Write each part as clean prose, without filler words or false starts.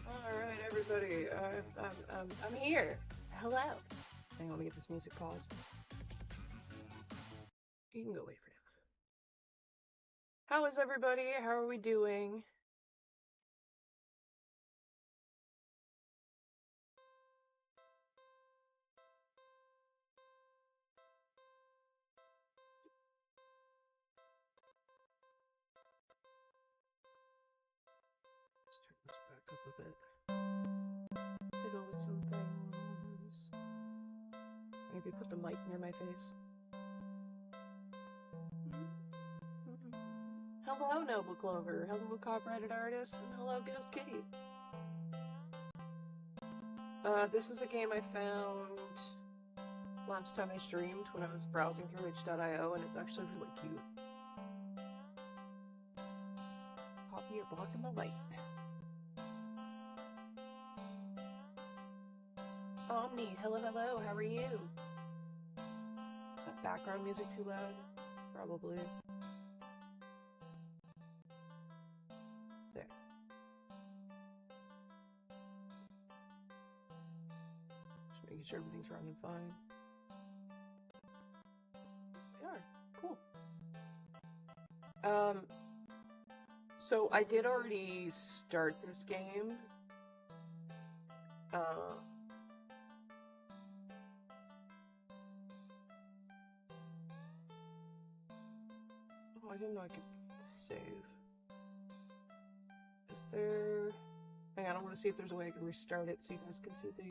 Alright, everybody, I'm here. Hello. Hang on, let me get this music paused. You can go wait for now. How is everybody? How are we doing? Let's turn this back up a bit. Fiddle with some things. Maybe put the mic near my face. Hello, Noble Clover. Hello, copyrighted artist. And hello, Ghost Kitty. This is a game I found last time I streamed when I was browsing through itch.io, and it's actually really cute. Poppy, you're blocking the light. Omni, hello, hello, how are you? Is that background music too loud? Probably. There. making sure everything's running fine. They are. Cool. So I did already start this game. Oh, I didn't know I could save. Is there... Hang on, I want to see if there's a way I can restart it so you guys can see the,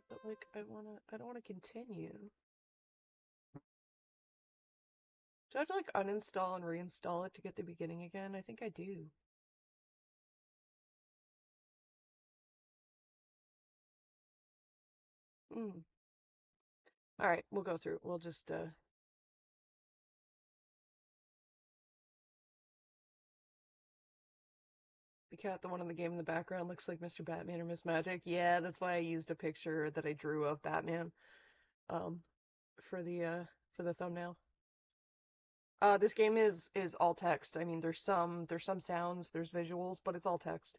But, like, I don't wanna continue. Do I have to, like, uninstall and reinstall it to get the beginning again? I think I do. Alright, we'll go through. We'll just, The cat, the one in the game in the background, looks like Mr. Batman or Miss Magic. Yeah, that's why I used a picture that I drew of Batman, um, for the thumbnail. This game is all text. I mean, there's some sounds, there's visuals, but it's all text.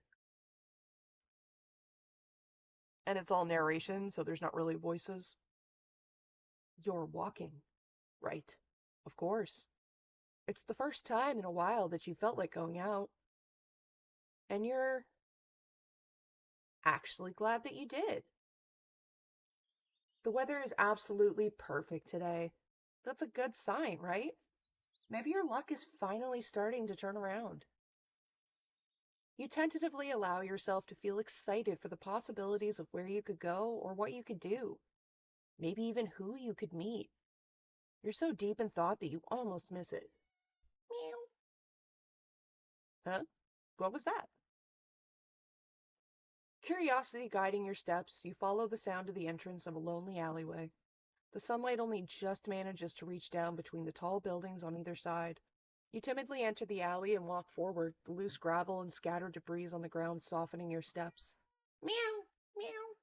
And it's all narration, so there's not really voices. You're walking, right? Of course. It's the first time in a while that you felt like going out. And you're actually glad that you did. The weather is absolutely perfect today. That's a good sign, right? Maybe your luck is finally starting to turn around. You tentatively allow yourself to feel excited for the possibilities of where you could go or what you could do. Maybe even who you could meet. You're so deep in thought that you almost miss it. Meow. Huh? What was that? Curiosity guiding your steps, you follow the sound of the entrance of a lonely alleyway. The sunlight only just manages to reach down between the tall buildings on either side. You timidly enter the alley and walk forward, the loose gravel and scattered debris on the ground softening your steps. Meow, meow.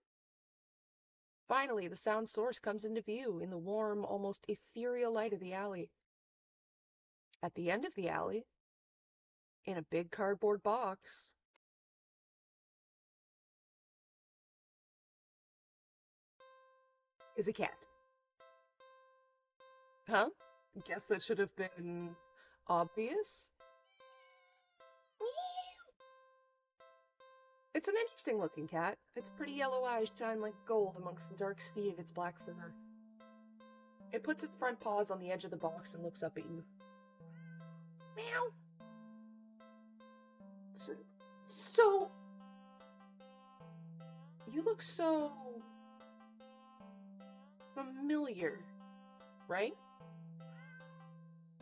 Finally, the sound source comes into view in the warm, almost ethereal light of the alley. At the end of the alley, in a big cardboard box, is a cat. Huh? Guess that should have been obvious? It's an interesting looking cat. Its pretty yellow eyes shine like gold amongst the dark sea of its black fur. It puts its front paws on the edge of the box and looks up at you. Meow. So, you look so familiar, right?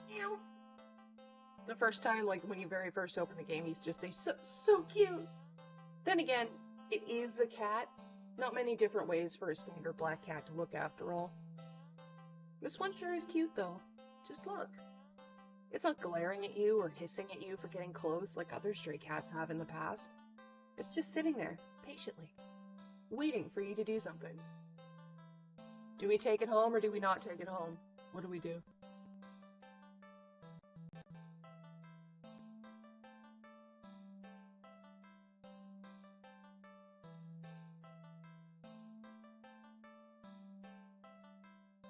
Meow. The first time, like when you very first open the game, he's just say, so cute. Then again, it is a cat. Not many different ways for a standard black cat to look after all. This one sure is cute though. Just look. It's not glaring at you or hissing at you for getting close like other stray cats have in the past. It's just sitting there, patiently, waiting for you to do something. Do we take it home or do we not take it home? What do we do?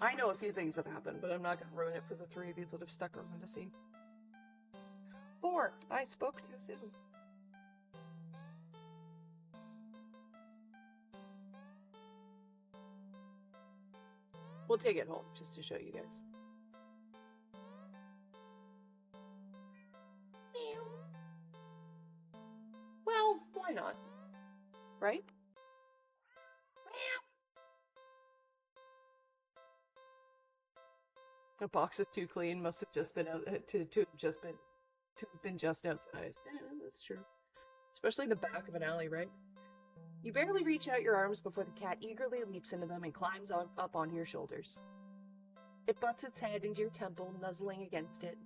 I know a few things that happened, but I'm not going to ruin it for the three of you that have stuck around to see. 4. I spoke too soon. We'll take it home just to show you guys. Meow. Well, why not? Right? Meow. The box is too clean. Must have just been out to have been just outside. Yeah, that's true. Especially the back of an alley, right? You barely reach out your arms before the cat eagerly leaps into them and climbs up onto your shoulders. It butts its head into your temple, nuzzling against it.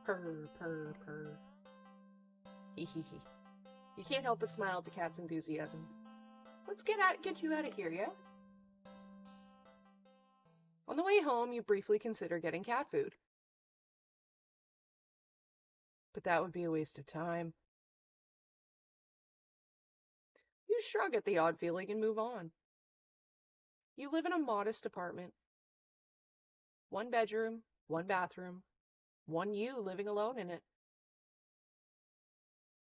Purr, purr, purr. Hee hee hee. You can't help but smile at the cat's enthusiasm. Let's get you out of here, yeah? On the way home, you briefly consider getting cat food. But that would be a waste of time. You shrug at the odd feeling and move on. You live in a modest apartment. 1 bedroom, 1 bathroom, 1 you living alone in it.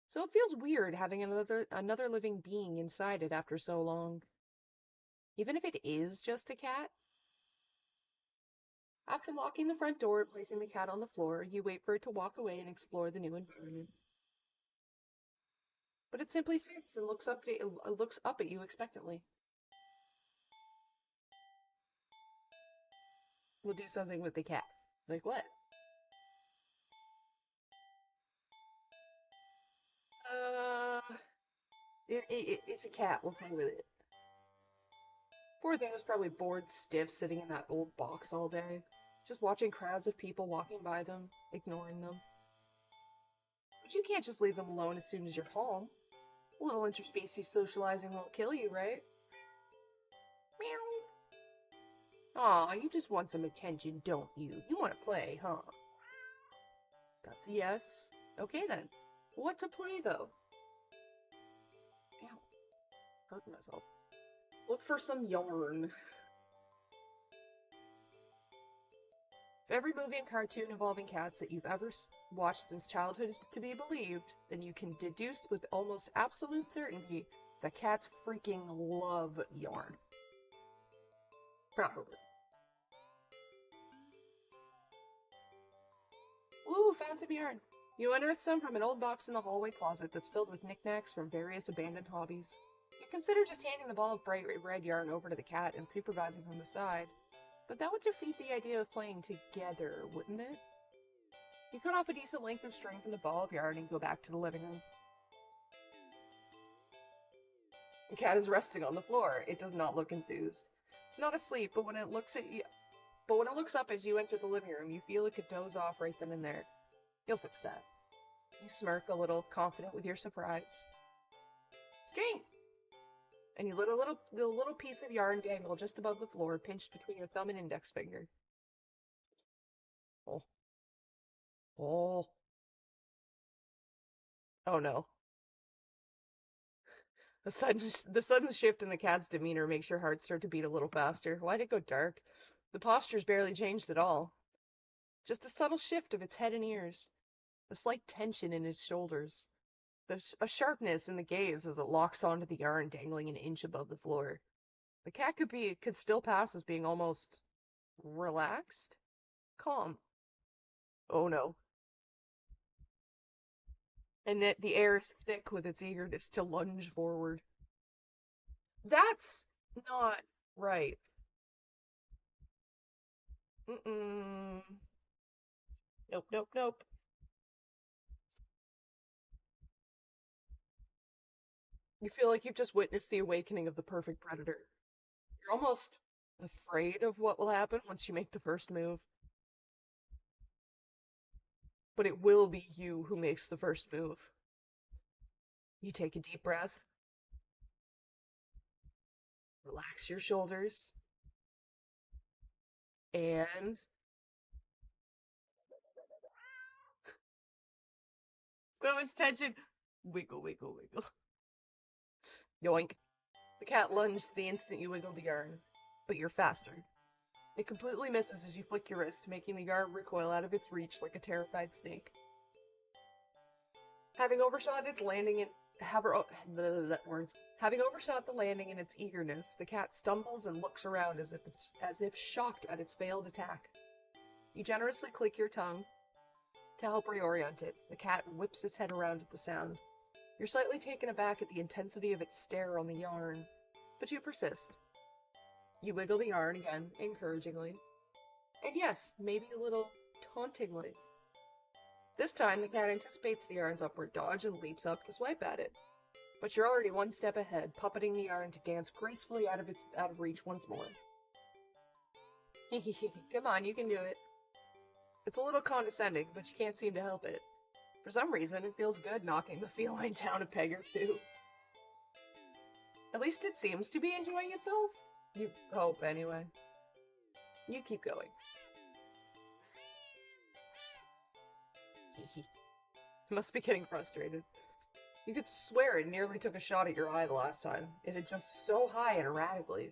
So it feels weird having another living being inside it after so long. Even if it is just a cat. After locking the front door and placing the cat on the floor, you wait for it to walk away and explore the new environment. But it simply sits and looks up at you expectantly. We'll do something with the cat. Like what? It's a cat. We'll play with it. Poor thing was probably bored stiff sitting in that old box all day, just watching crowds of people walking by them, ignoring them. But you can't just leave them alone as soon as you're home. A little interspecies socializing won't kill you, right? Meow. Aw, you just want some attention, don't you? You want to play, huh? That's a yes. Okay then. What to play, though? Ow. Hurting myself. Look for some yarn. If every movie and cartoon involving cats that you've ever watched since childhood is to be believed, then you can deduce with almost absolute certainty that cats freaking love yarn. Probably. Ooh, found some yarn. You unearth some from an old box in the hallway closet that's filled with knickknacks from various abandoned hobbies. You consider just handing the ball of bright red yarn over to the cat and supervising from the side. But that would defeat the idea of playing together, wouldn't it? You cut off a decent length of string from the ball of yarn and go back to the living room. The cat is resting on the floor. It does not look enthused. It's not asleep, but when it looks up as you enter the living room, you feel it could doze off right then and there. You'll fix that. You smirk a little, confident with your surprise. String! And you let a little piece of yarn dangle just above the floor, pinched between your thumb and index finger. Oh. Oh. Oh no. The sudden shift in the cat's demeanor makes your heart start to beat a little faster. Why'd it go dark? The posture's barely changed at all. Just a subtle shift of its head and ears. A slight tension in its shoulders. A sharpness in the gaze as it locks onto the yarn dangling an inch above the floor. The cat could still pass as being almost relaxed? Calm. Oh no. And the air is thick with its eagerness to lunge forward. That's not right. Mm-mm. Nope, nope, nope. You feel like you've just witnessed the awakening of the perfect predator. You're almost afraid of what will happen once you make the first move. But it will be you who makes the first move. You take a deep breath, relax your shoulders, and so much tension. Wiggle, wiggle, wiggle. Yoink. The cat lunged the instant you wiggled the yarn, but you're faster. It completely misses as you flick your wrist, making the yarn recoil out of its reach like a terrified snake. Having overshot its landing in Having overshot the landing in its eagerness, the cat stumbles and looks around as if shocked at its failed attack. You generously click your tongue to help reorient it. The cat whips its head around at the sound. You're slightly taken aback at the intensity of its stare on the yarn, but you persist. You wiggle the yarn again, encouragingly. And yes, maybe a little tauntingly. This time, the cat anticipates the yarn's upward dodge and leaps up to swipe at it. But you're already one step ahead, puppeting the yarn to dance gracefully out of reach once more. Come on, you can do it. It's a little condescending, but you can't seem to help it. For some reason, it feels good knocking the feline down a peg or two. At least it seems to be enjoying itself. You hope, anyway. You keep going. Must be getting frustrated. You could swear it nearly took a shot at your eye the last time. It had jumped so high and erratically.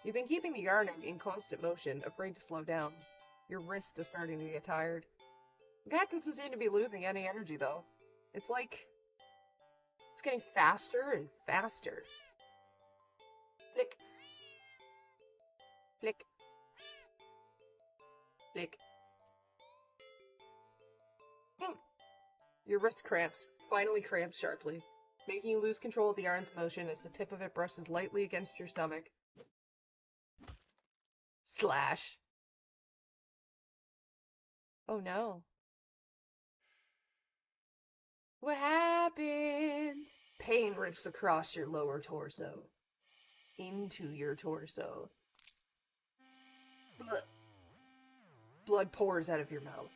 You've been keeping the yarn in constant motion, afraid to slow down. Your wrist is starting to get tired. The cat doesn't seem to be losing any energy, though. It's like... it's getting faster and faster. Flick. Flick. Flick. Your wrist cramps, finally cramps sharply, making you lose control of the yarn's motion as the tip of it brushes lightly against your stomach. Slash. Oh no. What happened? Pain rips across your lower torso. Into your torso. Blood pours out of your mouth.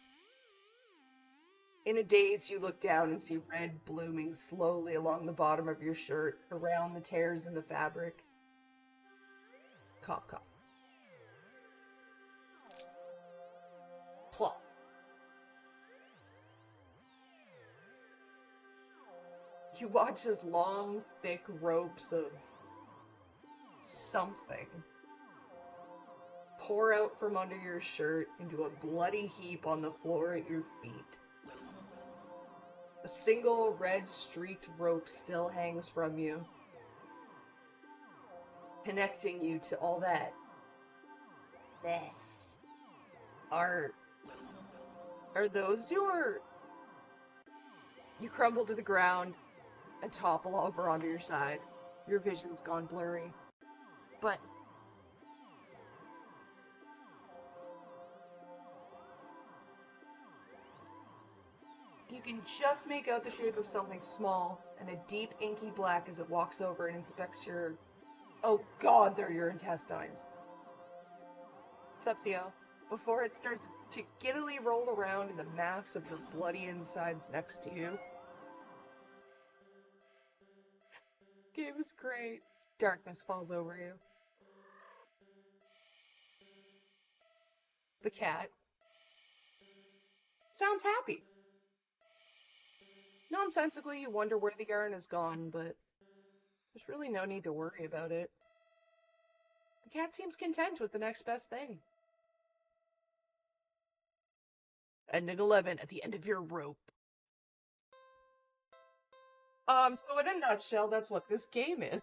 In a daze, you look down and see red blooming slowly along the bottom of your shirt, around the tears in the fabric. Cough, cough. Plop. You watch as long, thick ropes of something pour out from under your shirt into a bloody heap on the floor at your feet. A single red streaked rope still hangs from you, connecting you to all that mess. Are those your... You crumble to the ground and topple over onto your side. Your vision's gone blurry. But you can just make out the shape of something small and a deep inky black as it walks over and inspects your... Oh god, they're your intestines. Subsio, before it starts to giddily roll around in the mass of your bloody insides next to you. This game is great. Darkness falls over you. The cat sounds happy. Nonsensically, you wonder where the yarn has gone, but there's really no need to worry about it. The cat seems content with the next best thing. Ending 11 at the end of your rope. So in a nutshell, that's what this game is.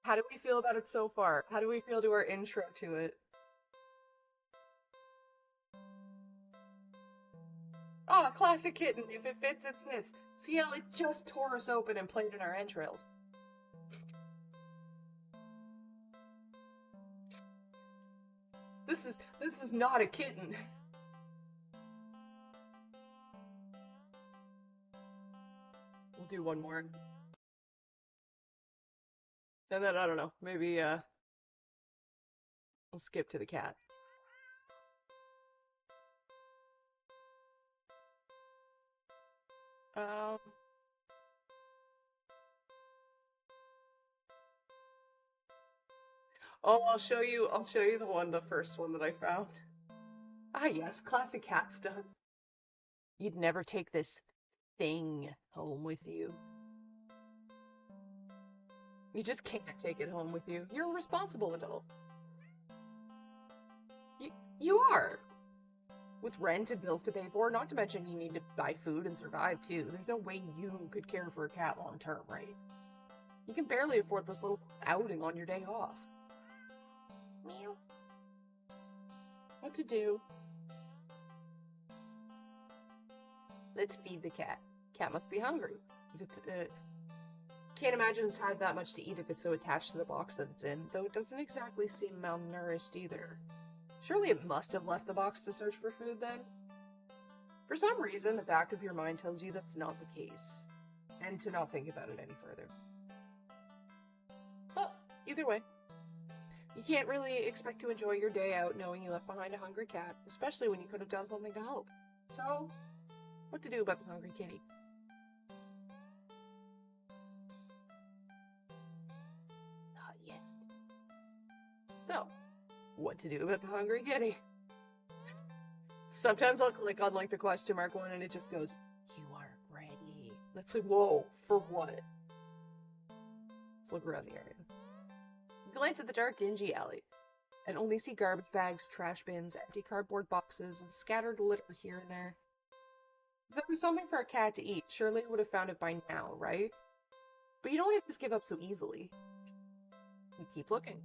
How do we feel about it so far? How do we feel to our intro to it? Oh, a classic kitten. If it fits, it snits. See how it just tore us open and played in our entrails. This is not a kitten. We'll do one more. And then, I don't know, maybe, we'll skip to the cat. Oh, I'll show you the first one that I found. Ah, yes, classic cat stuff. You'd never take this thing home with you. You just can't take it home with you. You're a responsible adult. You are. With rent and bills to pay for, not to mention you need to buy food and survive too. There's no way you could care for a cat long term, right? You can barely afford this little outing on your day off. Meow. What to do? Let's feed the cat. Cat must be hungry. If it's can't imagine it's had that much to eat if it's so attached to the box that it's in, though it doesn't exactly seem malnourished either. Surely it must have left the box to search for food then? For some reason, the back of your mind tells you that's not the case, and to not think about it any further. But, either way, You can't really expect to enjoy your day out knowing you left behind a hungry cat, especially when you could have done something to help. So, what to do about the hungry kitty? Not yet. So, what to do about the hungry kitty? Sometimes I'll click on like the question mark one and it just goes, "You aren't ready." That's like, whoa, for what? Let's look around the area. Glance at the dark, dingy alley, and only see garbage bags, trash bins, empty cardboard boxes, and scattered litter here and there. If there was something for a cat to eat, surely it would have found it by now, right? But you don't have to just give up so easily. You keep looking.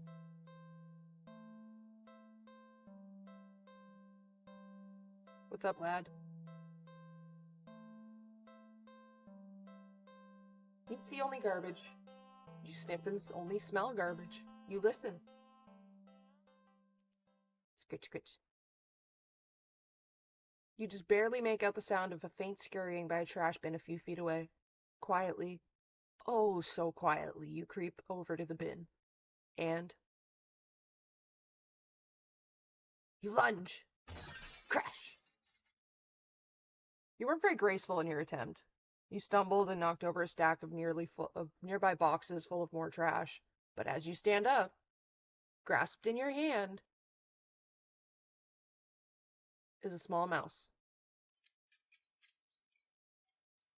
What's up, lad? You see only garbage. You sniff and only smell garbage. You listen. Scritch, scritch. You just barely make out the sound of a faint scurrying by a trash bin a few feet away. Quietly, oh so quietly, you creep over to the bin. And you lunge. Crash! You weren't very graceful in your attempt. You stumbled and knocked over a stack of nearby boxes full of more trash. But as you stand up, grasped in your hand, is a small mouse.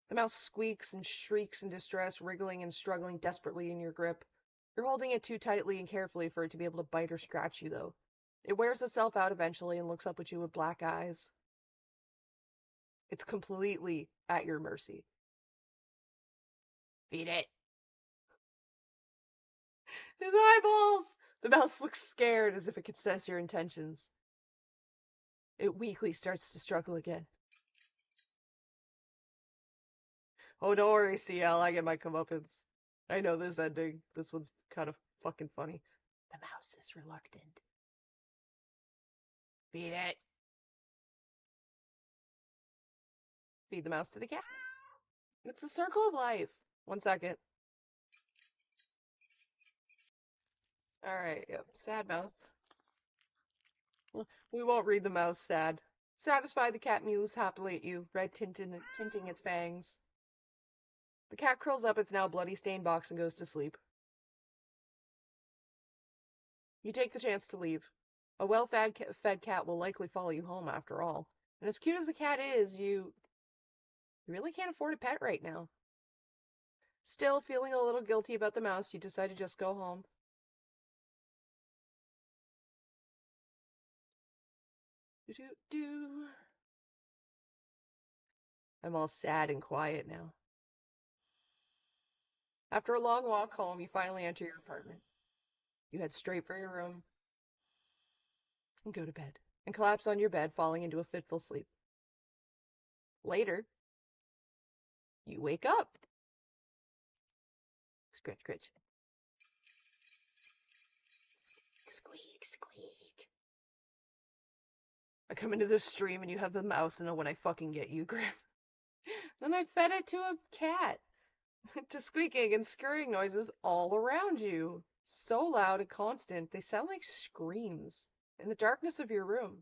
The mouse squeaks and shrieks in distress, wriggling and struggling desperately in your grip. You're holding it too tightly and carefully for it to be able to bite or scratch you, though. It wears itself out eventually and looks up at you with black eyes. It's completely at your mercy. Feed it. His eyeballs! The mouse looks scared, as if it could sense your intentions. It weakly starts to struggle again. Oh, don't worry, CL, I get my comeuppance. I know this ending. This one's kind of fucking funny. The mouse is reluctant. Feed it. Feed the mouse to the cat. It's a circle of life. 1 second. Alright, yep. Sad mouse. We won't read the mouse sad. Satisfied, the cat mews happily at you, red tinting its fangs. The cat curls up its now bloody-stained box and goes to sleep. You take the chance to leave. A well-fed cat will likely follow you home after all. And as cute as the cat is, you really can't afford a pet right now. Still, feeling a little guilty about the mouse, you decide to just go home. Do-do-do. I'm all sad and quiet now. After a long walk home, you finally enter your apartment. You head straight for your room and go to bed, and collapse on your bed, falling into a fitful sleep. Later, you wake up. Scratch, scratch. Squeak, squeak. I come into this stream and you have the mouse, and when I fucking get you, Griff. Then I fed it to a cat. To squeaking and scurrying noises all around you. So loud and constant, they sound like screams in the darkness of your room.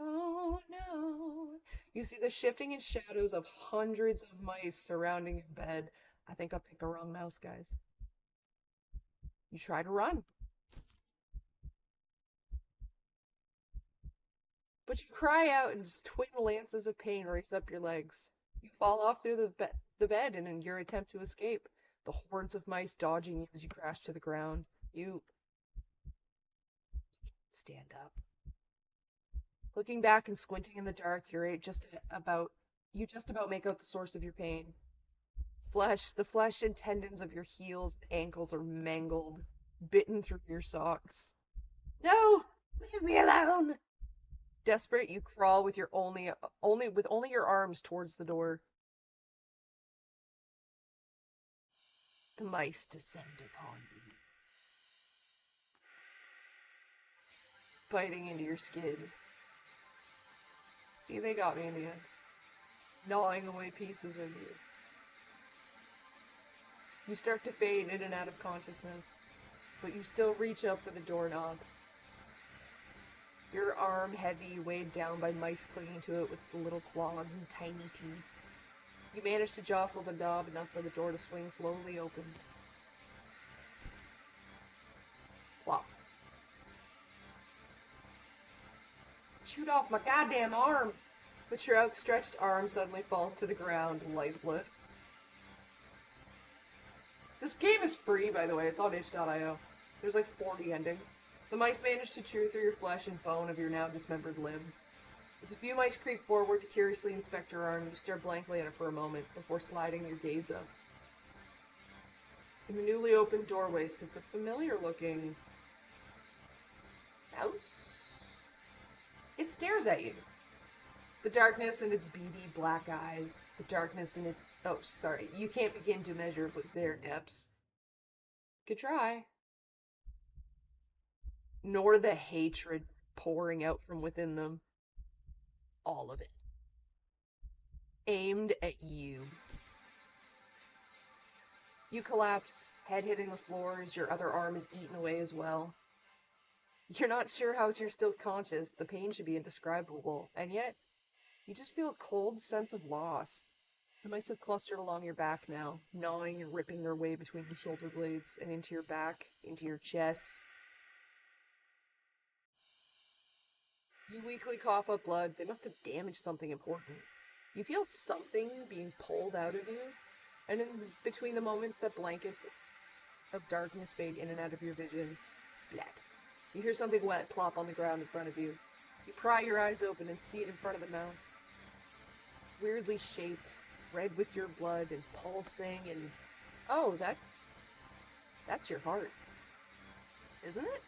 Oh no. You see the shifting in shadows of hundreds of mice surrounding your bed. I think I picked the wrong mouse, guys. You try to run. But you cry out and just twin lances of pain race up your legs. You fall off through the bed in your attempt to escape. The hordes of mice dodging you as you crash to the ground. You stand up. Looking back and squinting in the dark, you just about make out the source of your pain. The flesh and tendons of your heels and ankles are mangled, bitten through your socks. No! Leave me alone! Desperate, you crawl with only your arms towards the door. The mice descend upon you, biting into your skin. See, they got me in the end. Gnawing away pieces of you. You start to fade in and out of consciousness. but you still reach up for the doorknob. Your arm heavy, weighed down by mice clinging to it with little claws and tiny teeth. You manage to jostle the knob enough for the door to swing slowly open. Plop. Chewed off my goddamn arm! But your outstretched arm suddenly falls to the ground, lifeless. This game is free, by the way. It's on itch.io. There's like 40 endings. The mice manage to chew through your flesh and bone of your now dismembered limb. As a few mice creep forward to curiously inspect your arm, you stare blankly at it for a moment before sliding your gaze up. In the newly opened doorway sits a familiar-looking mouse. It stares at you. The darkness in its beady black eyes, the darkness in its... Oh, sorry. You can't begin to measure their depths. Good try. Nor the hatred pouring out from within them. All of it. Aimed at you. You collapse, head hitting the floor as your other arm is eaten away as well. You're not sure how you're still conscious. The pain should be indescribable, and yet you just feel a cold sense of loss. The mice have clustered along your back now, gnawing and ripping their way between the shoulder blades and into your back, into your chest. You weakly cough up blood. They must have damaged something important. You feel something being pulled out of you, and in between the moments that blankets of darkness fade in and out of your vision, splat. You hear something wet plop on the ground in front of you. You pry your eyes open and see it in front of the mouse. Weirdly shaped, red with your blood and pulsing and... Oh, that's your heart. Isn't it?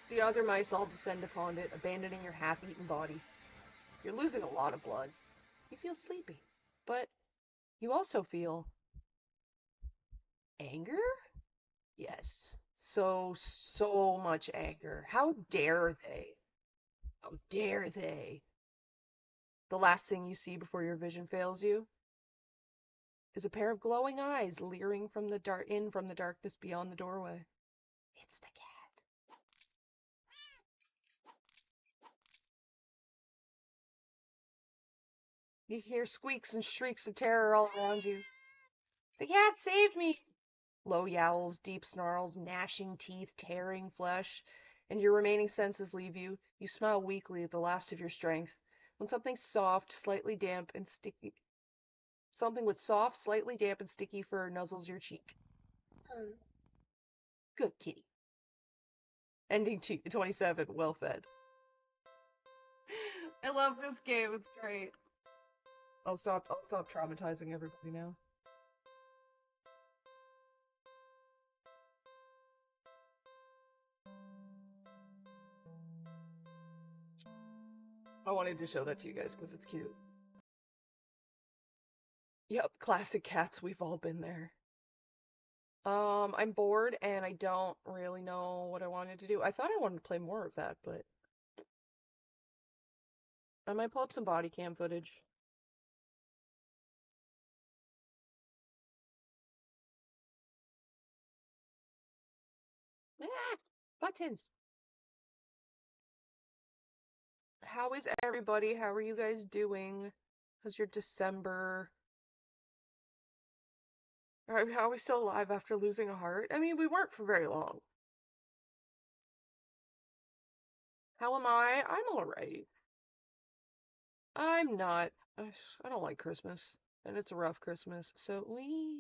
The other mice all descend upon it, abandoning your half-eaten body. You're losing a lot of blood. You feel sleepy, but you also feel... anger? Yes. So much anger. How dare they? How dare they? The last thing you see before your vision fails you is a pair of glowing eyes leering from the darkness beyond the doorway. It's the cat. You hear squeaks and shrieks of terror all around you. The cat saved me! Low yowls, deep snarls, gnashing teeth, tearing flesh, and your remaining senses leave you. You smile weakly at the last of your strength, when something soft, slightly damp and sticky... Something with soft, slightly damp and sticky fur nuzzles your cheek. Good kitty. Ending 27, well fed. I love this game, it's great. I'll stop traumatizing everybody now. I wanted to show that to you guys because it's cute. Yep, classic cats, we've all been there. I'm bored and I don't really know what I wanted to do. I thought I wanted to play more of that, but I might pull up some Bodycam footage. Ah, buttons. How is everybody? How are you guys doing? How's your December? How are we still alive after losing a heart? I mean, we weren't for very long. How am I? I'm alright. I'm not. I don't like Christmas. And it's a rough Christmas. So we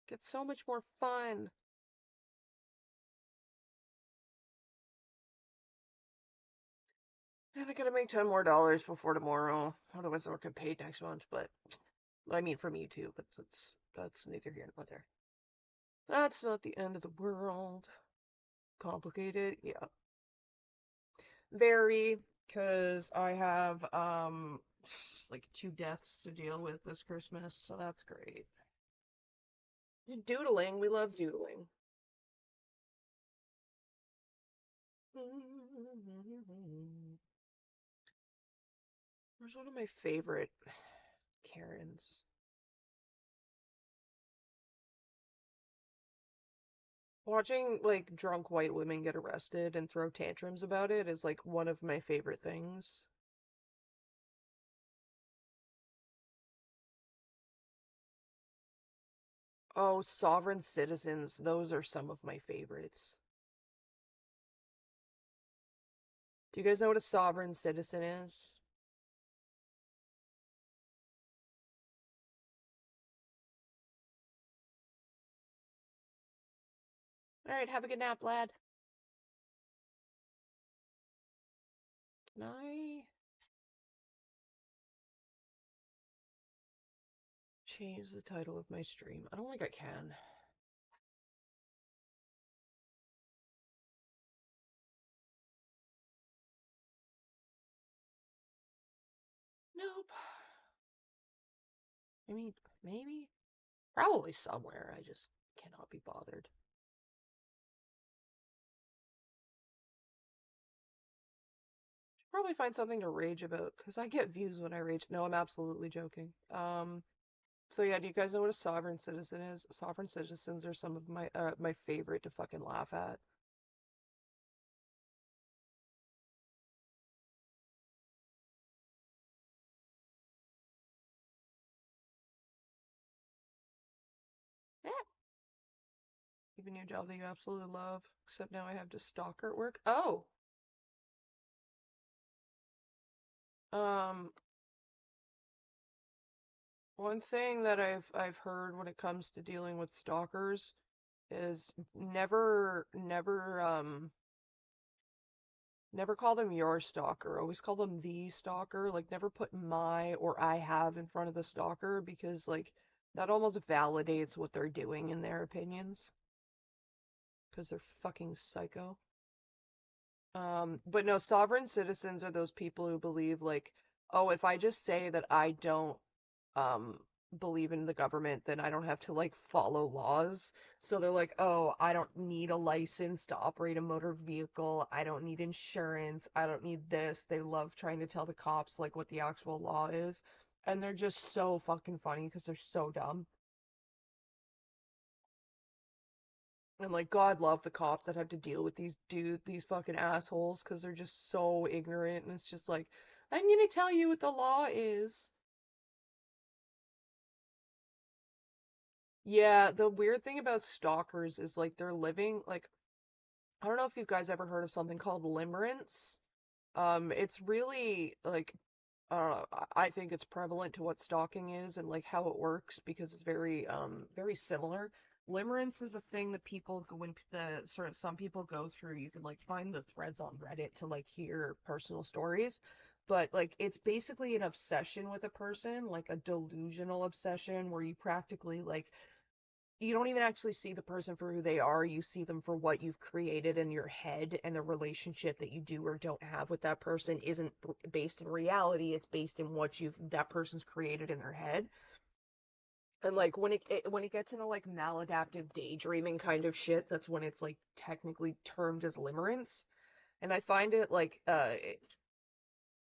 get so much more fun. And I gotta make $10 more before tomorrow. Otherwise I'll get paid next month. But I mean for me too, but that's neither here nor there. That's not the end of the world. Complicated, yeah. Very, because I have like 2 deaths to deal with this Christmas, so that's great. Doodling, we love doodling. Where's one of my favorite Karens? Watching like drunk white women get arrested and throw tantrums about it is like one of my favorite things. Oh, sovereign citizens, those are some of my favorites. Do you guys know what a sovereign citizen is? All right, have a good nap, lad. Can I change the title of my stream? I don't think I can. Nope. I mean, maybe? Probably somewhere. I just cannot be bothered. Probably find something to rage about because I get views when I rage. No, I'm absolutely joking. So yeah, do you guys know what a sovereign citizen is? Sovereign citizens are some of my favorite to fucking laugh at. Yeah, even your job that you absolutely love. Except now I have to stalker at work. Oh, um, one thing that I've heard when it comes to dealing with stalkers is never call them your stalker. Always call them the stalker. Like, never put my or I have in front of the stalker because, like, that almost validates what they're doing in their opinions because they're fucking psycho. But no, sovereign citizens are those people who believe, like, oh, if I just say that I don't, um, believe in the government, then I don't have to, like, follow laws. So they're like, oh, I don't need a license to operate a motor vehicle. I don't need insurance. I don't need this. They love trying to tell the cops, like, what the actual law is. And they're just so fucking funny because they're so dumb. And like, God love the cops that have to deal with these fucking assholes because they're just so ignorant. And it's just like, I'm gonna tell you what the law is. Yeah, the weird thing about stalkers is like they're living like I don't know if you guys ever heard of something called limerence. It's really like I don't know, I think it's prevalent to what stalking is and like how it works because it's very similar. Limerence is a thing that people go when the sort of some people go through. You can like find the threads on Reddit to like hear personal stories. But like it's basically an obsession with a person, like a delusional obsession where you practically like you don't even actually see the person for who they are. You see them for what you've created in your head, and the relationship that you do or don't have with that person isn't based in reality. It's based in what you've that person's created in their head. And like when it gets into like maladaptive daydreaming kind of shit, that's when it's like technically termed as limerence. And I find it like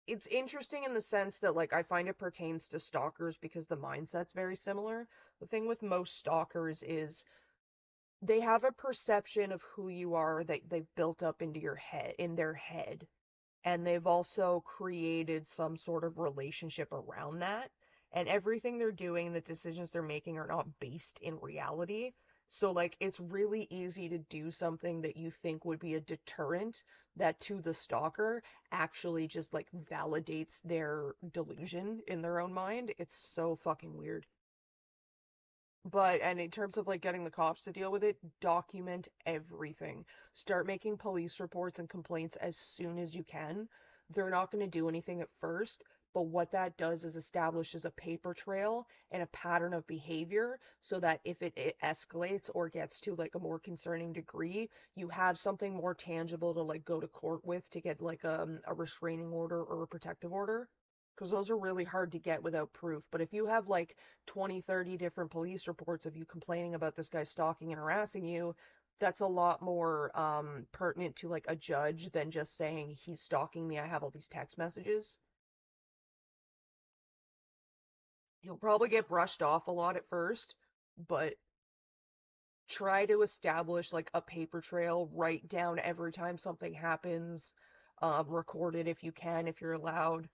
it's interesting in the sense that like I find it pertains to stalkers because the mindset's very similar. The thing with most stalkers is they have a perception of who you are that they've built up into your head in their head, and they've also created some sort of relationship around that, and everything they're doing, the decisions they're making are not based in reality. So like it's really easy to do something that you think would be a deterrent that to the stalker actually just like validates their delusion in their own mind. It's so fucking weird. But, and in terms of like getting the cops to deal with it, document everything. Start making police reports and complaints as soon as you can. They're not going to do anything at first, but what that does is establishes a paper trail and a pattern of behavior so that if it escalates or gets to like a more concerning degree, you have something more tangible to like go to court with to get like a restraining order or a protective order. Because those are really hard to get without proof. But if you have like 20, 30 different police reports of you complaining about this guy stalking and harassing you, that's a lot more pertinent to like a judge than just saying he's stalking me. I have all these text messages. You'll probably get brushed off a lot at first, but try to establish like a paper trail, write down every time something happens, record it if you can, if you're allowed,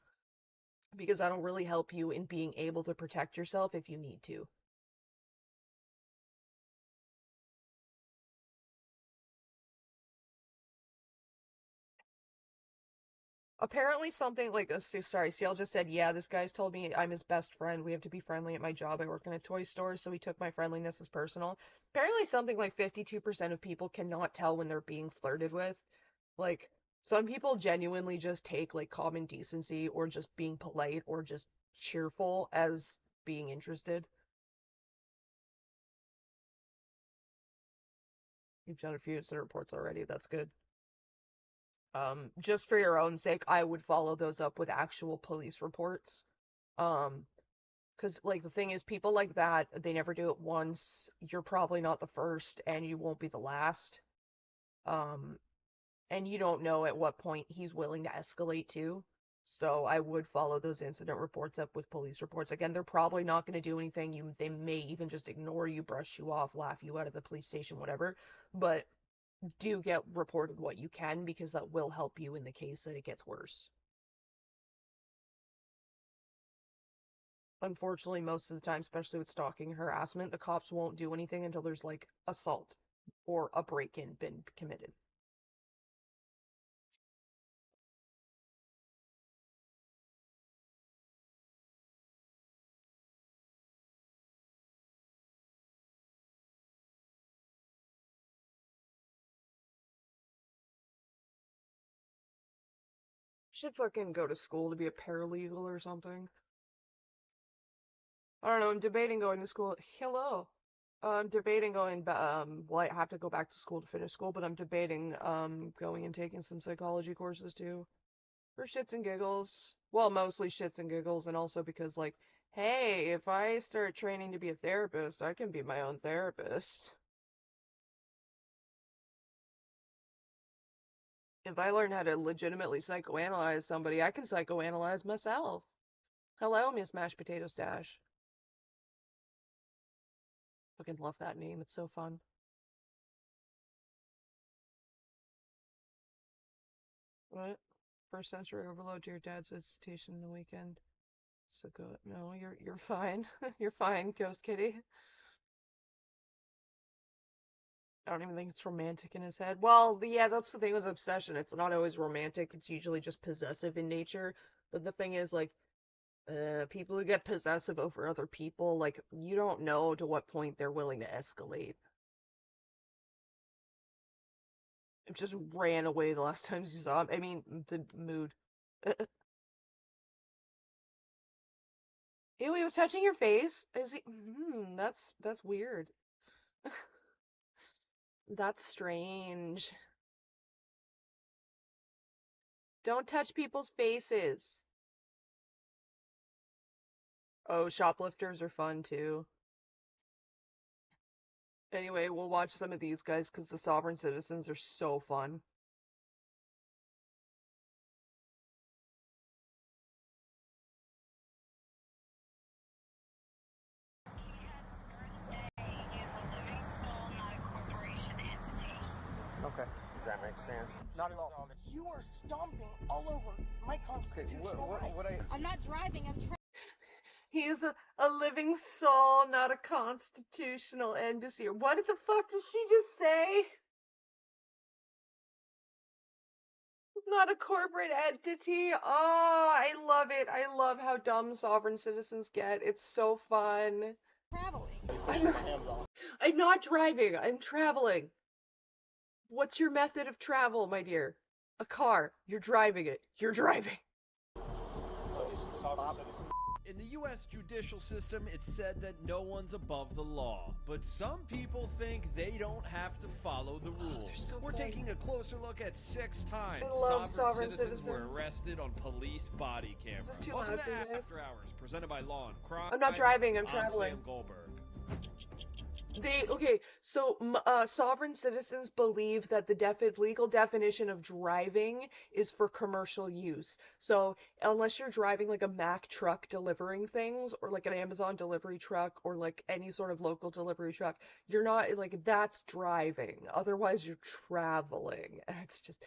because that'll really help you in being able to protect yourself if you need to. Apparently something like, sorry, Ciel just said, yeah, this guy's told me I'm his best friend. We have to be friendly at my job. I work in a toy store, so he took my friendliness as personal. Apparently something like 52% of people cannot tell when they're being flirted with. Like, some people genuinely just take, like, common decency or just being polite or just cheerful as being interested. You've done a few incident reports already. That's good. Just for your own sake, I would follow those up with actual police reports. Um, because, like, the thing is, people like that, they never do it once. You're probably not the first, and you won't be the last. Um, and you don't know at what point he's willing to escalate to. So I would follow those incident reports up with police reports. Again, they're probably not going to do anything. They may even just ignore you, brush you off, laugh you out of the police station, whatever. But do get reported what you can, because that will help you in the case that it gets worse. Unfortunately, most of the time, especially with stalking and harassment, the cops won't do anything until there's like assault or a break-in been committed. Should fucking go to school to be a paralegal or something. I don't know, I'm debating going to school. Hello. I'm debating going, well, I have to go back to school to finish school, but I'm debating, going and taking some psychology courses too. For shits and giggles. Well, mostly shits and giggles, and also because, like, hey, if I start training to be a therapist, I can be my own therapist. If I learn how to legitimately psychoanalyze somebody, I can psychoanalyze myself. Hello, Miss Mashed Potato Stash. Fucking love that name, it's so fun. What? First century overload to your dad's visitation in the weekend. So go. No, you're fine. You're fine, Ghost Kitty. I don't even think it's romantic in his head. Well, yeah, that's the thing with obsession. It's not always romantic. It's usually just possessive in nature. But the thing is, like, people who get possessive over other people, like, you don't know to what point they're willing to escalate. It just ran away the last time you saw him. I mean, the mood. Ew, he was touching your face? Is he? That's weird. That's strange. Don't touch people's faces. Oh, shoplifters are fun too. Anyway, we'll watch some of these guys because the sovereign citizens are so fun. Okay. Does that make sense? Not at all. You are stomping all over my constitutional rights. I'm not driving, I'm He is a living soul, not a constitutional embassy. What the fuck did she just say? Not a corporate entity. Oh, I love it. I love how dumb sovereign citizens get. It's so fun. traveling. I'm not driving. I'm traveling. What's your method of travel, my dear? A car. You're driving it. You're driving. In the U.S. judicial system, it's said that no one's above the law, but some people think they don't have to follow the rules. So We're fun. taking a closer look at 6 times I love sovereign citizens were citizens. arrested on police body camera. Is this too Welcome loud to for you guys? After Hours, presented by Law and Crime. I'm not driving, I'm traveling. Sam Goldberg. Okay, So, sovereign citizens believe that the legal definition of driving is for commercial use. So, unless you're driving like a Mack truck delivering things, or like an Amazon delivery truck, or like any sort of local delivery truck, you're not like that's driving. Otherwise, you're traveling. And it's just,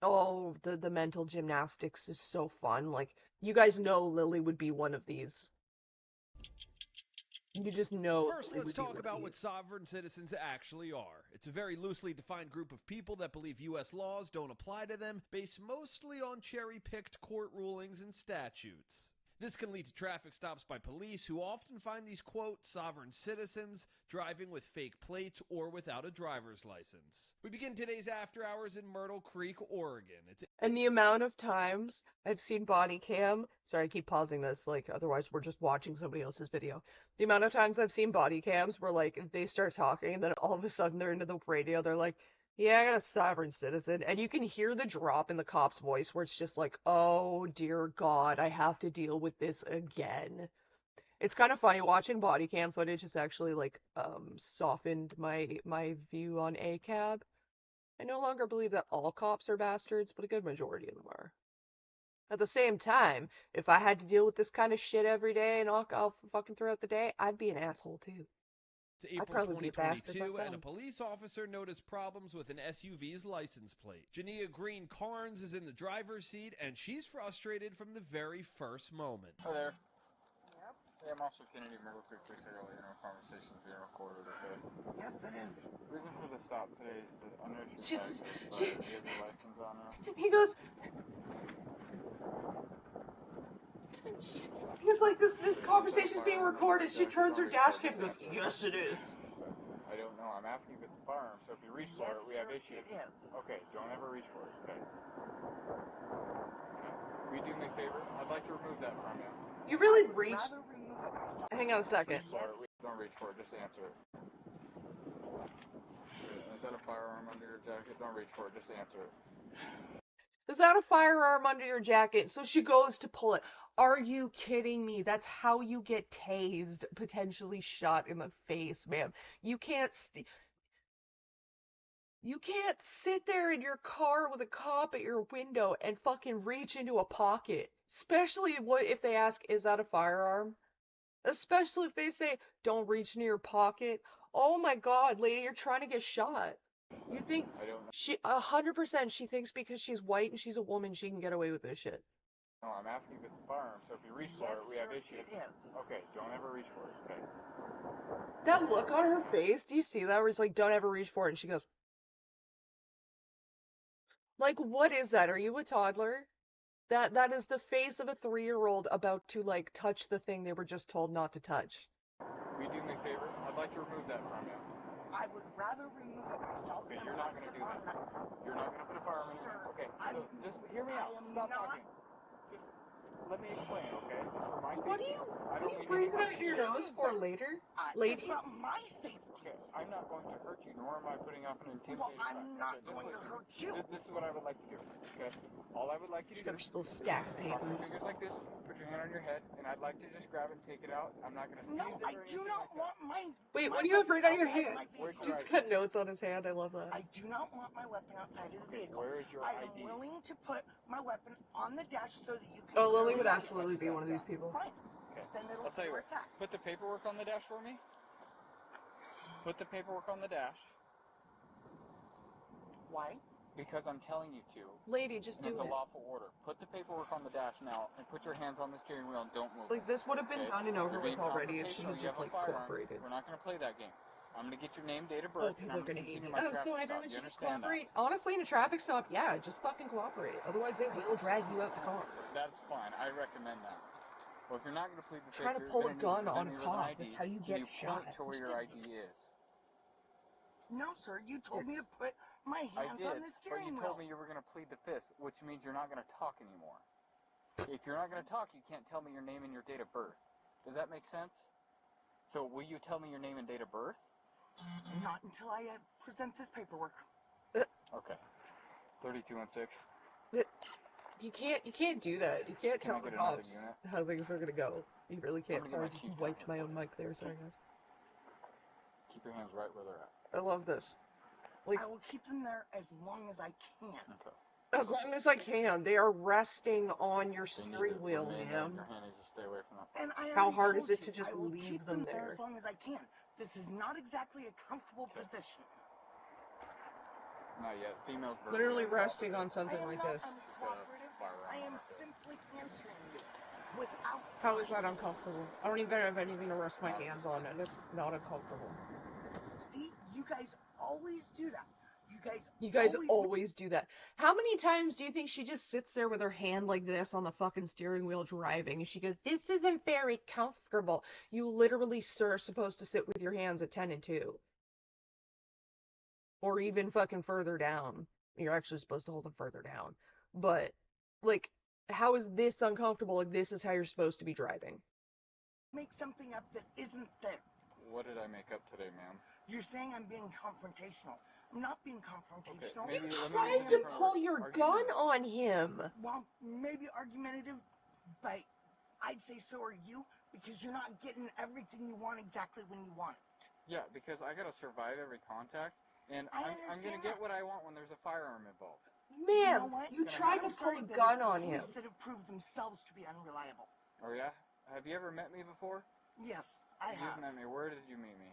oh, the mental gymnastics is so fun. Like, you guys know Lily would be one of these. You just know First, Lily let's would be talk one of about what these. sovereign citizens actually are. It's a very loosely defined group of people that believe U.S. laws don't apply to them, based mostly on cherry-picked court rulings and statutes. This can lead to traffic stops by police who often find these, quote, sovereign citizens driving with fake plates or without a driver's license. We begin today's After Hours in Myrtle Creek, Oregon. And the amount of times I've seen Bodycam, sorry, I keep pausing this, like, otherwise we're just watching somebody else's video. The amount of times I've seen Bodycams where, like, they start talking and then all of a sudden they're into the radio, they're like, yeah, I got a sovereign citizen. And you can hear the drop in the cop's voice where it's just like, oh, dear God, I have to deal with this again. It's kind of funny watching body cam footage has actually like softened my view on ACAB. I no longer believe that all cops are bastards, but a good majority of them are. At the same time, if I had to deal with this kind of shit every day and all fucking throughout the day, I'd be an asshole too. It's I'd April probably be a bastard 2022, and a myself. police officer noticed problems with an SUV's license plate. Jania Green Carnes is in the driver's seat, and she's frustrated from the very first moment. Hi there. Yep. Yeah, I'm Officer Kennedy, Myrtle Creek Police earlier in our conversations being recorded, okay? Yes, it is. Reason for the stop today is to unearth your She's, taxes, she, but do you have your license on you? he goes, he's like, this conversation's being recorded. She turns her dash cam and goes, yes, it is. I don't know. I'm asking if it's a firearm, so if you reach for Yes, it, we have sir, issues. it is. Okay, don't ever reach for it, okay? Okay. Will you do me a favor? I'd like to remove that from you. You really I would reached. rather remove it myself. Hang on a second. Yes. Don't reach for it, just answer it. Is that a firearm under your jacket? Don't reach for it, just answer it. Is that a firearm under your jacket? So she goes to pull it. Are you kidding me? That's how you get tased, potentially shot in the face, ma'am. You can't you can't sit there in your car with a cop at your window and fucking reach into a pocket. Especially if they ask, is that a firearm? Especially if they say, don't reach into your pocket. Oh my God, lady, you're trying to get shot. You think I don't know. she 100% she thinks because she's white and she's a woman she can get away with this shit. No, I'm asking if it's a firearm, so if you reach for Yes, it, we have sir, issues. it is. Okay, don't ever reach for it, okay? That look on her face, do you see that? Where it's like, don't ever reach for it, and she goes, like, what is that? Are you a toddler? That is the face of a 3-year-old about to like touch the thing they were just told not to touch. Will you do me a favor? I'd like to remove that from you. I would rather remove it myself. Okay, than you're not place going to it do on that. You're not going to put a firearm in your Sir, mouth. Okay, so I'm- just hear me I out. am Stop not- talking. Just let me explain, okay? This is for my safety. What are you I don't need breathing any out your nose for later, It's lady? about my safety. Okay, I'm not going to hurt you, nor am I putting up an intimidating Well, I'm front. not Okay, just going to listen. hurt you. This is what I would like to do, okay? All I would like you to do Curse those stack cross your papers. fingers like this, put your hand on your head, and I'd like to just grab and take it out. I'm not going to seize No, it I or do anything not like want that. my. Wait, my what do you have weapon right on your outside of hand? my Where's vehicle. your He's ID? got notes on his hand. I love that. I do not want my weapon outside of the Okay, vehicle. where is your I ID? am willing to put my weapon on the dash so that you can. Oh, Lily clearly would see it. absolutely be one of these people. Fine. Okay, Then it'll I'll tell say you where what. it's at. Put the paperwork on the dash for me. Put the paperwork on the dash. Why? Because I'm telling you to. Lady, just And do it's a it. lawful order. Put the paperwork on the dash now and put your hands on the steering wheel and don't move. Like, this would have been Okay? done and over You're with being already if she confrontational. had You just, have a like, firearm. cooperated. We're not going to play that game. I'm going to get your name, date of Oh, birth, and people I'm are going gonna to hate continue me. my Oh, traffic so stop. everyone You should just understand cooperate? that? Honestly, in a traffic stop, yeah, just fucking cooperate. Otherwise, they will drag you out the car. That's fine. I recommend that. Well, if you're not going to plead the Trying fifth, to you're pull going a to need to gun on present a me with an cop. ID. That's how you Can get you shot. point to where your ID is? No, sir. You told me to put my I hands did, on the but steering you wheel. told me you were going to plead the fifth, which means you're not going to talk anymore. If you're not going to talk, you can't tell me your name and your date of birth. Does that make sense? So will you tell me your name and date of birth? Not until I present this paperwork. Okay. 3216. You can't do that. You can't Can I tell the get another cops unit? how things are gonna go. You really I'm can't. gonna get Sorry, my just chief down wiped here my for own you. mic there. Sorry, guys. Keep your hands right where they're at. I love this. Like, I will keep them there as long as I can. Okay. as long as I can. They are resting on your They need steering to wheel, remain ma'am. in your hand. Just stay away from that. And I How already hard told is it you, to just I will leave keep them them there there? as long as I can. This is not exactly a comfortable position. Not yet. Females are Literally very resting on cooperative. something I am like not this. uncooperative. I am simply answering you without How is that question. uncomfortable? I don't even have anything to rest my Not at hands this on, time. and it's not uncomfortable. See, you guys always do that. You guys always do that. How many times do you think she just sits there with her hand like this on the fucking steering wheel driving, and she goes, "This isn't very comfortable." You literally, sir, are supposed to sit with your hands at 10 and 2. Or even fucking further down. You're actually supposed to hold them further down. But, like, how is this uncomfortable if this is how you're supposed to be driving? make something up that isn't there. What did I make up today, ma'am? You're saying I'm being confrontational. I'm not being confrontational. Okay, You maybe- let me tried use a to different pull word. your gun Argumentative. on him. Well, maybe argumentative, but I'd say so are you, because you're not getting everything you want exactly when you want it. Yeah, because I gotta survive every contact, and I I'm gonna understand get that. what I want when there's a firearm involved. You know Ma'am, what? you It's tried gonna to I'm pull sorry, a but gun it's the on him. police that have proved themselves to be unreliable. Oh yeah? Have you ever met me before? Yes, I You've have. met me. Where did you meet me?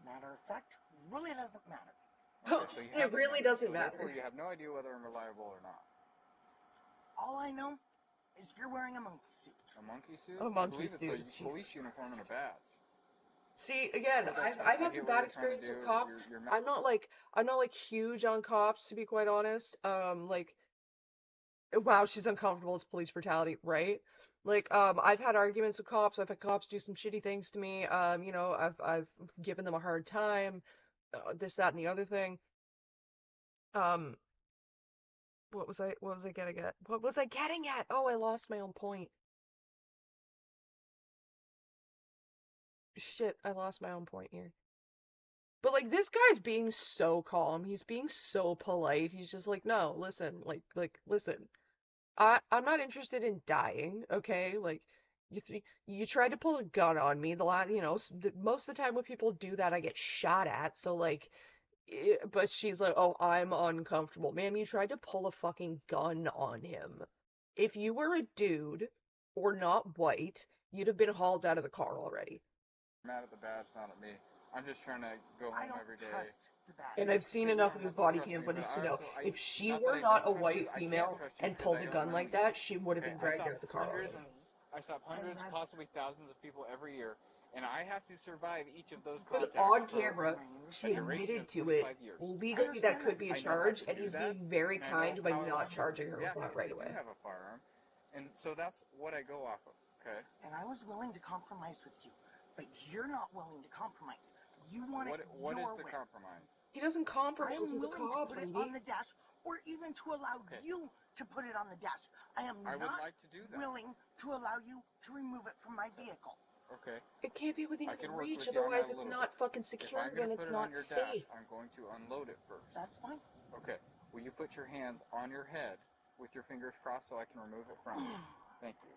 Matter of fact, really doesn't matter. Okay, so you It haven't really met me, doesn't so matter. Therefore, you have no idea whether I'm reliable or not. All I know is you're wearing a monkey suit. A monkey suit? A I monkey believe suit, it's a police Jesus uniform and a Christ. badge. See, again, But that's fine. I've I had get some what bad you're trying to experience with do. cops. You're I'm not like huge on cops, to be quite honest. Like, wow, she's uncomfortable. It's police brutality, right? Like, I've had arguments with cops. I've had cops do some shitty things to me. I've given them a hard time. This, that, and the other thing. Um, what was I getting at? What was I getting at? Oh, I lost my own point. Shit, I lost my own point here. But like this guy's being so calm. He's being so polite. He's just like, no, listen, listen. I'm not interested in dying, okay? Like you tried to pull a gun on me. Most of the time when people do that, I get shot at. So like, but she's like, oh, I'm uncomfortable. Ma'am, you tried to pull a fucking gun on him. If you were a dude or not white, you'd have been hauled out of the car already. mad at the badge, not at me. I'm just trying to go I home don't every day. trust the badge. And I've seen Okay, you enough don't of this have to body trust cam me, footage but to I know also, if she not that were I not don't a trust you, white I can't female trust you and because pulled I a don't gun know like you. that, she would have Okay, been I dragged stop out of the car hundreds already. I stop hundreds, that's- possibly thousands of people every year, and I have to survive each of those Because contacts on for camera, a she duration admitted of to it. 25 years. Legally, that could be a I know how charge, to and do he's that, being very and I know kind by how not to charging her with react that if right they away. do have a firearm, and so that's what I go off of. Okay. And I was willing to compromise with you, but you're not willing to compromise. You want it What your is the way. compromise? He doesn't I compromise am as a willing to cop, put it lady. on the dash, or even to allow you to put it on the dash. I am I would not like to do that. willing to allow you to remove it from my vehicle. Okay. It can't be within I your can work reach, with you on otherwise that a it's little not bit. fucking If secured I'm going and to put it's it on not your safe. dash, I'm going to unload it first. That's fine. Okay. Will you put your hands on your head with your fingers crossed so I can remove it from you? Thank you.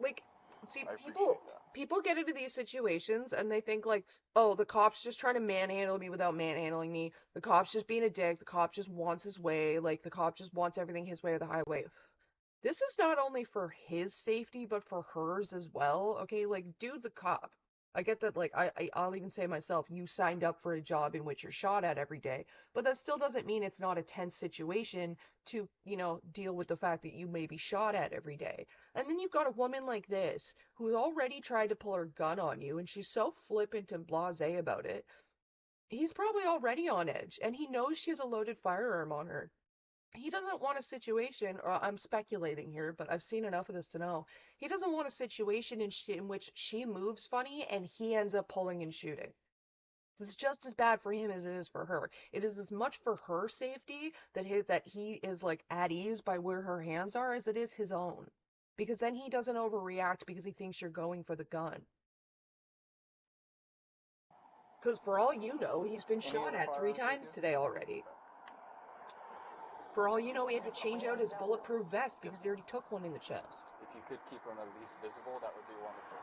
Like, see, I people appreciate that. people get into these situations and they think like, oh, the cop's just trying to manhandle me without manhandling me. The cop's just being a dick. The cop just wants his way. Like, the cop just wants everything his way or the highway. This is not only for his safety, but for hers as well. Okay, like, dude's a cop. I get that, like, I'll even say myself, you signed up for a job in which you're shot at every day, but that still doesn't mean it's not a tense situation to, deal with the fact that you may be shot at every day. And then you've got a woman like this, who already tried to pull her gun on you, and she's so flippant and blasé about it. He's probably already on edge, and he knows she has a loaded firearm on her. He doesn't want a situation, or I'm speculating here, but I've seen enough of this to know, he doesn't want a situation in which she moves funny and he ends up pulling and shooting. This is just as bad for him as it is for her. It is as much for her safety that he is like at ease by where her hands are as it is his own. Because then he doesn't overreact because he thinks you're going for the gun. Because for all you know, he's been shot at 3 times today already. For all you know, he had to change out his bulletproof vest because he already took one in the chest. If you could keep them at least visible, that would be wonderful.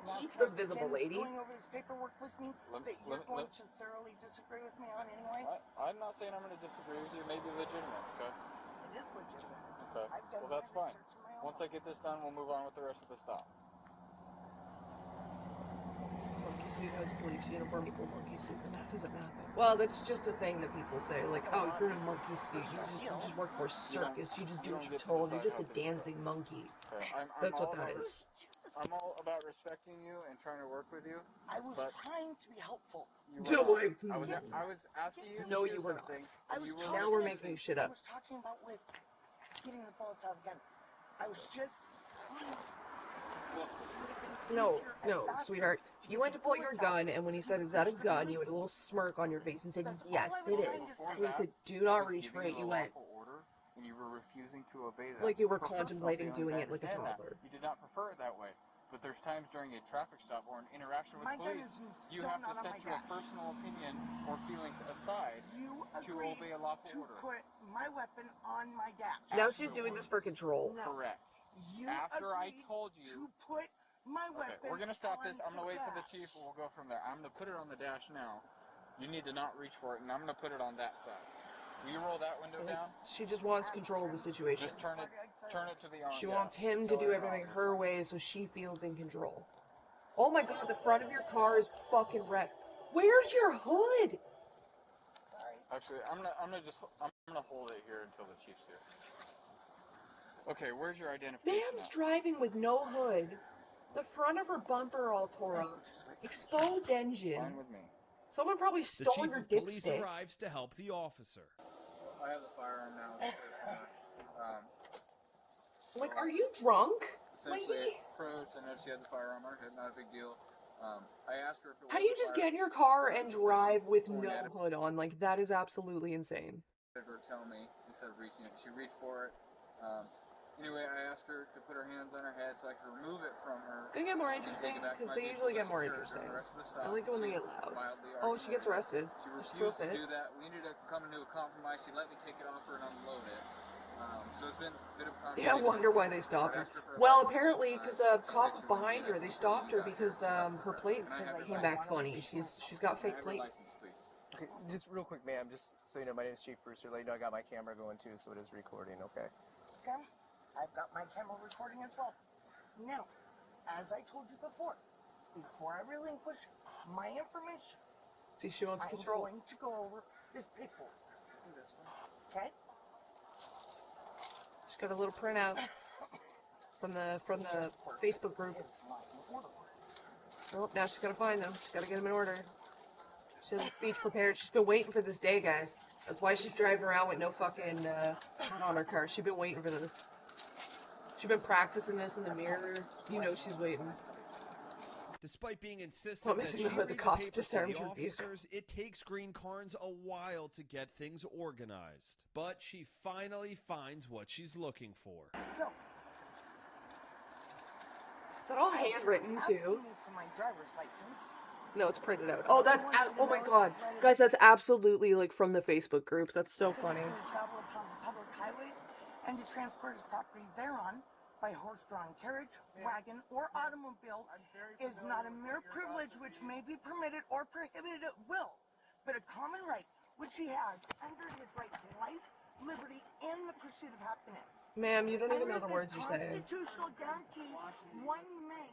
Now, Keep can the I visible begin lady. going over this paperwork with me that you're going to thoroughly disagree with me on anyway? I'm not saying I'm going to disagree with you. It may be legitimate, okay? It is legitimate. Okay. I've done Well, that's my fine. research in my own Once I get this done, we'll move on with the rest of the stop. Monkey suit has police uniform equal monkey suit, and that doesn't matter. Well, that's just a thing that people say, like, oh, if you're in a monkey suit, you just work for a circus, you just do what you're told, you're just a dancing monkey. Okay. That's what that is. I'm all about respecting you and trying to work with you. I was trying to be helpful. No, I was asking you to No, do you were not. something. I was talking, Now we're making shit I up. was talking about with getting the bullets out of the gun. I was just No, sweetheart. You went to pull your gun, and when he said, is that a gun, you had a little smirk on your face and said, yes, it is. When he said, do not reach for it, you went. And you were refusing to obey that. Like you were For personal contemplating feelings, doing I it like a understand that. toddler. You did not prefer it that way. But there's times during a traffic stop or an interaction with police, you have to set your personal opinion or feelings aside to obey a lawful order. Put my weapon on my dash. Now she's doing this for control. No. Correct. You After I agreed told you to put my weapon. Okay, we're gonna stop this. I'm gonna wait for the dash. chief. We'll go from there. I'm gonna put it on the dash now. You need to not reach for it, and I'm gonna put it on that side. Will you roll that window down? She just wants control of the situation. Just turn it to the arm. She wants him to do everything her way so she feels in control. Oh my god, the front of your car is fucking wrecked. Where's your hood? Actually, I'm gonna hold it here until the chief's here. Okay, where's your identification? Ma'am's driving with no hood. The front of her bumper all tore up. Exposed engine. Fine with me. Someone probably The stole chief your of police dipstick. arrives to help the officer. I have the firearm now. Like, are you drunk? Essentially, Lady? approached. I noticed you had the firearm on her head. Not a big deal. I asked her if it was How do you just get in your car and drive with no hood on? Like, that is absolutely insane. Her tell me instead of reaching it. She reached for it. Anyway, I asked her to put her hands on her head so I could remove it from her. It's gonna get more interesting, because they usually get more interesting. I like it when they get loud. Oh, she gets arrested. She refused to do that. We ended up coming to a compromise. She let me take it off her and unload it. So it's been a bit of a Yeah, I wonder why they stopped her. Well, apparently, because a cop was behind her, they stopped her because her plates came back funny. She's got fake plates. Okay, just real quick, ma'am, just so you know, my name is Chief Brewster. Let you know I got my camera going too, so it is recording, okay? Okay. I've got my camera recording as well. Now, as I told you before I relinquish my information, See, she wants control. I'm going to go over this paperwork. Okay? She's got a little printout from the Facebook group. Oh, now she's gotta find them. She's gotta get them in order. She has a speech prepared. She's been waiting for this day, guys. That's why she's driving around with no fucking hood on her car. She's been waiting for this. She's been practicing this in the mirror. You know she's waiting. Despite being insistent Well, that missing she the hood, read the the cops papers to disarmed the her vehicle. officers, it takes Green Carnes a while to get things organized. But she finally finds what she's looking for. So, Is that all handwritten, asking too? me for my driver's license. No, it's printed out. Oh, that's... Oh my god. Guys, that's absolutely, like, from the Facebook group. That's so funny. To travel upon public highways and to transport his property thereon by horse-drawn carriage, wagon, or automobile is not a mere privilege which may be permitted or prohibited at will, but a common right which he has under his right to life, liberty, and the pursuit of happiness. Ma'am, you don't even know the Under words this you're saying. constitutional guarantee, one may,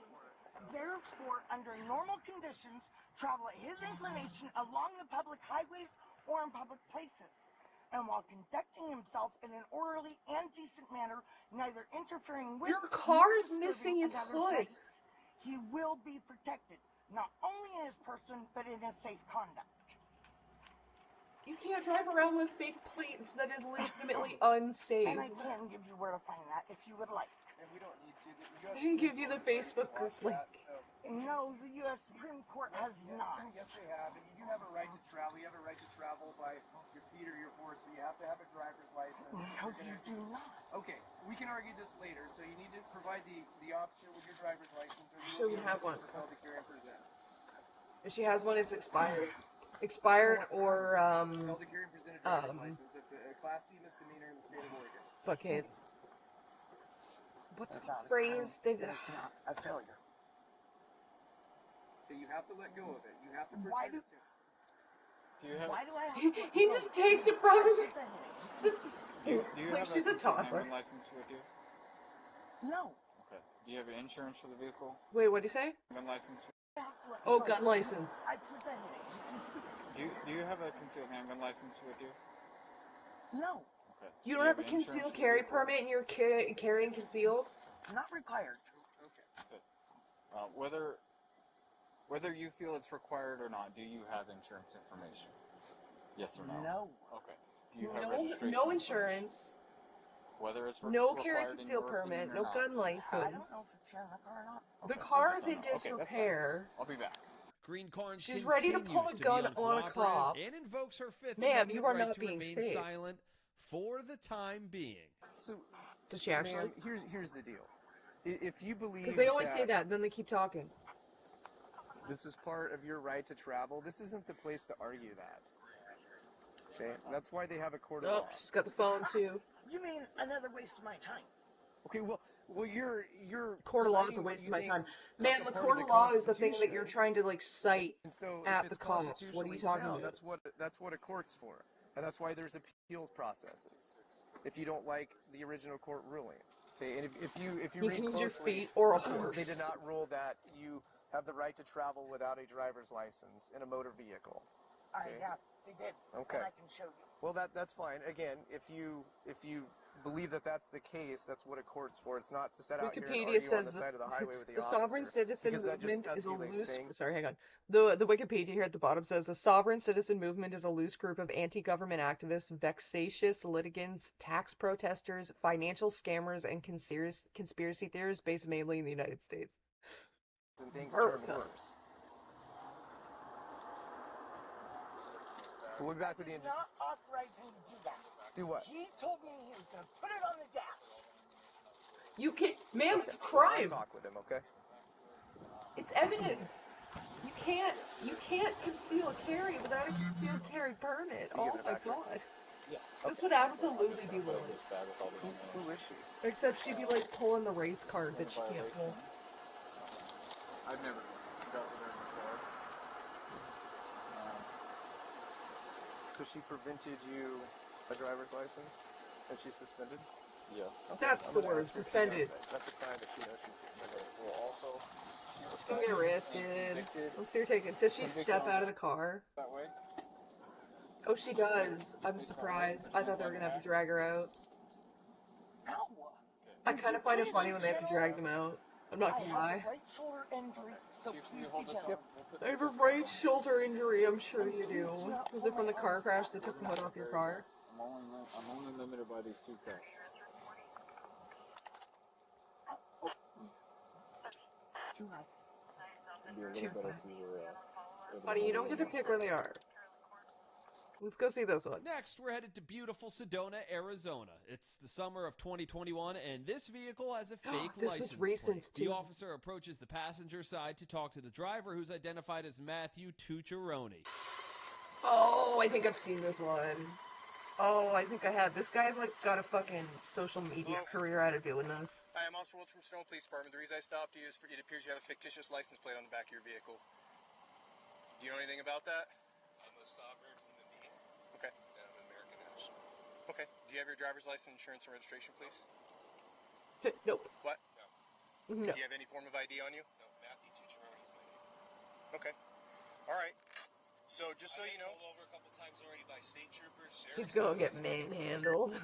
therefore, under normal conditions, travel at his inclination along the public highways or in public places, and while conducting himself in an orderly and decent manner, neither interfering with Your car's nor missing disturbing its another's hood. rights, he will be protected, not only in his person, but in his safe conduct. You can't drive around with fake plates. That is legitimately unsafe. And I can give you where to find that if you would like. And we don't need to. I can give you the Facebook group link. No, the U.S. Supreme Court has not. Yes, they have. And you do have a right to travel. You have a right to travel by your feet or your horse, but you have to have a driver's license. No, you do not. Okay, we can argue this later. So you need to provide the officer with your driver's license, or She doesn't have one. for the carry and present. If she has one, it's expired. Expired or, Called the carry and present a driver's license. It's a Class C misdemeanor in the state of Oregon. fucking... What's the phrase? It's not a failure. Okay, you have to let go of it. You have to Why present do it to Do you have why do I have to let He go? just takes it from him. Just do you like have she's a a concealed toddler. handgun license with you? No. Okay. Do you have insurance for the vehicle? Wait, what'd he say? Gun license? I have to let Oh, go. gun license. I presented it. You can see it. Do you have a concealed handgun license with you? No. Okay. You Do don't have a insurance concealed for the carry vehicle? permit and you're carrying concealed? Not required. Okay. Whether you feel it's required or not, do you have insurance information? Yes or no? No. Okay. Do you have No, registration no information? insurance. Whether it's No carry required in concealed your opinion permit. or No not, gun do you I license. don't know if it's here in the car or not. The Okay, so car you is just in don't know. Okay, that's fine. disrepair. I'll be back. Green Carnes She's ready to pull a continues gun be on a uncooperative cop. and invokes her Fifth Ma'am, Amendment you are right not to being remain safe. silent for the time being. So, Does she actually? ma'am, here's the deal. If you believe Because they always say that, then they keep talking. this is part of your right to travel, this isn't the place to argue that. Okay, that's why they have a court of Oh, law. she's got the phone too. You mean another waste of my time? Okay, well, you're Court of law is a citing what waste you of my time. think's Man, a the part court of of the law is the thing that you're Constitution. trying to like cite And so at if the it's cops. What are constitutionally you talking sound, about? that's what a court's for. And that's why there's appeals processes. If you don't like the original court ruling. Okay, and if you You read can use your closely, feet or a horse. they did not rule that you have the right to travel without a driver's license in a motor vehicle. Okay. They did. Okay. And I can show you. Well, that's fine. Again, if you believe that that's the case, that's what a court's for. It's not to set out here and Wikipedia argue on says the side of the highway with the the sovereign officer, citizen because that just movement is a escalates loose. things. Sorry, hang on. The Wikipedia here at the bottom says the sovereign citizen movement is a loose group of anti-government activists, vexatious litigants, tax protesters, financial scammers, and conspiracy theorists based mainly in the United States. And things turn America. worse. We'll be back with you. Not authorize him to do that. Do what? He told me he was going to put it on the dash. You can't, ma'am. It's a Well, I'll crime. talk with him, okay? It's evidence. You can't conceal a carry without a concealed carry permit. You Oh give it my back here? god. Yeah. This would absolutely be Lily. Who is she? Except she'd be like pulling the race card that she can't pull. I've never dealt with her before. So she prevented you a driver's license, and she's suspended? Yes. That's the word, suspended. That's a crime if she knows she's suspended. Well, also, She'll get arrested. Let's see her take it. Does she step out of the car? that way. Oh, she does. I'm surprised. I thought they were gonna have to drag her out. No. I kind of find it funny when they have to drag them out. I'm not I gonna have lie. a right shoulder injury, so Chief, can please you hold be this gentle. up? I have a right shoulder injury. I'm sure you do. Was it from the car crash that took the hood off your car? I'm only limited by these two cars. Too high. It'd be a little better if you were. Buddy, you don't get to pick where they are. Let's go see this one. Next, we're headed to beautiful Sedona, Arizona. It's the summer of 2021, and this vehicle has a fake This was license recent, plate. too. The officer approaches the passenger side to talk to the driver, who's identified as Matthew Tucciarone. Oh, I think I've seen this one. Oh, I think I have. This guy's like got a fucking social media career out of doing this. Hi, I'm Officer Woods from Sedona Police Department. The reason I stopped you is it appears you have a fictitious license plate on the back of your vehicle. Do you know anything about that? I'm a sovereign human being, Okay. and I'm an American national. Okay. Do you have your driver's license, insurance, and registration, please? Nope. What? No. Do you have any form of ID on you? No, Matthew Tucciarone is my name. Okay. All right. So just so I've you been know. pulled over a couple times already by state troopers, sheriffs. He's gonna get manhandled.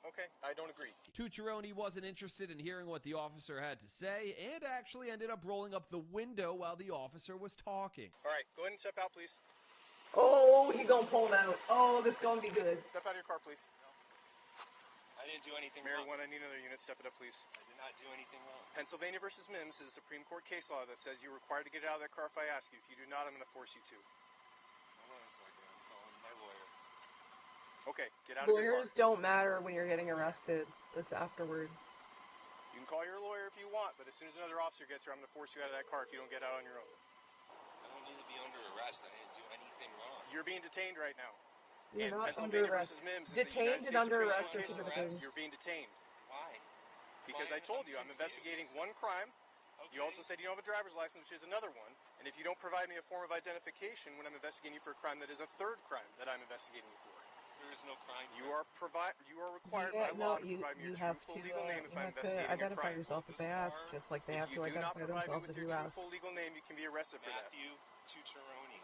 Okay. I don't agree. Tucciarone wasn't interested in hearing what the officer had to say and actually ended up rolling up the window while the officer was talking. All right. Go ahead and step out, please. Oh, he gonna pull him out. Oh, this gonna be good. Step out of your car, please. I didn't do anything Mary wrong. 1, I need another unit. Step it up, please. I did not do anything wrong. Pennsylvania versus Mims is a Supreme Court case law that says you're required to get out of that car if I ask you. If you do not, I'm going to force you to. Hold on a second. I'm calling my lawyer. Okay. Get out of your car. Lawyers don't matter when you're getting arrested. That's afterwards. You can call your lawyer if you want, but as soon as another officer gets here, I'm going to force you out of that car if you don't get out on your own. I don't need to be under arrest. I didn't do anything wrong. You're being detained right now. You're And not Pennsylvania under arrest. versus Mims is Detained the and United under States arrest Supreme are two Court different case. things. You're being detained Why? because I told you I'm investigating one crime. You also said you don't have a driver's license, which is another one, And if you don't provide me a form of identification when I'm investigating you for a crime that is a third crime that I'm investigating you for, There is no crime. you are required Yeah, by no, law to provide me you your have true, full to legal name if I'm you have to investigating a identify crime. yourself if they ask, just like they If have you to do not identify provide me themselves with if your you true, ask. full legal name, you can be arrested for that. Matthew Tucciaroni.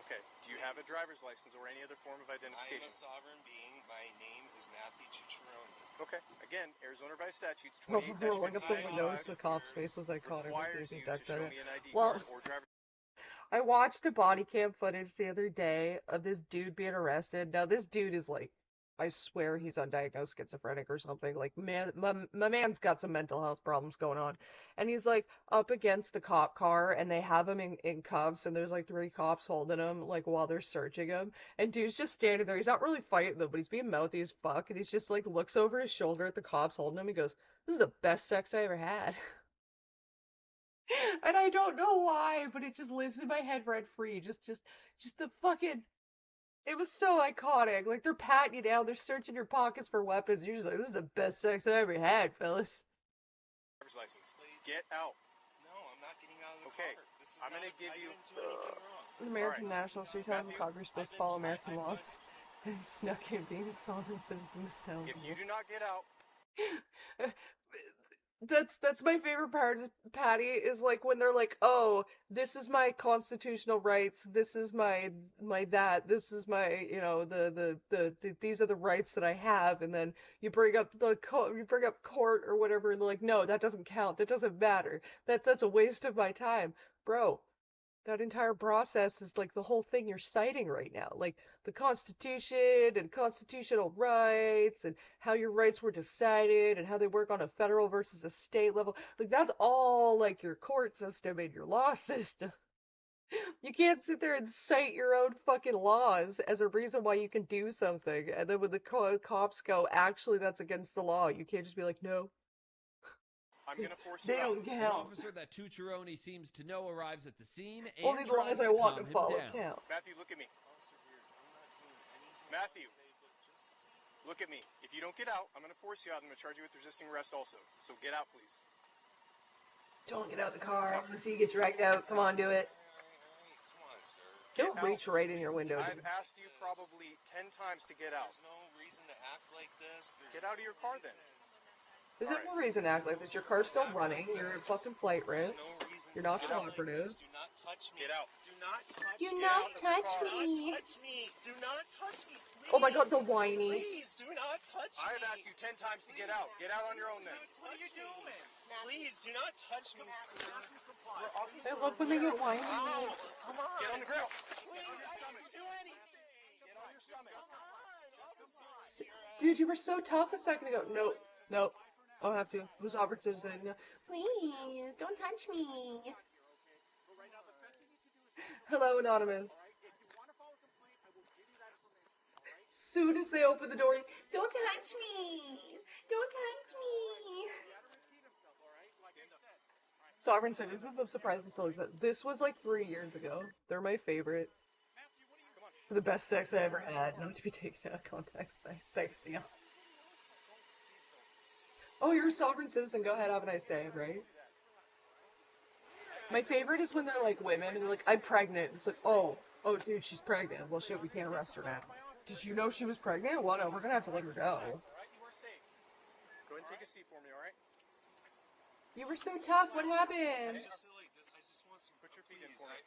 Okay. Do you have a driver's license or any other form of I am a identification? sovereign being. My name is Matthew Tucciaroni. Okay. Again, Arizona Revised Statutes Rolling up the windows, 28-55 the cop's face was iconic. requires Jason you to show Deckbed. me an ID Well, card or driver's. I watched the body cam footage the other day of this dude being arrested. Now, this dude is like, I swear he's undiagnosed schizophrenic or something. Like, man, my man's got some mental health problems going on. And he's like up against a cop car and they have him in cuffs and there's like 3 cops holding him like while they're searching him. And dude's just standing there. He's not really fighting them, but he's being mouthy as fuck. And he's just like looks over his shoulder at the cops holding him. He goes, "This is the best sex I ever had." And I don't know why, but it just lives in my head rent free. Just the fucking. It was so iconic. Like they're patting you down, they're searching your pockets for weapons. You're just like, "This is the best sex I ever had, fellas." license. Get out. No, I'm not getting out of the Okay. car. This is I'm gonna not, give I you. didn't do anything wrong. The American Alright. national street time Matthew, Congress supposed to follow American laws and snuck in being sovereign citizens sound. If you do not get out, That's my favorite part, Patty, is like when they're like, "Oh, this is my constitutional rights. This is my that. This is my, these are the rights that I have." And then you bring up you bring up court or whatever, and they're like, "No, that doesn't count. That doesn't matter. That's a waste of my time, bro." That entire process is like the whole thing you're citing right now. Like the Constitution and constitutional rights and how your rights were decided and how they work on a federal versus a state level. Like that's all like your court system and your law system. You can't sit there and cite your own fucking laws as a reason why you can do something. And then when the cops go, actually, that's against the law, you can't just be like, no. I'm gonna force They you out. don't An count. officer that Tucciaroni seems to know arrives at the scene and Only the tries laws I to want calm to him follow down. count. Matthew, look at me. Matthew, look at me. If you don't get out, I'm gonna force you out. I'm gonna charge you with resisting arrest also. So get out, please. Don't get out the car. I want to see you get dragged out. Come on, do it. Come on, sir. Don't reach right in your window, I've dude. asked you probably 10 times to get out. There's no reason to act like this. Get out of your car then. There's no reason to act like this. Your car's still running. You're a fucking flight risk. No reason You're to not act like cooperative. this. Do not touch me. Get out. Do not touch Do me. not Get out of the touch car. me. Do not touch me. Do not touch me. Please. Oh my god, the whiny. Please do not touch me. I have asked you 10 times to get out. Get out on your own then. What are you doing? Please do not touch me. I love when they get whiny. Ow, come on. Get on the grill. Please, I didn't do anything. Get on your stomach. Dude, you were so tough a second ago. Nope. Nope. I'll have to. Who's Albert Citizen? Please, don't touch me. Hello, Anonymous. Soon as they open the door, don't touch me. Don't touch me. Sovereign Citizens, I'm surprised it still exists. This was like 3 years ago. They're my favorite. The best sex I ever had. Not to be taken out of context. Nice. Thanks, Sia. Oh, you're a sovereign citizen. Go ahead, have a nice day, right? My favorite is when they're like women and they're like, "I'm pregnant." It's like, oh, dude, she's pregnant. Well, shit, we can't arrest her now. Did you know she was pregnant? Well, no, we're gonna have to let her go. Go ahead and take a seat for me, alright? You were so tough. What happened? Just silly. I just want some. Put your feet in for me.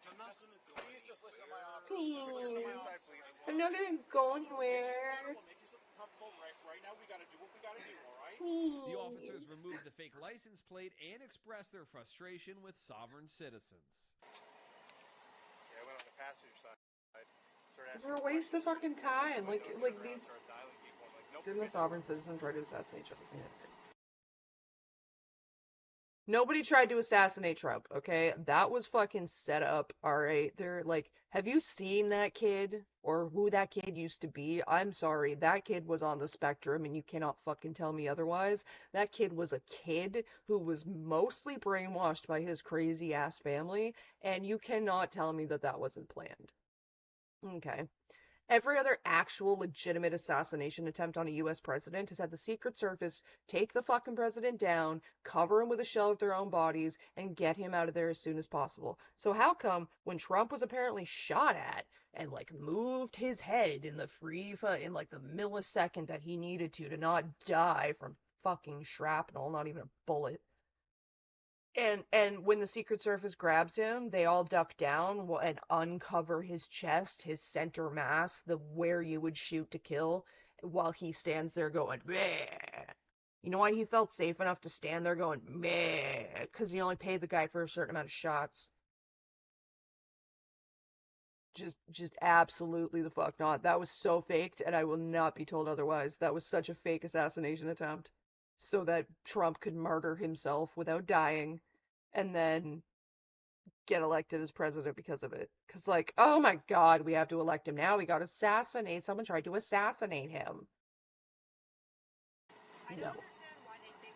I'm not gonna go. Please just listen to my office. Please. Inside, please. I'm not gonna go anywhere. Make yourself comfortable right now. We gotta do what we gotta do, all right? The officers Please. remove the fake license plate and express their frustration with sovereign citizens. Yeah, I went on the passenger side. Started asking They're a waste of fucking time. Like Started these. dialing people. I'm like, nope. Didn't the sovereign citizen try to assassinate Trump? Nobody tried to assassinate Trump, okay? That was fucking set up, alright? They're like, have you seen that kid? Or who that kid used to be? I'm sorry, that kid was on the spectrum and you cannot fucking tell me otherwise. That kid was a kid who was mostly brainwashed by his crazy ass family, and you cannot tell me that that wasn't planned. Okay. Every other actual legitimate assassination attempt on a US president has had the Secret Service take the fucking president down, cover him with a shell of their own bodies, and get him out of there as soon as possible. So how come when Trump was apparently shot at and like moved his head in the in like the millisecond that he needed to not die from fucking shrapnel, not even a bullet, and when the Secret Service grabs him, they all duck down and uncover his chest, his center mass, the where you would shoot to kill, while he stands there going, meh. You know why he felt safe enough to stand there going, meh? Because he only paid the guy for a certain amount of shots. Just absolutely the fuck not. That was so faked, and I will not be told otherwise. That was such a fake assassination attempt, so that Trump could murder himself without dying, and then get elected as president because of it. Because, like, oh my god, we have to elect him now. We got assassinate. Someone tried to assassinate him. I No. don't understand why they think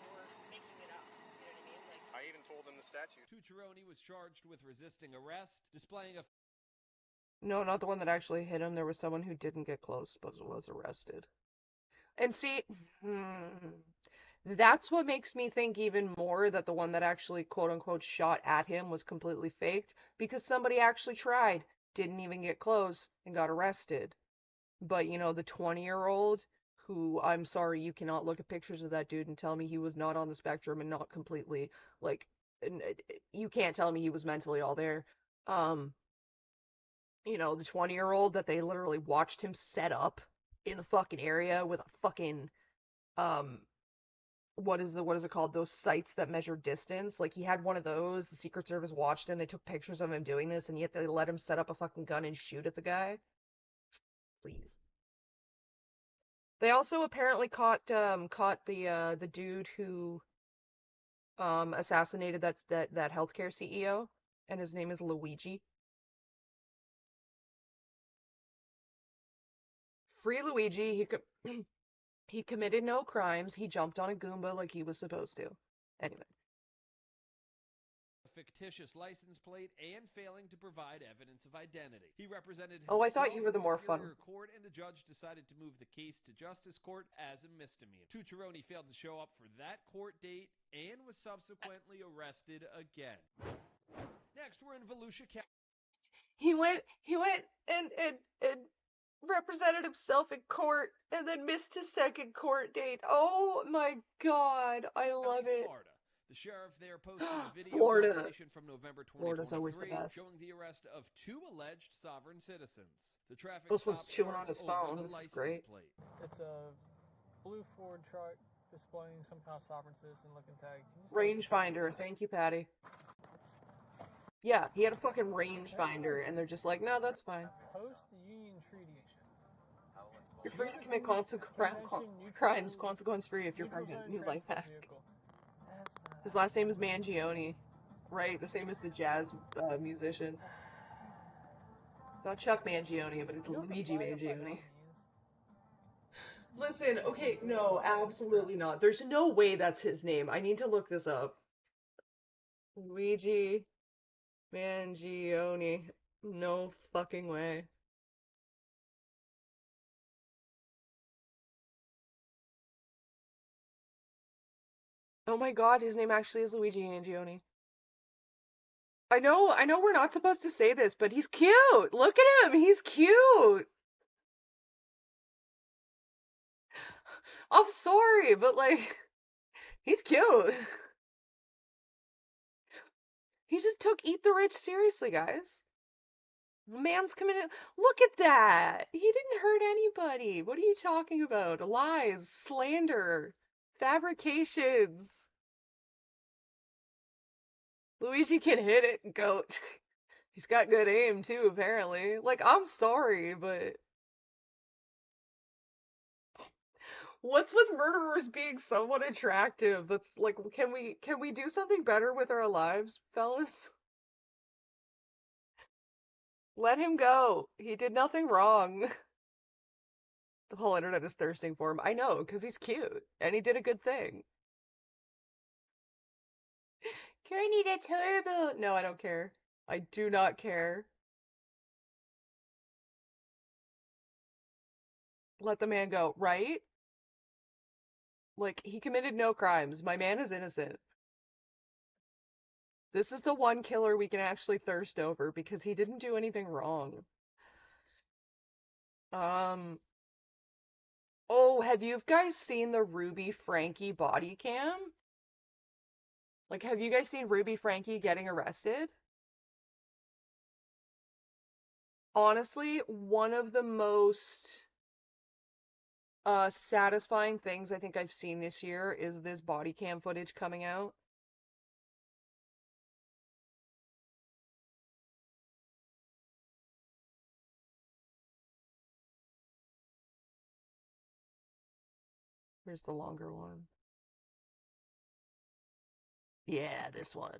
we're making it up. You know what I mean? Like, I even told them the statute. Tucciaroni was charged with resisting arrest, displaying a No, not the one that actually hit him. There was someone who didn't get close but was arrested. And see, that's what makes me think even more that the one that actually quote unquote shot at him was completely faked, because somebody actually tried, didn't even get close, and got arrested. But you know, the 20-year-old who, I'm sorry, you cannot look at pictures of that dude and tell me he was not on the spectrum and not completely like, you can't tell me he was mentally all there. Um, you know, the 20-year-old that they literally watched him set up in the fucking area with a fucking um what is it called? Those sites that measure distance. Like he had one of those. The Secret Service watched him. They took pictures of him doing this, and yet they let him set up a fucking gun and shoot at the guy. Please. They also apparently caught the dude who assassinated that healthcare CEO, and his name is Luigi. Free Luigi. He committed no crimes. He jumped on a Goomba like he was supposed to. Anyway. fictitious license plate and failing to provide evidence of identity. He represented himself Oh, I thought you were the in more fun. Superior Court, and the judge decided to move the case to Justice Court as a misdemeanor. Tucciaroni failed to show up for that court date and was subsequently arrested again. Next, we're in Volusia County. He went and represented himself in court and then missed his second court date. Oh my god, I love it. Florida. The sheriff there posted a video Florida. compilation from November 2023 Florida's always the best. showing the arrest of 2 alleged sovereign citizens. The traffic This one's stop chewing on starts his over phone. the This is license great. plate. It's a blue Ford truck displaying some kind of sovereign citizen looking tag. Rangefinder. Thank you, Patty. Yeah, he had a fucking rangefinder, and they're just like, no, that's fine. Post the Union Treaty. You're free to commit crimes consequence-free if you're pregnant. New life hack. His last name is Mangione. Right, the same as the jazz musician. Not Chuck Mangione, but it's Luigi Mangione. Listen, okay, no, absolutely not. There's no way that's his name. I need to look this up. Luigi Mangione. No fucking way. Oh my god, his name actually is Luigi Mangione. I know we're not supposed to say this, but he's cute! Look at him! He's cute! I'm sorry, but like, he's cute. He just took Eat the Rich seriously, guys. The man's committed. Look at that! He didn't hurt anybody. What are you talking about? Lies, slander, fabrications. Luigi can hit it, goat. He's got good aim too, apparently. Like, I'm sorry, but what's with murderers being somewhat attractive? That's like, can we do something better with our lives, fellas? Let him go. He did nothing wrong. The whole internet is thirsting for him. I know, because he's cute, and he did a good thing. Kearney, that's horrible. No, I don't care. I do not care. let the man go, right? Like, he committed no crimes. My man is innocent. This is the one killer we can actually thirst over because he didn't do anything wrong. Oh, have you guys seen the Ruby Frankie body cam? Like, have you guys seen Ruby Frankie getting arrested? Honestly, one of the most satisfying things I think I've seen this year is this body cam footage coming out. Here's the longer one. Yeah, this one.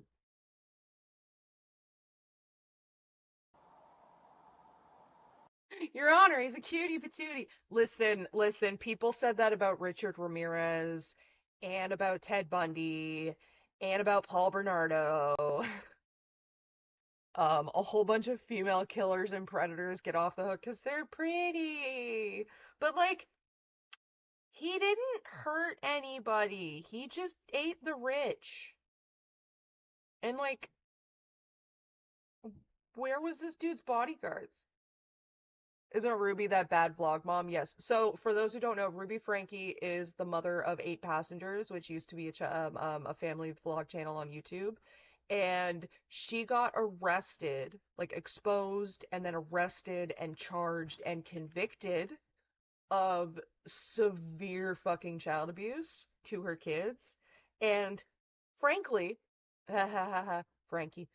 Your Honor, he's a cutie patootie. Listen, people said that about Richard Ramirez and about Ted Bundy and about Paul Bernardo. A whole bunch of female killers and predators get off the hook because they're pretty. But like, he didn't hurt anybody. He just ate the rich. And like, where was this dude's bodyguards? Isn't Ruby that bad vlog mom? Yes. So for those who don't know, Ruby Frankie is the mother of 8 Passengers, which used to be a family vlog channel on YouTube. And she got arrested, like exposed, and then arrested and charged and convicted of severe fucking child abuse to her kids. And frankly, Frankie,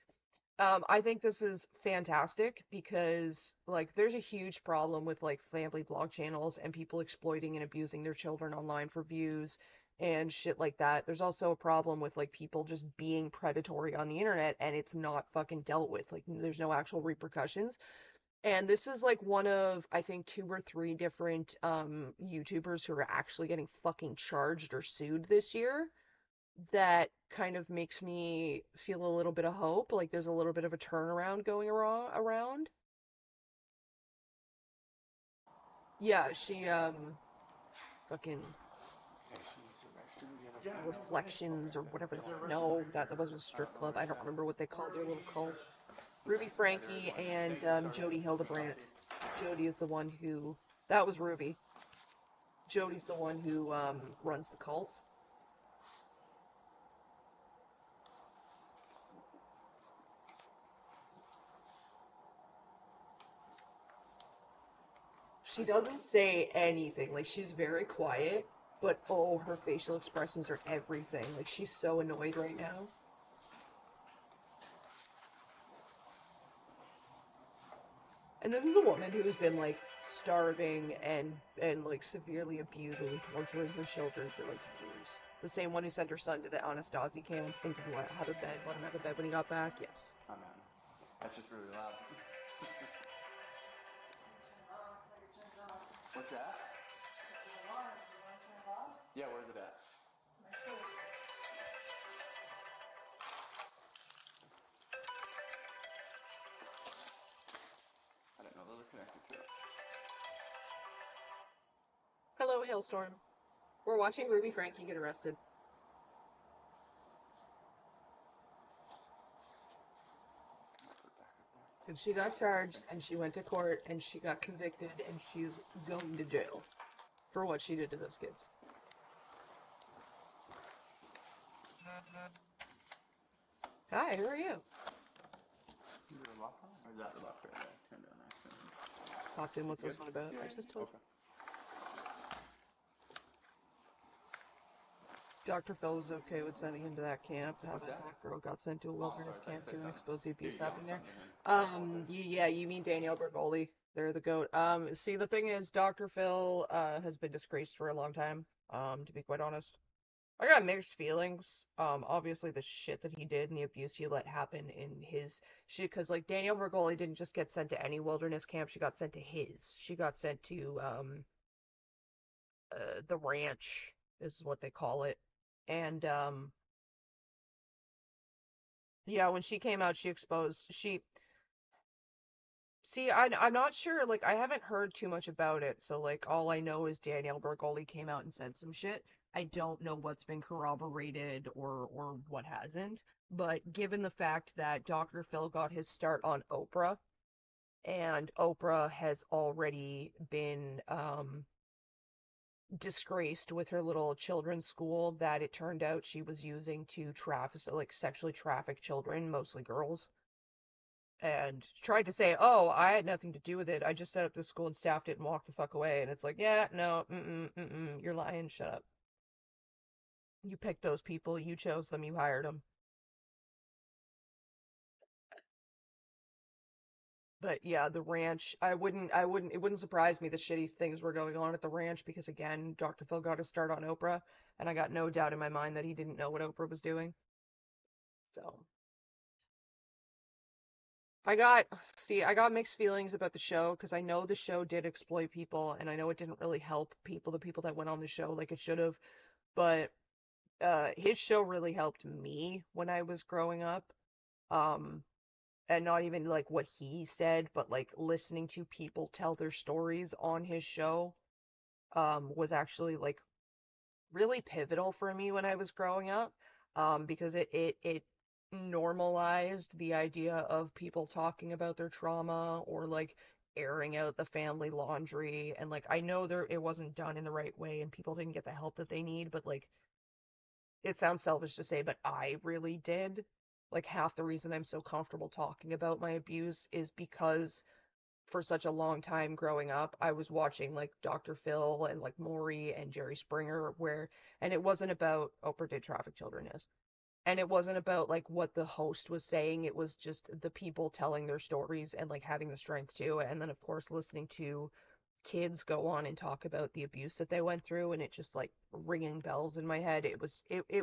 I think this is fantastic because, like, there's a huge problem with, like, family vlog channels and people exploiting and abusing their children online for views and shit like that. There's also a problem with, like, people just being predatory on the internet and it's not fucking dealt with. Like, there's no actual repercussions. And this is, like, one of, I think, 2 or 3 different, YouTubers who are actually getting fucking charged or sued this year that kind of makes me feel a little bit of hope. Like there's a little bit of a turnaround going around. Yeah, she fucking Reflections or whatever. No, that wasn't a strip club. I don't remember what they called their little cult. Ruby Frankie and Jody Hildebrandt. Jody is the one who that was Ruby. Jody's the one who runs the cult. She doesn't say anything. Like, she's very quiet, but oh, her facial expressions are everything. Like, she's so annoyed right now. And this is a woman who has been, like, starving and like, severely abusing and torturing her children for, like, years. The same one who sent her son to the Anastasi camp, thinking let him have a bed when he got back, yes. Oh, man. That's just really loud. What's that? Yeah, where's it at? I don't know, those are connected to it. Hello, Hailstorm. We're watching Ruby Frankie get arrested. And she got charged, and she went to court, and she got convicted, and she's going to jail for what she did to those kids. Hi, who are you? Is it a lock on? Or is that the lock right there? Turn down actually. Talked to him, what's this one about? I just told you. Dr. Phil was okay with sending him to that camp. How about that girl got sent to a wilderness camp to expose the abuse happening there? Yeah, you mean Danielle Bergoli. They're the GOAT. See, the thing is, Dr. Phil, has been disgraced for a long time, to be quite honest. I got mixed feelings. Obviously the shit that he did and the abuse he let happen in his shit, because, like, Danielle Bergoli didn't just get sent to any wilderness camp, she got sent to his. She got sent to, the ranch, is what they call it. And, yeah, when she came out, she See, I'm not sure. Like, I haven't heard too much about it. So, like, all I know is Danielle Bergoli came out and said some shit. I don't know what's been corroborated or what hasn't. But given the fact that Dr. Phil got his start on Oprah, and Oprah has already been disgraced with her little children's school that it turned out she was using to traffic, like, sexually traffic children, mostly girls, and tried to say, "Oh, I had nothing to do with it. I just set up this school and staffed it and walked the fuck away." And it's like, "Yeah, no, you're lying. Shut up. You picked those people. You chose them. You hired them." But yeah, the ranch, it wouldn't surprise me the shitty things were going on at the ranch because again, Dr. Phil got his start on Oprah, and I got no doubt in my mind that he didn't know what Oprah was doing. So, I got mixed feelings about the show because I know the show did exploit people, and I know it didn't really help people, the people that went on the show like it should have, but his show really helped me when I was growing up. Um, and not even like what he said, but like listening to people tell their stories on his show was actually like really pivotal for me when I was growing up, because it normalized the idea of people talking about their trauma or like airing out the family laundry. And like I know it wasn't done in the right way and people didn't get the help that they need, but like it sounds selfish to say, but I really did. Like half the reason I'm so comfortable talking about my abuse is because for such a long time growing up, I was watching like Dr. Phil and like Maury and Jerry Springer, and it wasn't about Oprah did traffic children, yes. And it wasn't about like what the host was saying, it was just the people telling their stories and like having the strength to. And then, of course, listening to kids go on and talk about the abuse that they went through, and it just like ringing bells in my head. It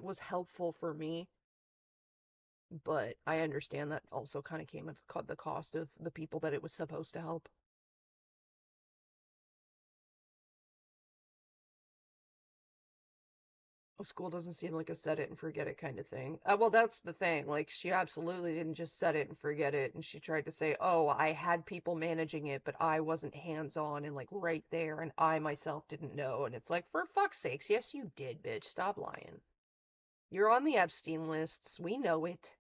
was helpful for me, but I understand that also kind of came at the cost of the people that it was supposed to help. School doesn't seem like a set it and forget it kind of thing. Well, that's the thing. Like, she absolutely didn't just set it and forget it. And she tried to say, oh, I had people managing it, but I wasn't hands on and like right there, and I myself didn't know. And it's like, for fuck's sakes, yes, you did, bitch. Stop lying. You're on the Epstein lists. We know it.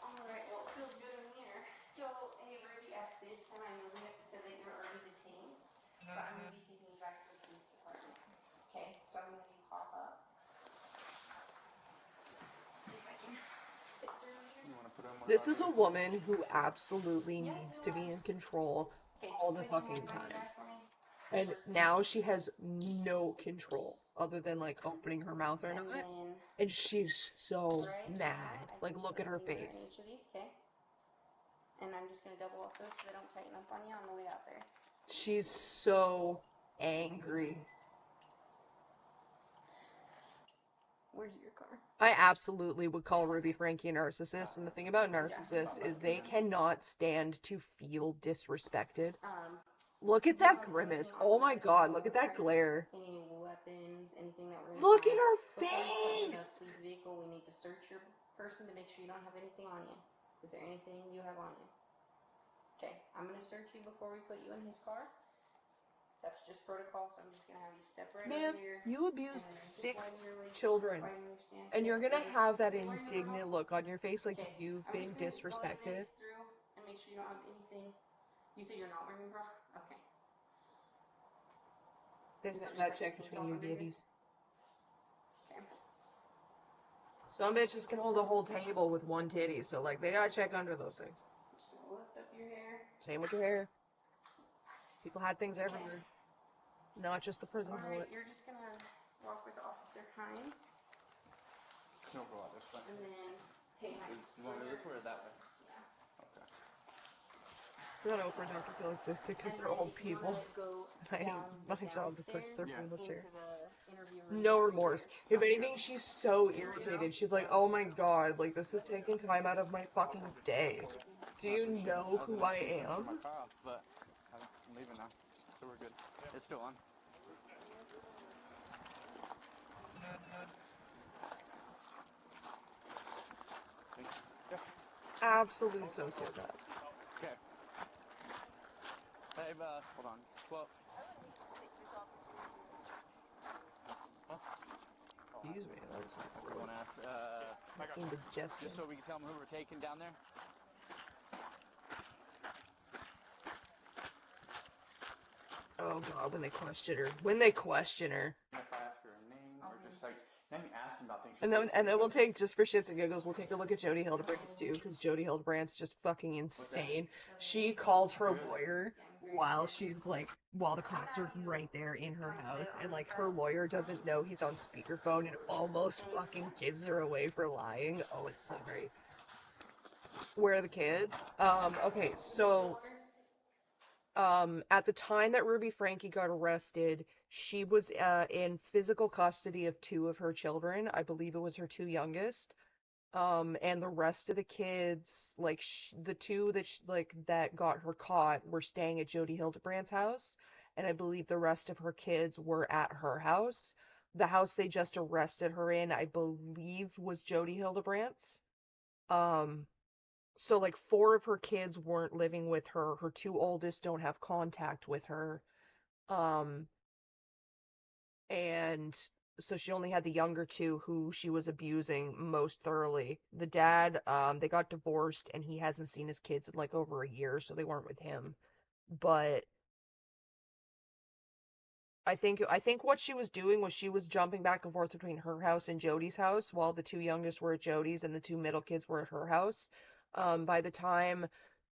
Alright, well, it feels good in here. So, hey, Ruby, at this time, I know we said that you were already detained, but I'm going to be taking you back to the police department. Okay, so I'm going to pop up. See if I can fit through here. You want to put on my This is a woman who absolutely needs to be in control Okay, all just the place your fucking hand on your time. back for me. And now she has no control other than like opening her mouth or And not. then, And she's so right now, mad. I Like, can look put at a her finger in face. each of these, okay? And I'm just going to double up those so they don't tighten up on you on the way out there. She's so angry. Where's your car? I absolutely would call Ruby Frankie a narcissist. And the thing about narcissists is they cannot stand to feel disrespected. Look at that grimace. Oh my god, look at that glare. Any weapons, anything that we're going to Look at find. her Before we put you in the face! police vehicle, we need to search your person to make sure you don't have anything on you. Is there anything you have on you? Okay, I'm going to search you before we put you in his car. That's just protocol, so I'm just going to have you step right Man, over here. you abused And just 6 widen your legs children. forward, widen your stance. And you're Yep, gonna perfect. have that Okay, where are you gonna indignant go? look on your face like Okay, you've I'm been just gonna go like disrespected. this through and make sure you don't have anything. You said you're not wearing a bra? Okay. There's Is that that just like check a tank between top your under here? ditties. Okay. Some bitches can hold a whole table with one titty, so like they gotta check under those things. I'm just gonna lift up your hair. Same with your hair. People had things everywhere. Not just the prison Alright, bullet. you're just gonna walk with Officer Hines. No, go out this way. And then, hey Hines. You want me this way or that way? Yeah. Okay. Forgot Oprah and Dr. Phil existed because they're old people. Go I ain't down my job to push their downstairs wheelchair. into the interview room No downstairs. remorse. If anything, she's so irritated. She's like, oh my god, like this is taking time out of my fucking day. Do you know who I am? My car off, but I'm leaving now, so we're good. It's still on. absolute sociopath. Okay. Hey, hold on. Well, Excuse me, that was you want to ask, indigestion. just so we can tell them who we're taking down there? Oh god, when they question her. When they question her. If I ask her a name, or just like, then ask them about things. And then we'll take, just for shits and giggles, we'll take a look at Jodie Hildebrandt too, because Jodie Hildebrandt's just fucking insane. She called her lawyer while she's like, while the cops are right there in her house, and like her lawyer doesn't know he's on speakerphone and almost fucking gives her away for lying. Oh, it's so great. Where are the kids? Okay, so at the time that Ruby Frankie got arrested, she was in physical custody of two of her children. I believe it was her two youngest. And the rest of the kids, like the two that that got her caught, were staying at Jodie Hildebrandt's house, and I believe the rest of her kids were at her house. The house they just arrested her in, I believe, was Jodie Hildebrandt's. Um, so like four of her kids weren't living with her. Her two oldest don't have contact with her. Um, and so she only had the younger two who she was abusing most thoroughly. The dad, they got divorced and he hasn't seen his kids in like over a year, so they weren't with him. But I think what she was doing was she was jumping back and forth between her house and Jodie's house while the two youngest were at Jodie's and the two middle kids were at her house. By the time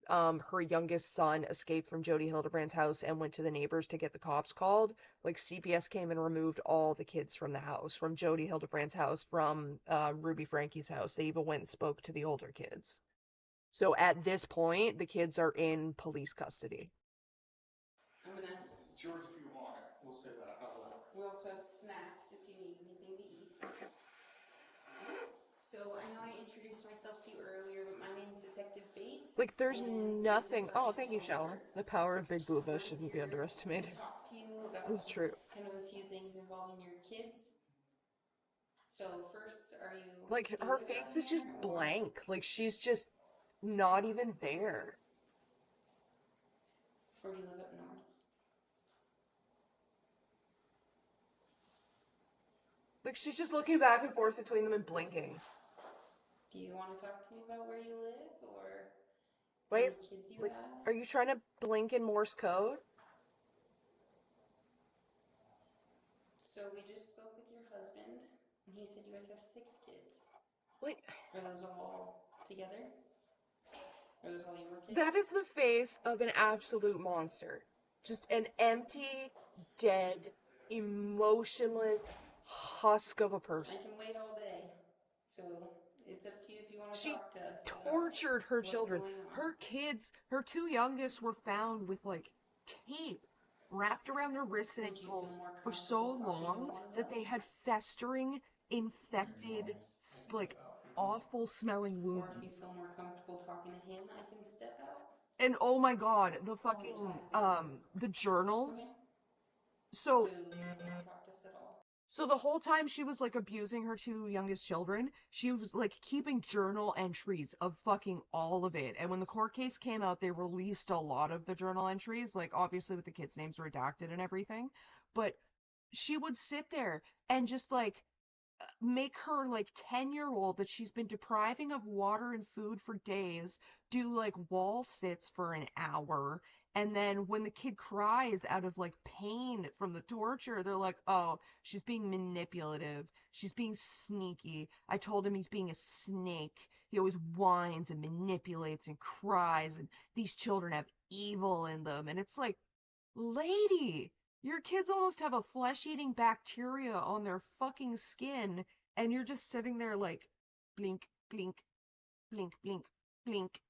her youngest son escaped from Jodie Hildebrandt's house and went to the neighbors to get the cops called, like CPS came and removed all the kids from the house, from Jodie Hildebrandt's house, from Ruby Frankie's house. They even went and spoke to the older kids. So at this point, the kids are in police custody. It's yours if you want it. We'll say that. How's that? We also have snacks if you need anything to eat. So I know I introduced myself to you earlier, but my name is Detective Bates. Like, there's and nothing. Oh, Sergeant thank you, Tolliver. Shala. The power of Big Booba We're shouldn't be here underestimated. to talk to you about This is true. kind of a few things involving your kids. So first, are you Like, do you her live face down is just here, blank. Like, she's just not even there. or do you live up north? Like, she's just looking back and forth between them and blinking. Do you want to talk to me about where you live or how Wait, many kids you like, have? are you trying to blink in Morse code? So we just spoke with your husband, and he said you guys have 6 kids. Like, Are those all together? Are those all your kids? that is the face of an absolute monster. Just an empty, dead, emotionless husk of a person. I can wait all day. So it's up to you if you want to She talk to us about tortured her what's children. going on. Her kids, her two youngest were found with like tape wrapped around their wrists and Would you feel ankles more for so comfortable talking to long one of that they us? had festering, infected, like awful smelling Or if you wounds. feel more comfortable talking to him, I can step out. And oh my god, the fucking the journals. Okay. So So you don't want to talk to us at all? So the whole time she was like abusing her two youngest children, she was like keeping journal entries of fucking all of it. And when the court case came out, they released a lot of the journal entries, like obviously with the kids' names redacted and everything. But she would sit there and just like make her like 10-year-old that she's been depriving of water and food for days do like wall sits for an hour, and then when the kid cries out of like pain from the torture, they're like, oh, she's being manipulative, she's being sneaky, I told him he's being a snake, he always whines and manipulates and cries, and these children have evil in them. And it's like, lady, your kids almost have a flesh-eating bacteria on their fucking skin, and you're just sitting there like, blink, blink, blink, blink, blink.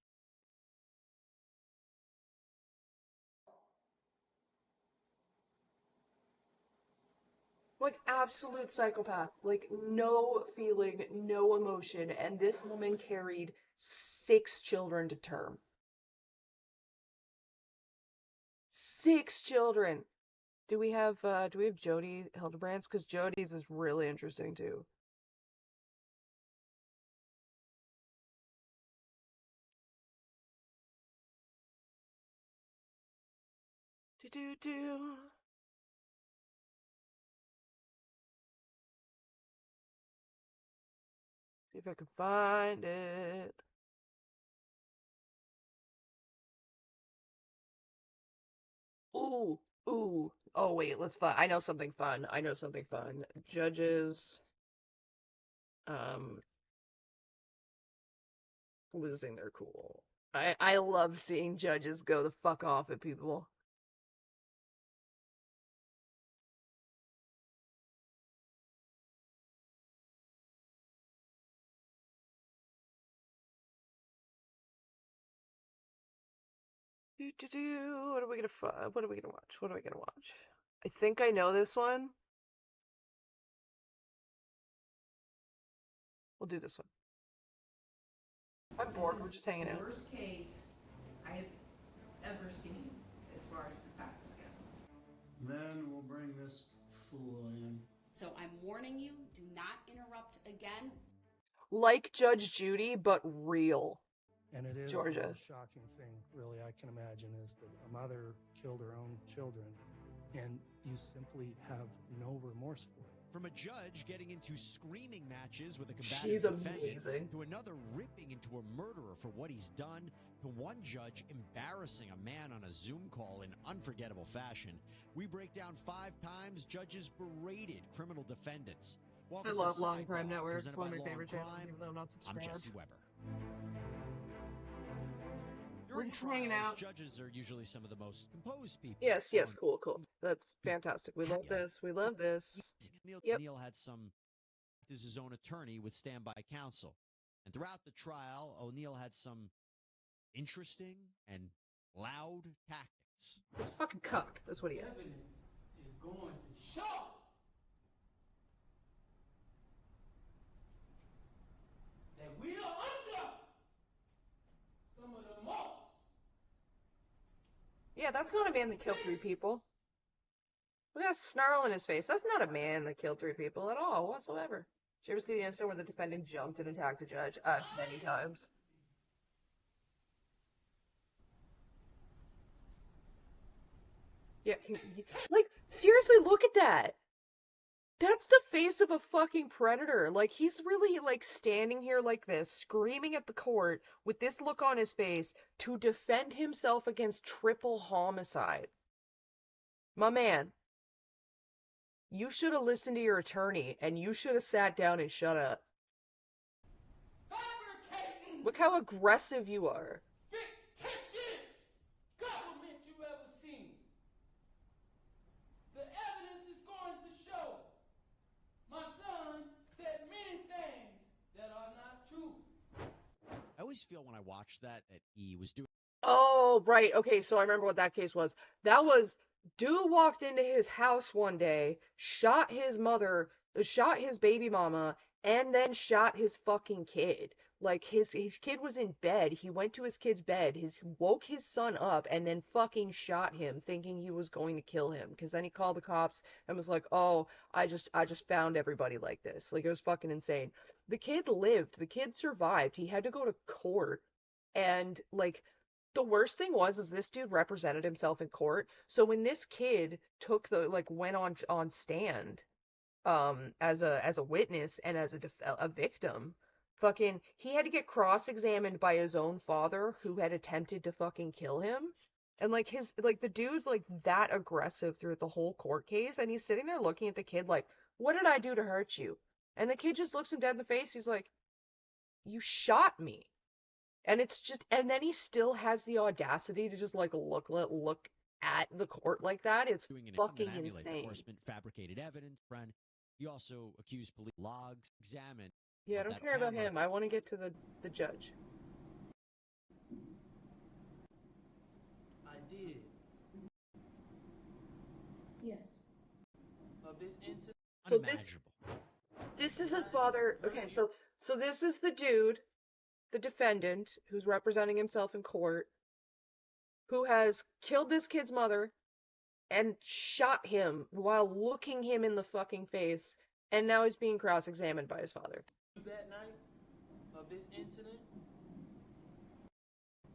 Like, absolute psychopath. Like, no feeling, no emotion, and this woman carried 6 children to term. 6 children! Do we have Jodie Hildebrandt's? Because Jodie's is really interesting too. Do-do-do. See if I can find it. Ooh, ooh. Oh, wait, let's find. I know something fun. I know something fun. Judges, um, losing their cool. I love seeing judges go the fuck off at people. Do-do-do. What are we gonna find? What are we gonna watch? What are we gonna watch? I think I know this one. We'll do this one. I'm bored. We're just hanging out. Worst case I've ever seen as far as the facts go. Then we'll bring this fool in. So I'm warning you, do not interrupt again. Like Judge Judy, but real. And it is Georgia. the most shocking thing, really, I can imagine, is that a mother killed her own children, and you simply have no remorse for it. From a judge getting into screaming matches with a She's combative defendant, amazing. to another ripping into a murderer for what he's done, to one judge embarrassing a man on a Zoom call in unforgettable fashion, we break down 5 times judges berated criminal defendants. I love Long Crime Network. It's one of my favorite channels, even though I'm not I'm subscribed. Jesse Weber. We're just hanging out. Judges are usually some of the most composed people. Yes, cool. That's fantastic. We love this. We love this. Yep. Neil had some as his own attorney with standby counsel. And throughout the trial, O'Neill had some interesting and loud tactics. Fucking cuck. That's what he is. Evidence is going to show that we are under some of the most. Yeah, that's not a man that killed 3 people. Look at that snarl in his face. That's not a man that killed 3 people at all, whatsoever. Did you ever see the incident where the defendant jumped and attacked a judge? Many times. Yeah, like, seriously, look at that. That's the face of a fucking predator. Like, he's really, like, standing here like this, screaming at the court with this look on his face to defend himself against triple homicide. My man, you should have listened to your attorney, and you should have sat down and shut up. Look how aggressive you are. Fictitious government you ever seen. The evidence is going to show. My son said many things that are not true. I always feel when I watch that he was doing. Oh, right. Okay, so I remember what that case was. That was, dude walked into his house one day, shot his mother, shot his baby mama, and then shot his fucking kid. Like, his kid was in bed. He went to his kid's bed, woke his son up, and then fucking shot him, thinking he was going to kill him. Because then he called the cops and was like, oh, I just found everybody like this. Like, it was fucking insane. The kid lived. The kid survived. He had to go to court. And, like, the worst thing is this dude represented himself in court. So when this kid went on stand, as a witness and as a victim, fucking, he had to get cross-examined by his own father, who had attempted to fucking kill him. And, like, the dude's, like, that aggressive throughout the whole court case, and he's sitting there looking at the kid like, what did I do to hurt you? And the kid just looks him dead in the face. He's like, you shot me. And it's just, and then he still has the audacity to just, like, look at the court like that. It's fucking insane. Enforcement fabricated evidence, friend. He also accused police logs examined. Yeah, I don't care about him. I want to get to the judge. I did. Yes. Of this incident. So this is his father. Okay, so this is the dude, the defendant, who's representing himself in court, who has killed this kid's mother and shot him while looking him in the fucking face, and now he's being cross-examined by his father. That night of this incident?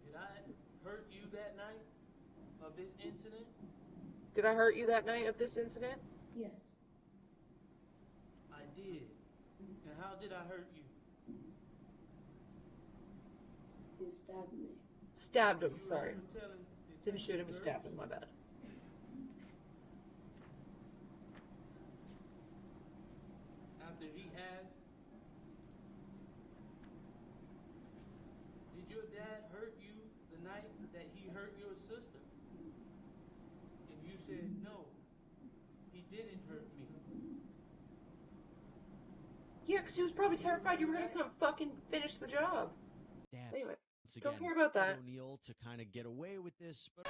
Did I hurt you that night of this incident? Did I hurt you that night of this incident? Yes. I did. And how did I hurt you? You stabbed me. Stabbed him, You sorry. remember telling Didn't shoot him, Detective stabbed him, my bad. after he asked, did your dad hurt you the night that he hurt your sister? And you said, no, he didn't hurt me. Yeah, because he was probably terrified you were gonna come fucking finish the job. Damn. Anyway, Once again, don't care about that. Ed O'Neill to kind of get away with this, but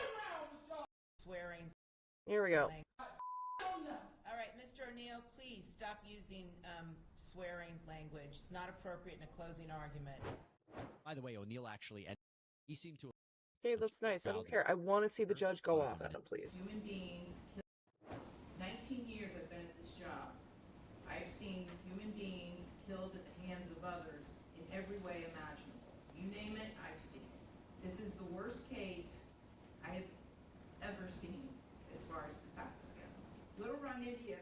Swearing. Here we go. All right, Mr. O'Neill, please stop using swearing language. It's not appropriate in a closing argument. by the way, O'Neill actually, he seemed to. Okay, that's nice. I don't care. I want to see the judge go off at him, please. Human beings. 19 years I've been at this job. I've seen human beings killed at the hands of others in every way imaginable. You name it, I've seen it. This is the worst case I've ever seen as far as the facts go. Little Ronivia.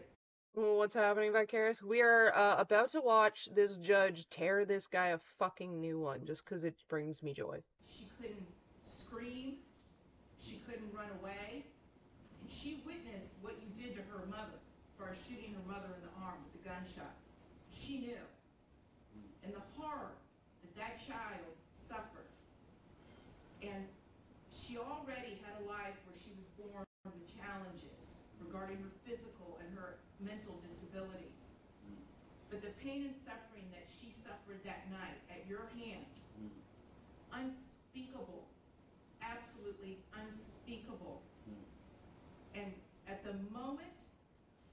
Well, what's happening, Vicarious? We are about to watch this judge tear this guy a fucking new one just because it brings me joy. She couldn't scream. She couldn't run away. And she witnessed what you did to her mother as far as shooting her mother in the arm with the gunshot. She knew. And the horror that that child suffered. And she already had a life where she was born with challenges regarding her physical and her mental disabilities. But the pain and suffering that she suffered that night at your hands, unspeakable, absolutely unspeakable. And at the moment,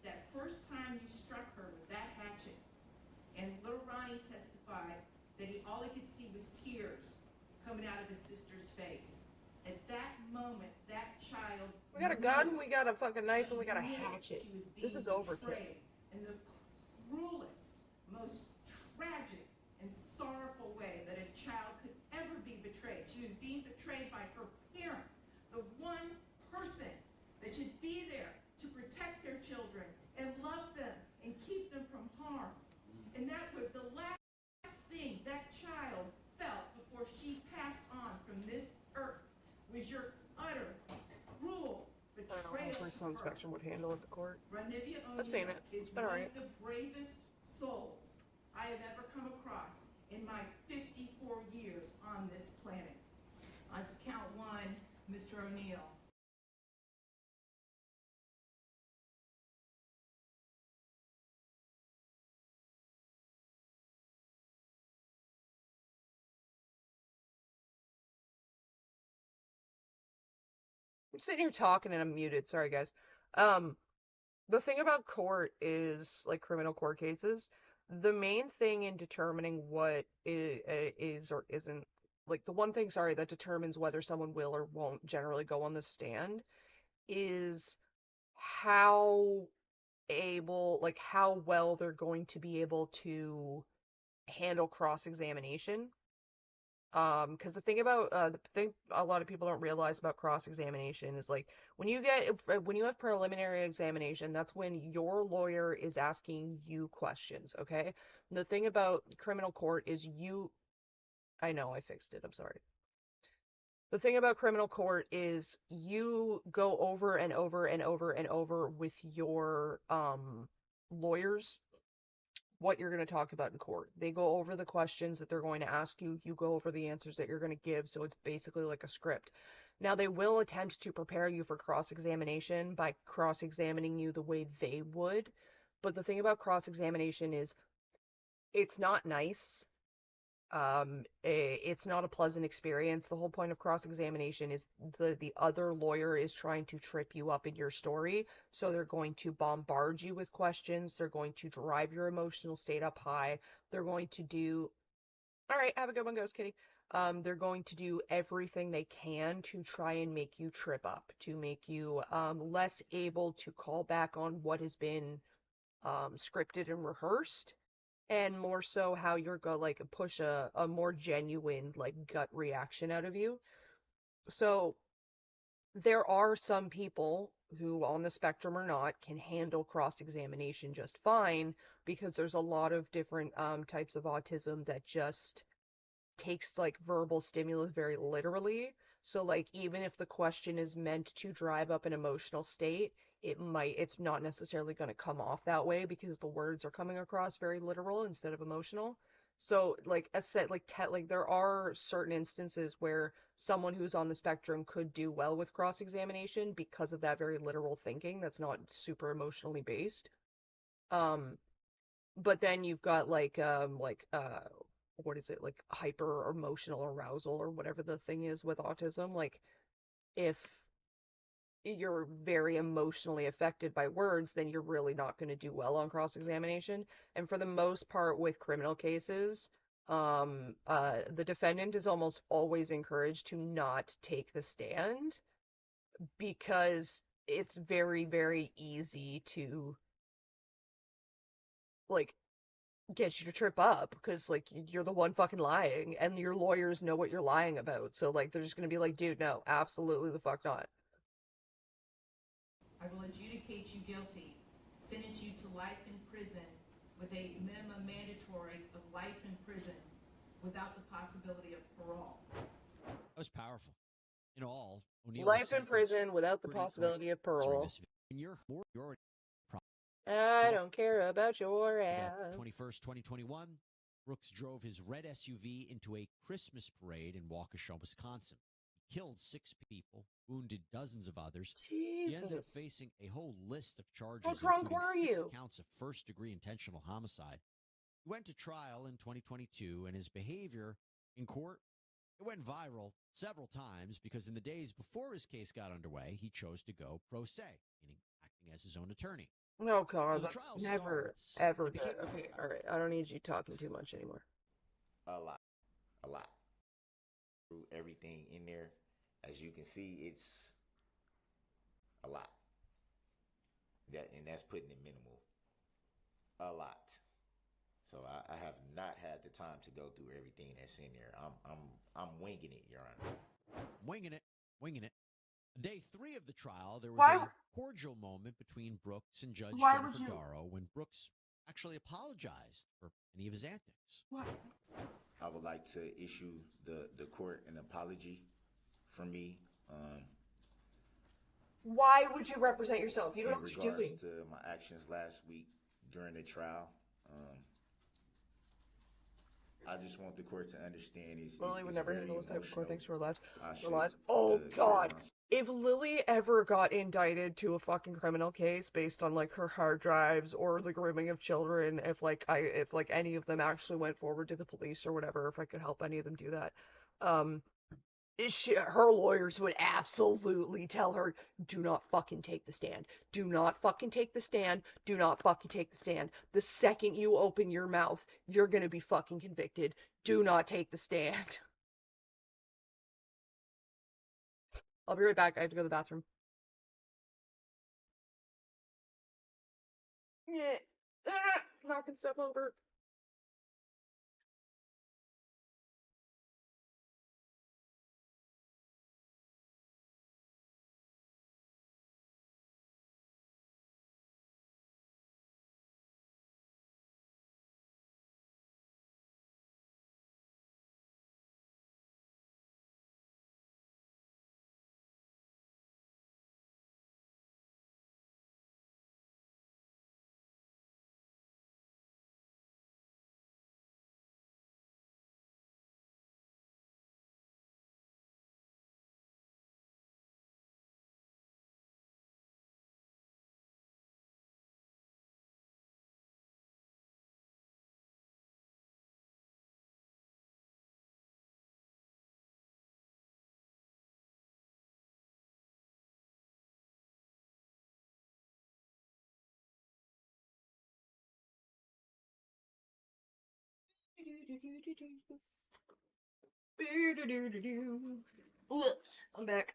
that first time you struck her with that hatchet, and little Ronnie testified that all he could see was tears coming out of his sister's face. At that moment, that child. We got a gun, we got a fucking knife, and we got a hatchet. This is overkill. In the cruelest, most tragic, and sorrowful way that a child could ever be betrayed. She was being betrayed by her parent, the one person that should be there to protect their children and love them and keep them from harm. And that was the last thing that child felt before she passed on from this earth was your utter, cruel betrayal. I don't know how personal inspection would handle at the court. Ronivia I've seen it. is It's been one alright. of the bravest souls I have ever come across in my 54 years on this planet. On count one, Mr. O'Neill. I'm sitting here talking and I'm muted. Sorry, guys. The thing about court is, like criminal court cases, the main thing in determining what is or isn't, like the one thing, sorry, that determines whether someone will or won't generally go on the stand is how how well they're going to be able to handle cross-examination. Because the thing a lot of people don't realize about cross-examination is like when you have preliminary examination, that's when your lawyer is asking you questions, okay? And the thing about criminal court is I know I fixed it, I'm sorry. The thing about criminal court is you go over and over and over and over with your lawyers what you're going to talk about in court. They go over the questions that they're going to ask you. You go over the answers that you're going to give. So it's basically like a script. Now, they will attempt to prepare you for cross-examination by cross-examining you the way they would. But the thing about cross-examination is it's not nice. It's not a pleasant experience. The whole point of cross-examination is the other lawyer is trying to trip you up in your story, so they're going to bombard you with questions. They're going to drive your emotional state up high. They're going to do, all right, have a good one, Ghost Kitty. They're going to do everything they can to try and make you trip up, to make you less able to call back on what has been scripted and rehearsed. And more so how you're going to push a more genuine gut reaction out of you. So there are some people who, on the spectrum or not, can handle cross-examination just fine because there's a lot of different types of autism that just takes like verbal stimulus very literally. So like even if the question is meant to drive up an emotional state, it's not necessarily going to come off that way because the words are coming across very literal instead of emotional. So like I said, like there are certain instances where someone who's on the spectrum could do well with cross-examination because of that very literal thinking that's not super emotionally based. Um, but then you've got what is it, like hyper emotional arousal or whatever the thing is with autism. Like if you're very emotionally affected by words, then you're really not going to do well on cross-examination. And for the most part with criminal cases, the defendant is almost always encouraged to not take the stand because it's very, very easy to like get you to trip up because like you're the one fucking lying and your lawyers know what you're lying about. So like they're just gonna be like, dude, no, absolutely the fuck not. I will adjudicate you guilty, sentence you to life in prison with a minimum mandatory of life in prison without the possibility of parole. That was powerful. In all, O'Neill Life in prison without the possibility of parole. I don't care about your ass. 21st, 2021, Brooks drove his red SUV into a Christmas parade in Waukesha, Wisconsin. He killed 6 people, wounded dozens of others. Jesus. He ended up facing a whole list of charges, how drunk were including 6 you? counts of first-degree intentional homicide. He went to trial in 2022, and his behavior in court, it went viral several times because in the days before his case got underway, he chose to go pro se, meaning acting as his own attorney. Oh god, So the that's trial never starts, ever it became- good. Okay, alright, I don't need you talking too much anymore. A lot. Through everything in there, as you can see, it's a lot. That's putting it minimal. A lot. So I have not had the time to go through everything that's in there. I'm winging it, Your Honor. Winging it. Day 3 of the trial, there was Why- a cordial moment between Brooks and Judge Why would Jennifer you- Darrow when Brooks actually apologized for any of his antics. What? I would like to issue the court an apology for me. Why would you represent yourself? You don't know In what you're doing. regards to my actions last week during the trial, I just want the court to understand Lily would never handle this type of court things to her lives. I Her should, lives. Oh god. carry myself. If Lily ever got indicted to a fucking criminal case based on like her hard drives or the grooming of children, if any of them actually went forward to the police or whatever, if I could help any of them do that, her lawyers would absolutely tell her, do not fucking take the stand. Do not fucking take the stand. Do not fucking take the stand. The second you open your mouth, you're gonna be fucking convicted. Do not take the stand. I'll be right back. I have to go to the bathroom. Yeah. Knocking stuff over. I'm back.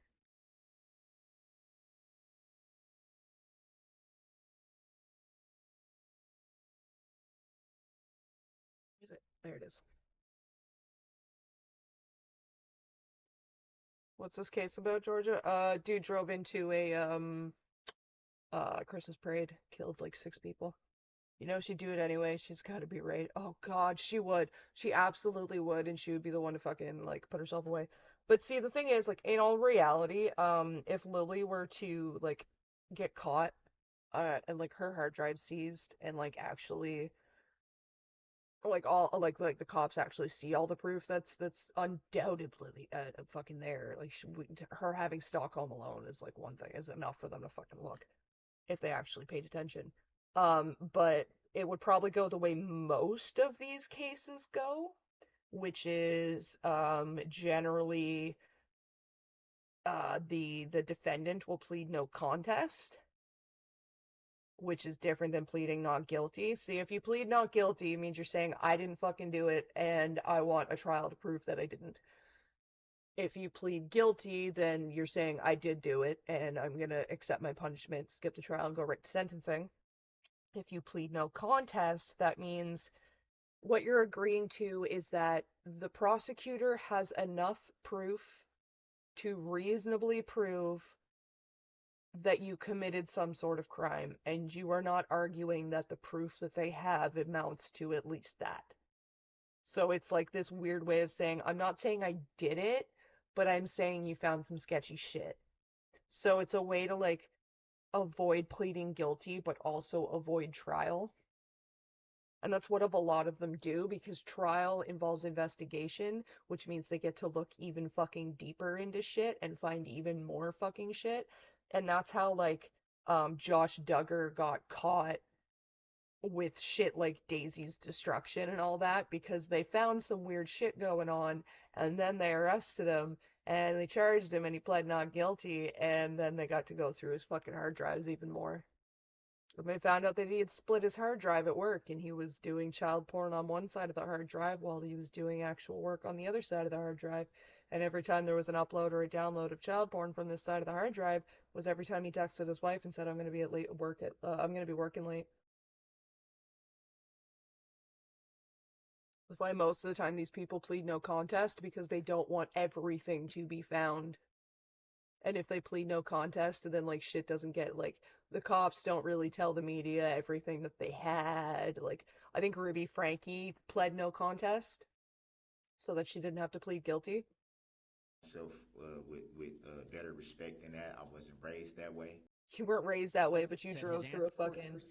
Is it? There it is. What's this case about, Georgia? Dude drove into a Christmas parade, killed like 6 people. You know she'd do it anyway. She's got to be right. Oh God, she would. She absolutely would, and she would be the one to fucking like put herself away. But see, the thing is, like, in all reality, if Lily were to like get caught, and like her hard drive seized, and like actually, like all like the cops actually see all the proof that's undoubtedly fucking there. Like her having Stockholm alone is like one thing, is enough for them to fucking look if they actually paid attention. But it would probably go the way most of these cases go, which is generally the defendant will plead no contest, which is different than pleading not guilty. See, if you plead not guilty, it means you're saying I didn't fucking do it and I want a trial to prove that I didn't. If you plead guilty, then you're saying I did do it and I'm gonna accept my punishment, skip the trial, and go right to sentencing. If you plead no contest, that means what you're agreeing to is that the prosecutor has enough proof to reasonably prove that you committed some sort of crime, and you are not arguing that the proof that they have amounts to at least that. So it's like this weird way of saying, I'm not saying I did it, but I'm saying you found some sketchy shit. So it's a way to like avoid pleading guilty, but also avoid trial. And that's what a lot of them do, because trial involves investigation, which means they get to look even fucking deeper into shit and find even more fucking shit. And that's how like Josh Duggar got caught with shit like Daisy's destruction and all that, because they found some weird shit going on, and then they arrested him and they charged him and he pled not guilty, and then they got to go through his fucking hard drives even more. When they found out that he had split his hard drive at work and he was doing child porn on one side of the hard drive while he was doing actual work on the other side of the hard drive. And every time there was an upload or a download of child porn from this side of the hard drive was every time he texted his wife and said, I'm going to be I'm going to be working late. That's why most of the time these people plead no contest, because they don't want everything to be found. And if they plead no contest, and then like shit doesn't get, like, the cops don't really tell the media everything that they had. Like, I think Ruby Frankie pled no contest so that she didn't have to plead guilty. So, with better respect than that, I wasn't raised that way. You weren't raised that way, but you drove through a fucking...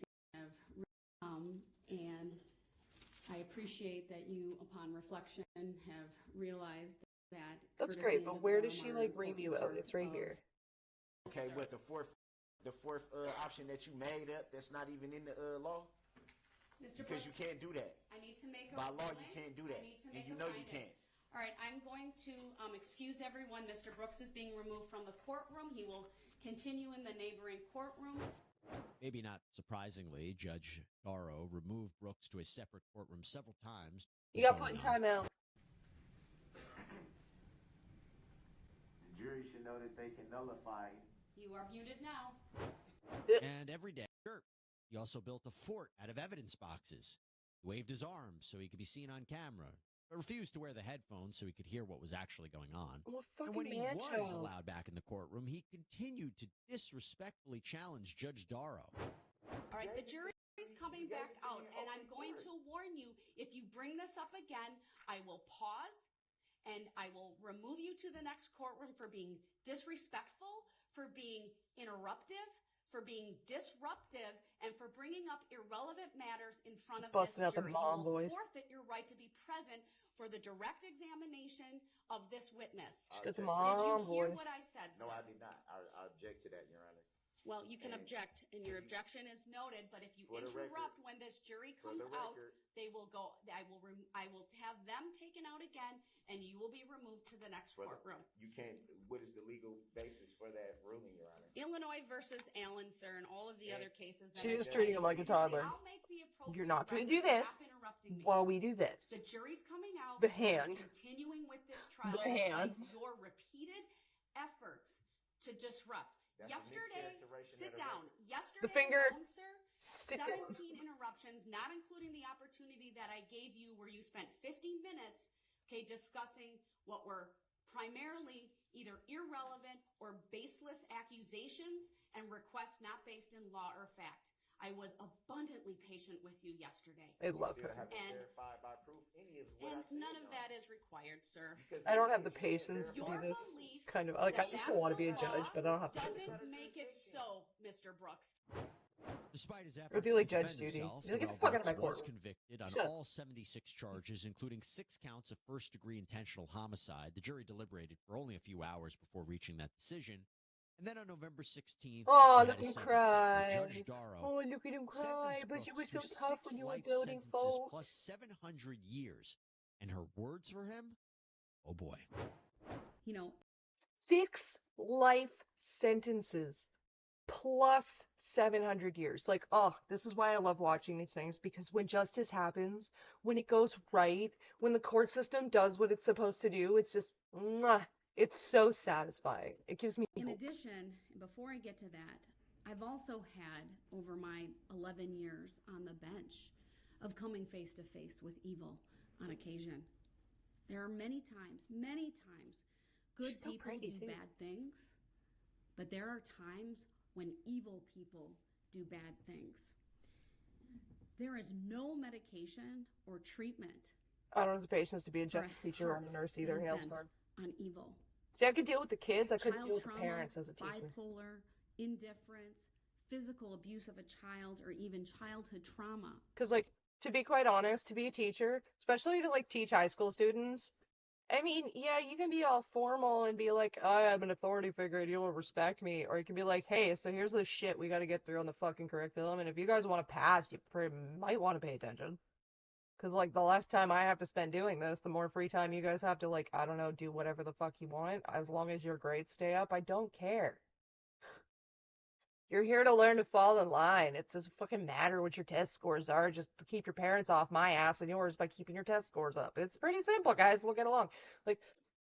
And I appreciate that you, upon reflection, have realized that... That's great, but where does she, like, ream you out? It's right here. Okay, but the fourth option that you made up, that's not even in the law? Mr. Because you can't do that. I need to make a By law, ruling. you can't do that. I need to make And you a know finding. you can't. All right, I'm going to excuse everyone. Mr. Brooks is being removed from the courtroom. He will continue in the neighboring courtroom. Maybe not surprisingly, Judge Darrow removed Brooks to a separate courtroom several times. You got put in timeout. The jury should know that they can nullify. You are muted now. And every day, sure. He also built a fort out of evidence boxes. He waved his arms so he could be seen on camera, but refused to wear the headphones so he could hear what was actually going on. And when he was allowed back in the courtroom, he continued to disrespectfully challenge Judge Darrow. All right, the jury is coming back out, and I'm going to warn you, if you bring this up again, I will pause, and I will remove you to the next courtroom for being disrespectful, for being interruptive, for being disruptive, and for bringing up irrelevant matters in front of this jury. You will forfeit your right to be present for the direct examination of this witness. Did you hear what I said, sir? No, I did not. I object to that, Your Honor. Well, you can object, and your objection is noted, but if you interrupt when this jury comes out, they will go, I will have them taken out again, and you will be removed to the next courtroom. You can't, what is the legal basis for that ruling, Your Honor? Illinois versus Allen, sir, and all of the other cases. She is treating him like a toddler. You're not going to do this while we do this. The jury's coming out. The hand. Continuing with this trial. The hand. Your repeated efforts to disrupt. Yesterday, sit down. Yesterday, the finger. alone, sir, 17 interruptions, not including the opportunity that I gave you where you spent 15 minutes, okay, discussing what were primarily either irrelevant or baseless accusations and requests not based in law or fact. I was abundantly patient with you yesterday. I love her. And none of that is required, sir. I don't have the patience to Your be this belief kind of like I that used to that's want to be a the judge, law but I don't have the doesn't patience. make it so, Mr. Brooks. Despite his It would efforts be to like Judge defend Judy. himself, You're like, get the Terrell fuck out of my Brooks was courtroom. convicted on Shut up. all 76 charges, including 6 counts of first-degree intentional homicide. The jury deliberated for only a few hours before reaching that decision. And then on November 16th, Oh, we look had at a him sentencing cry. where Judge Darrow Oh, look at him cry. sentenced But you were Brooks so to tough 6 when you were life building, sentences folks. plus 700 years. And her words for him? Oh boy. You know, 6 life sentences plus 700 years. Like, oh, this is why I love watching these things, because when justice happens, when it goes right, when the court system does what it's supposed to do, it's just, mwah, it's so satisfying. It gives me in hope. addition, before I get to that, I've also had, over my 11 years on the bench, of coming face to face with evil on occasion. There are many times, good She's so people pretty, do too. bad things, but there are times when evil people do bad things. There is no medication or treatment I don't have the patience to be a for justice teacher or heart a nurse that either. is Hails bent Farm. on evil. See, I could deal with the kids. I couldn't Child deal with the trauma, parents as a teacher. bipolar, indifference, physical abuse of a child, or even childhood trauma. Because, like, to be quite honest, to be a teacher, especially to, like, teach high school students, I mean, yeah, you can be all formal and be like, I am an authority figure and you will respect me. Or you can be like, hey, so here's the shit we got to get through on the fucking curriculum. And if you guys want to pass, you might want to pay attention. Because, like, the less time I have to spend doing this, the more free time you guys have to, like, I don't know, do whatever the fuck you want. As long as your grades stay up, I don't care. You're here to learn to fall in line. It doesn't fucking matter what your test scores are, just to keep your parents off my ass and yours by keeping your test scores up. It's pretty simple, guys. We'll get along. Like,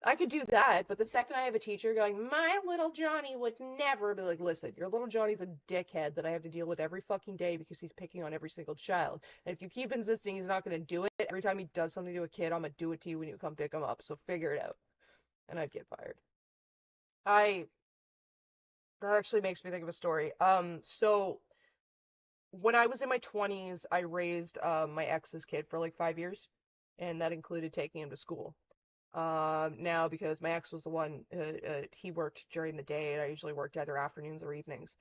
I could do that, but the second I have a teacher going, my little Johnny would never be like, listen, your little Johnny's a dickhead that I have to deal with every fucking day because he's picking on every single child. And if you keep insisting he's not going to do it, every time he does something to a kid, I'm going to do it to you when you come pick him up. So figure it out. And I'd get fired. That actually makes me think of a story. So when I was in my 20s, I raised my ex's kid for like 5 years, and that included taking him to school. Now because my ex was the one, he worked during the day, and I usually worked either afternoons or evenings,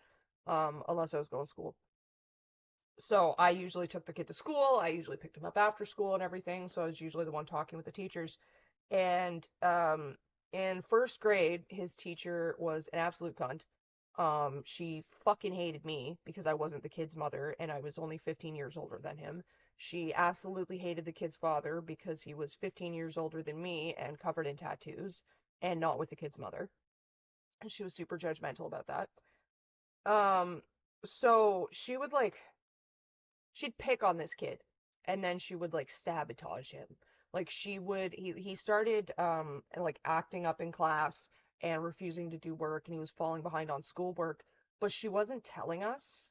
unless I was going to school. So I usually took the kid to school. I usually picked him up after school and everything. So I was usually the one talking with the teachers. And in first grade, his teacher was an absolute cunt. She fucking hated me because I wasn't the kid's mother and I was only 15 years older than him. She absolutely hated the kid's father because he was 15 years older than me and covered in tattoos and not with the kid's mother. And she was super judgmental about that. So she'd pick on this kid and then she would like sabotage him. Like he started like acting up in class and refusing to do work, and he was falling behind on schoolwork, but she wasn't telling us.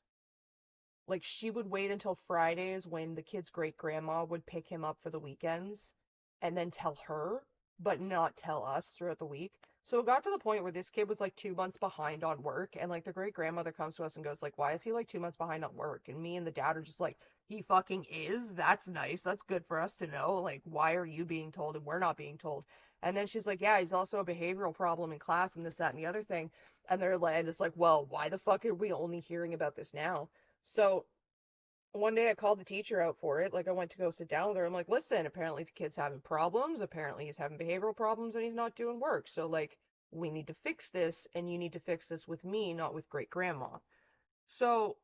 Like, she would wait until Fridays when the kid's great grandma would pick him up for the weekends and then tell her, but not tell us throughout the week. So it got to the point where this kid was like 2 months behind on work, and like the great grandmother comes to us and goes like, why is he like 2 months behind on work? And me and the dad are just like, he fucking is. That's nice. That's good for us to know. Like, why are you being told and we're not being told? And then she's like, yeah, he's also a behavioral problem in class and this, that, and the other thing. And they're like, and it's like, well, why the fuck are we only hearing about this now? So one day I called the teacher out for it. Like, I went to go sit down with her. I'm like, listen, apparently the kid's having problems. Apparently he's having behavioral problems and he's not doing work. So, like, we need to fix this, and you need to fix this with me, not with great grandma. So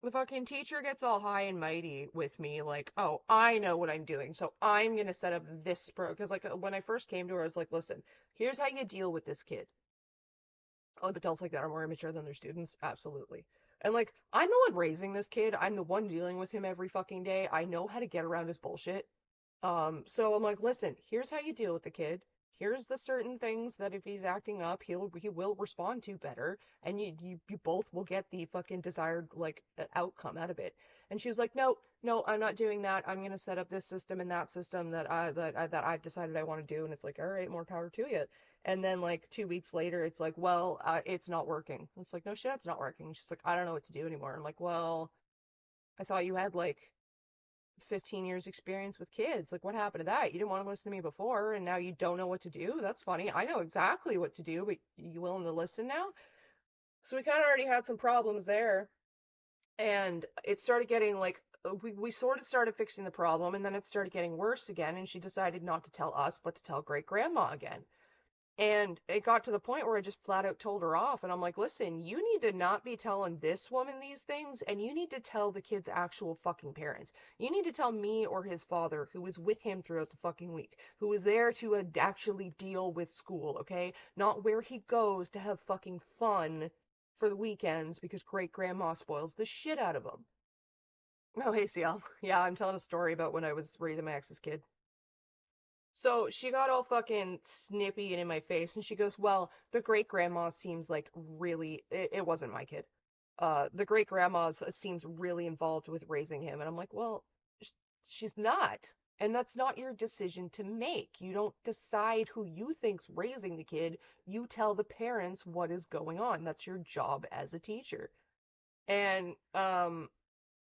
the fucking teacher gets all high and mighty with me, like, oh, I know what I'm doing, so I'm gonna set up this because, like, when I first came to her, I was like, listen, here's how you deal with this kid. Oh, adults like that are more immature than their students? Absolutely. And, like, I'm the one raising this kid. I'm the one dealing with him every fucking day. I know how to get around his bullshit. So I'm like, listen, here's how you deal with the kid. here's the certain things that if he's acting up, he will respond to better, and you both will get the fucking desired, like, outcome out of it. And she's like, no, I'm not doing that. I'm gonna set up this system and that system that I've decided I want to do. And it's like, all right, more power to you. And then, like, 2 weeks later, it's like, well, it's not working. It's like, no shit, it's not working. She's like, I don't know what to do anymore. I'm like, well, I thought you had, like, 15 years experience with kids. Like, what happened to that? You didn't want to listen to me before, and now you don't know what to do? That's funny. I know exactly what to do, but you willing to listen now? So we kind of already had some problems there, and it started getting, like, we sort of started fixing the problem, and then it started getting worse again, and she decided not to tell us, but to tell great grandma again. And it got to the point where I just flat out told her off. And I'm like, listen, you need to not be telling this woman these things. And you need to tell the kid's actual fucking parents. You need to tell me or his father, who was with him throughout the fucking week, who was there to actually deal with school, okay? Not where he goes to have fucking fun for the weekends because great grandma spoils the shit out of him. Oh, hey, CL. Yeah, I'm telling a story about when I was raising my ex's kid. So she got all fucking snippy and in my face, and she goes, well, the great grandma seems like really, it wasn't my kid. The great grandma seems really involved with raising him. And I'm like, well, she's not. And that's not your decision to make. You don't decide who you think's raising the kid. You tell the parents what is going on. That's your job as a teacher. And,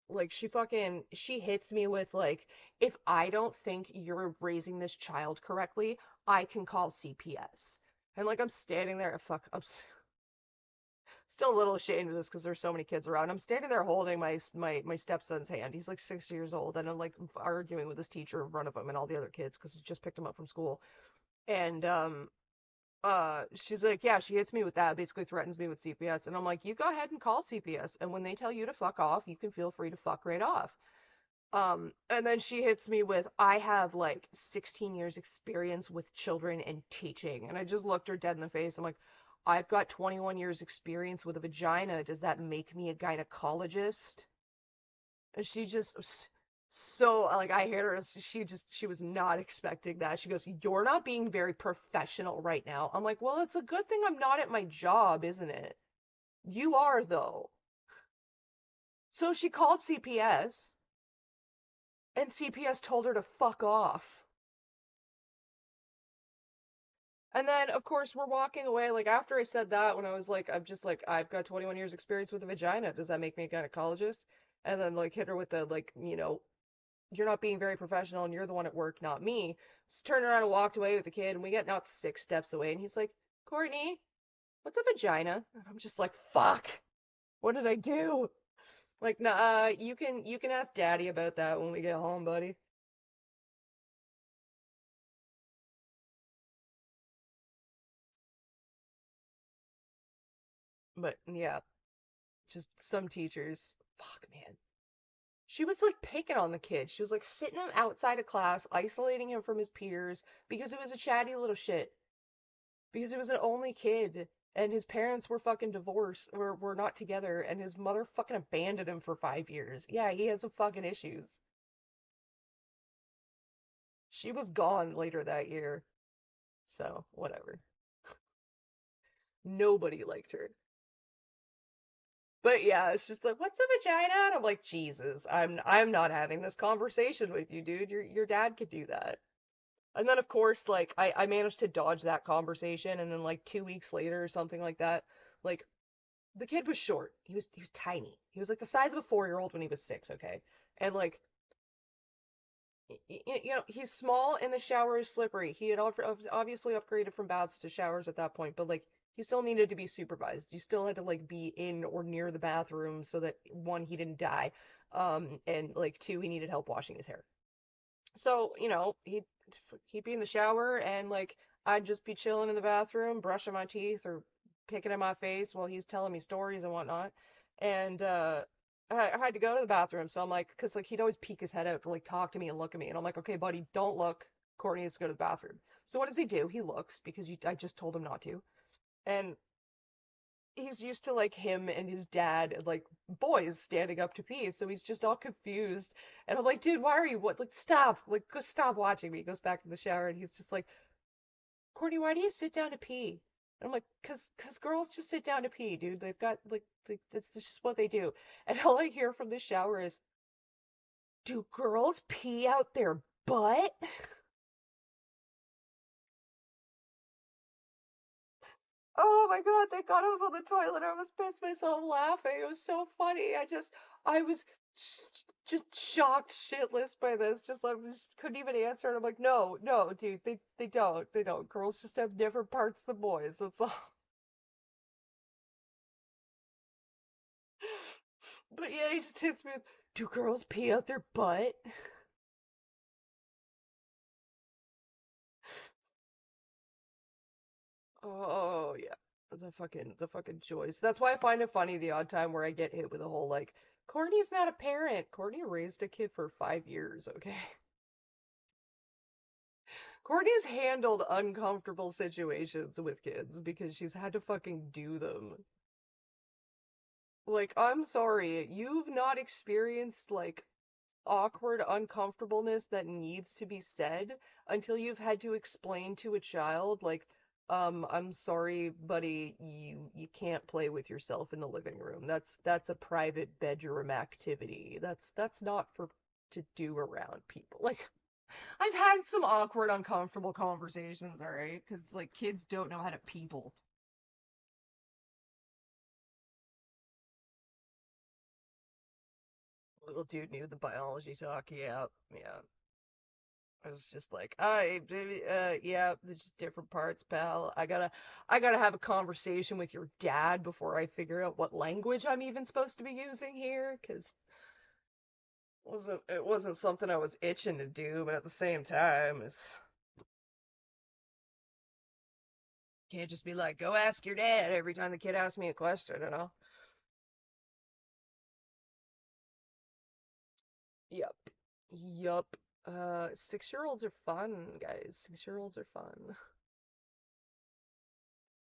like, she hits me with, like, if I don't think you're raising this child correctly, I can call CPS. And, like, I'm standing there, I'm still a little ashamed of this because there's so many kids around. I'm standing there holding my stepson's hand. He's like 6 years old, and I'm like arguing with his teacher in front of him and all the other kids because he just picked him up from school. And she's like, yeah, she hits me with that, basically threatens me with CPS. And I'm like, you go ahead and call CPS, and when they tell you to fuck off, you can feel free to fuck right off. And then she hits me with, I have like 16 years experience with children and teaching. And I just looked her dead in the face. I'm like, I've got 21 years experience with a vagina. Does that make me a gynecologist? And she just, so, like, I hit her, she was not expecting that. She goes, you're not being very professional right now. I'm like, well, it's a good thing I'm not at my job, isn't it? You are, though. So she called CPS, and CPS told her to fuck off. And then, of course, we're walking away, like, after I said that, when I was like, I'm just like, I've got 21 years experience with a vagina. Does that make me a gynecologist? And then, like, hit her with the, like, you're not being very professional and you're the one at work, not me. Just turned around and walked away with the kid, and we get out 6 steps away, and he's like, Courtney, what's a vagina? And I'm just like, fuck, what did I do? Like, nah, you can ask Daddy about that when we get home, buddy. But yeah, just some teachers, fuck, man. She was like picking on the kid. She was like sitting him outside of class, isolating him from his peers because it was a chatty little shit. Because he was an only kid, and his parents were fucking divorced, or were not together, and his mother fucking abandoned him for 5 years. Yeah, he had some fucking issues. She was gone later that year, so whatever. Nobody liked her. But yeah, it's just like, what's a vagina? And I'm like, Jesus, I'm not having this conversation with you, dude. Your dad could do that. And then, of course, like, I managed to dodge that conversation, and then, like, 2 weeks later or something like that, like, the kid was short. He was tiny. He was like the size of a 4-year-old when he was 6, okay? And like, he's small and the shower is slippery. He had obviously upgraded from baths to showers at that point, but like, he still needed to be supervised. You still had to like be in or near the bathroom so that, one, he didn't die, and like, two, he needed help washing his hair. So, he'd be in the shower, and like, I'd just be chilling in the bathroom, brushing my teeth or picking at my face while he's telling me stories and whatnot. And I had to go to the bathroom, so I'm like, because like, he'd always peek his head out to like talk to me and look at me, and I'm like, okay, buddy, don't look. Courtney has to go to the bathroom. So what does he do? He looks because I just told him not to. And he's used to like him and his dad and like boys standing up to pee, so he's just all confused. And I'm like, dude, why are you, what, like, stop, like, go, stop watching me. He goes back to the shower, and he's just like, Courtney, why do you sit down to pee? And I'm like, cause girls just sit down to pee, dude. They've got like that's just what they do. And all I hear from the shower is, do girls pee out their butt? Oh my God, thank God I was on the toilet. I was pissed myself laughing. It was so funny. I was just shocked shitless by this. I just couldn't even answer. And I'm like, no, no, dude, they don't. Girls just have different parts than boys. That's all. But yeah, he just hits me with, do girls pee out their butt? Oh yeah, the fucking joys. That's why I find it funny the odd time where I get hit with a whole like, Courtney's not a parent. Courtney raised a kid for 5 years, okay? Courtney's handled uncomfortable situations with kids because she's had to fucking do them. Like, I'm sorry, you've not experienced like awkward uncomfortableness that needs to be said until you've had to explain to a child like, I'm sorry, buddy, you can't play with yourself in the living room. That's a private bedroom activity. That's not for to do around people. Like, I've had some awkward uncomfortable conversations, all right? Cuz like kids don't know how to people. Little dude knew the biology talk. Yeah, yeah. I was just like, yeah, they're just different parts, pal. I gotta have a conversation with your dad before I figure out what language I'm even supposed to be using here, because it wasn't something I was itching to do, but at the same time, it's can't just be like, go ask your dad every time the kid asks me a question, you know? Yup. Yup. 6-year-olds are fun, guys. 6-year-olds are fun.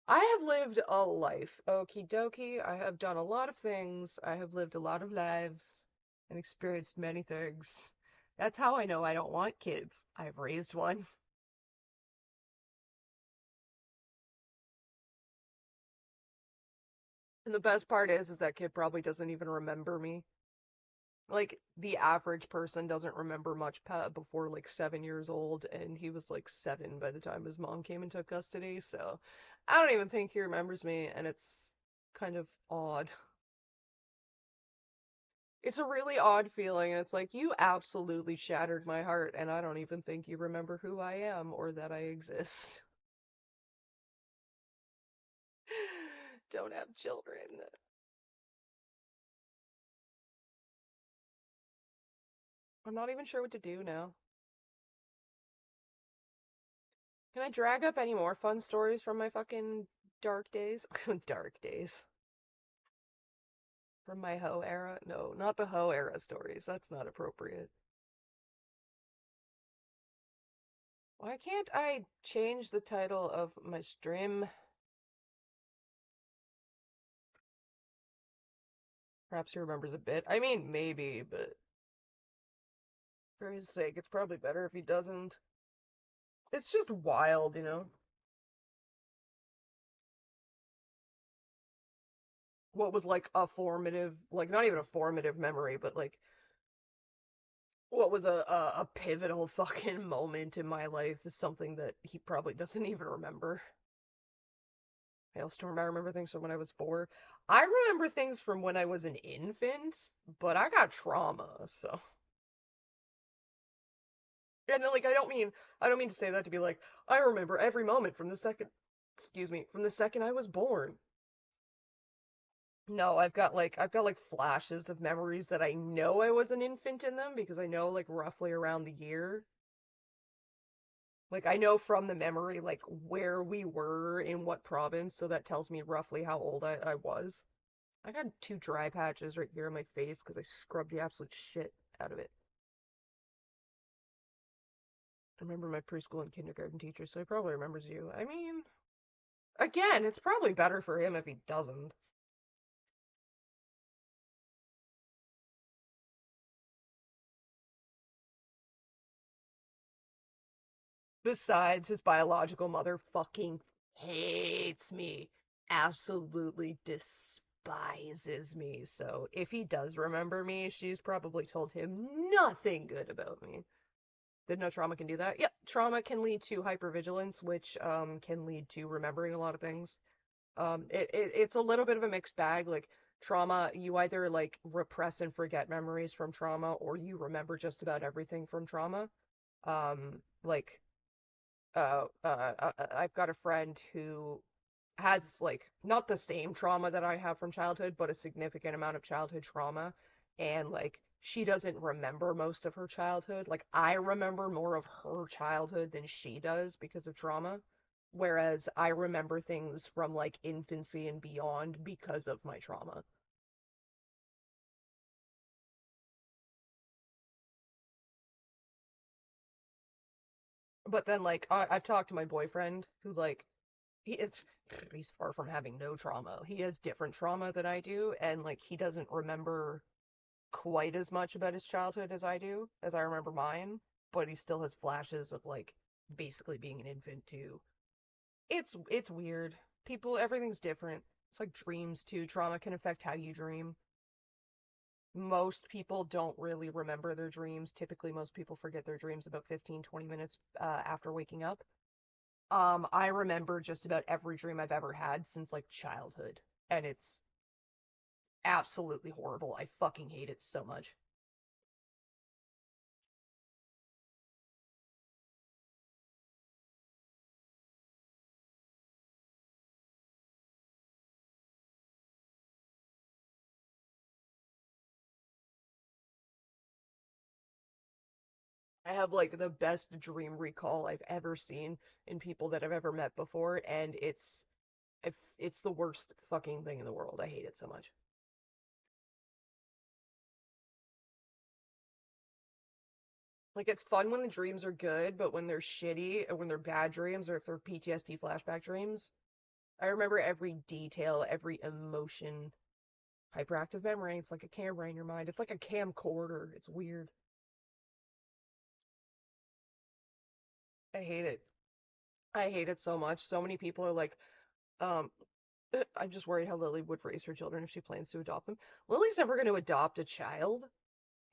I have lived a life. Okie dokie. I have done a lot of things. I have lived a lot of lives and experienced many things. That's how I know I don't want kids. I've raised one. And the best part is that kid probably doesn't even remember me. Like, the average person doesn't remember much before like 7 years old, and he was like 7 by the time his mom came and took custody, so I don't even think he remembers me, and it's kind of odd. It's a really odd feeling, and it's like, you absolutely shattered my heart, and I don't even think you remember who I am or that I exist. Don't have children. I'm not even sure what to do now. Can I drag up any more fun stories from my fucking dark days? Dark days. From my hoe era? No, not the hoe era stories. That's not appropriate. Why can't I change the title of my stream? Perhaps he remembers a bit. I mean, maybe, but for his sake, it's probably better if he doesn't. It's just wild, you know? What was like a formative, like not even a formative memory, but like what was a pivotal fucking moment in my life is something that he probably doesn't even remember. I also remember things from when I was 4. I remember things from when I was an infant, but I got trauma, so. And like I don't mean to say that to be like, I remember every moment from the second, excuse me, from the second I was born. No, I've got like flashes of memories that I know I was an infant in them because I know like roughly around the year. Like I know from the memory like where we were in what province, so that tells me roughly how old I was. I got 2 dry patches right here on my face because I scrubbed the absolute shit out of it. I remember my preschool and kindergarten teacher, so he probably remembers you. I mean, again, it's probably better for him if he doesn't. Besides, his biological mother fucking hates me. Absolutely despises me. So if he does remember me, she's probably told him nothing good about me. Did know trauma can do that? Yep, trauma can lead to hypervigilance, which can lead to remembering a lot of things. It's a little bit of a mixed bag. Like trauma, you either like repress and forget memories from trauma, or you remember just about everything from trauma. Like I've got a friend who has like not the same trauma that I have from childhood, but a significant amount of childhood trauma, and like she doesn't remember most of her childhood. Like I remember more of her childhood than she does because of trauma, whereas I remember things from like infancy and beyond because of my trauma. But then like I've talked to my boyfriend who like he's far from having no trauma. He has different trauma than I do, and like he doesn't remember quite as much about his childhood as I do, as I remember mine, but he still has flashes of like basically being an infant too. It's weird. People, everything's different. It's like dreams too. Trauma can affect how you dream. Most people don't really remember their dreams. Typically, most people forget their dreams about 15, 20 minutes after waking up. I remember just about every dream I've ever had since like childhood, and it's absolutely horrible. I fucking hate it so much. I have like the best dream recall I've ever seen in people that I've ever met before, and it's the worst fucking thing in the world. I hate it so much. Like it's fun when the dreams are good, but when they're shitty, or when they're bad dreams, or if they're PTSD flashback dreams, I remember every detail, every emotion. Hyperactive memory, it's like a camera in your mind. It's like a camcorder. It's weird. I hate it. I hate it so much. So many people are like, um, I'm just worried how Lily would raise her children if she plans to adopt them. Lily's never going to adopt a child.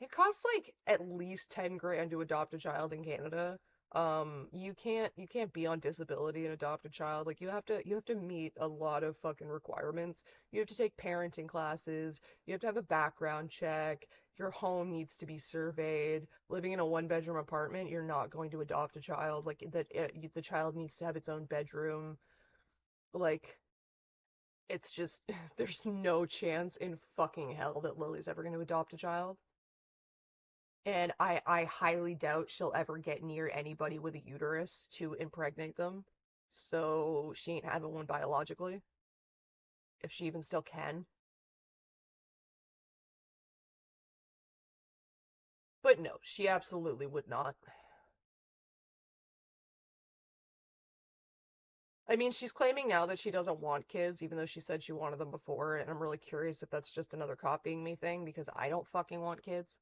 It costs like at least 10 grand to adopt a child in Canada. You can't be on disability and adopt a child. Like you have to meet a lot of fucking requirements. You have to take parenting classes. You have to have a background check. Your home needs to be surveyed. Living in a one-bedroom apartment, you're not going to adopt a child. Like that, the child needs to have its own bedroom. Like it's just there's no chance in fucking hell that Lily's ever going to adopt a child. And I highly doubt she'll ever get near anybody with a uterus to impregnate them. So she ain't having one biologically, if she even still can. But no, she absolutely would not. I mean, she's claiming now that she doesn't want kids, even though she said she wanted them before, and I'm really curious if that's just another copying me thing, because I don't fucking want kids.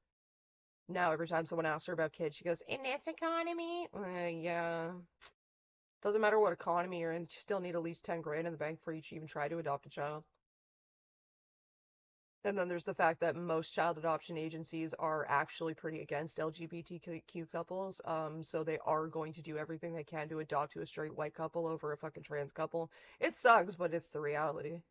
Now, every time someone asks her about kids, she goes, in this economy? Yeah. Doesn't matter what economy you're in, you still need at least 10 grand in the bank for you to even try to adopt a child. And then there's the fact that most child adoption agencies are actually pretty against LGBTQ couples, so they are going to do everything they can to adopt to a straight white couple over a fucking trans couple. It sucks, but it's the reality.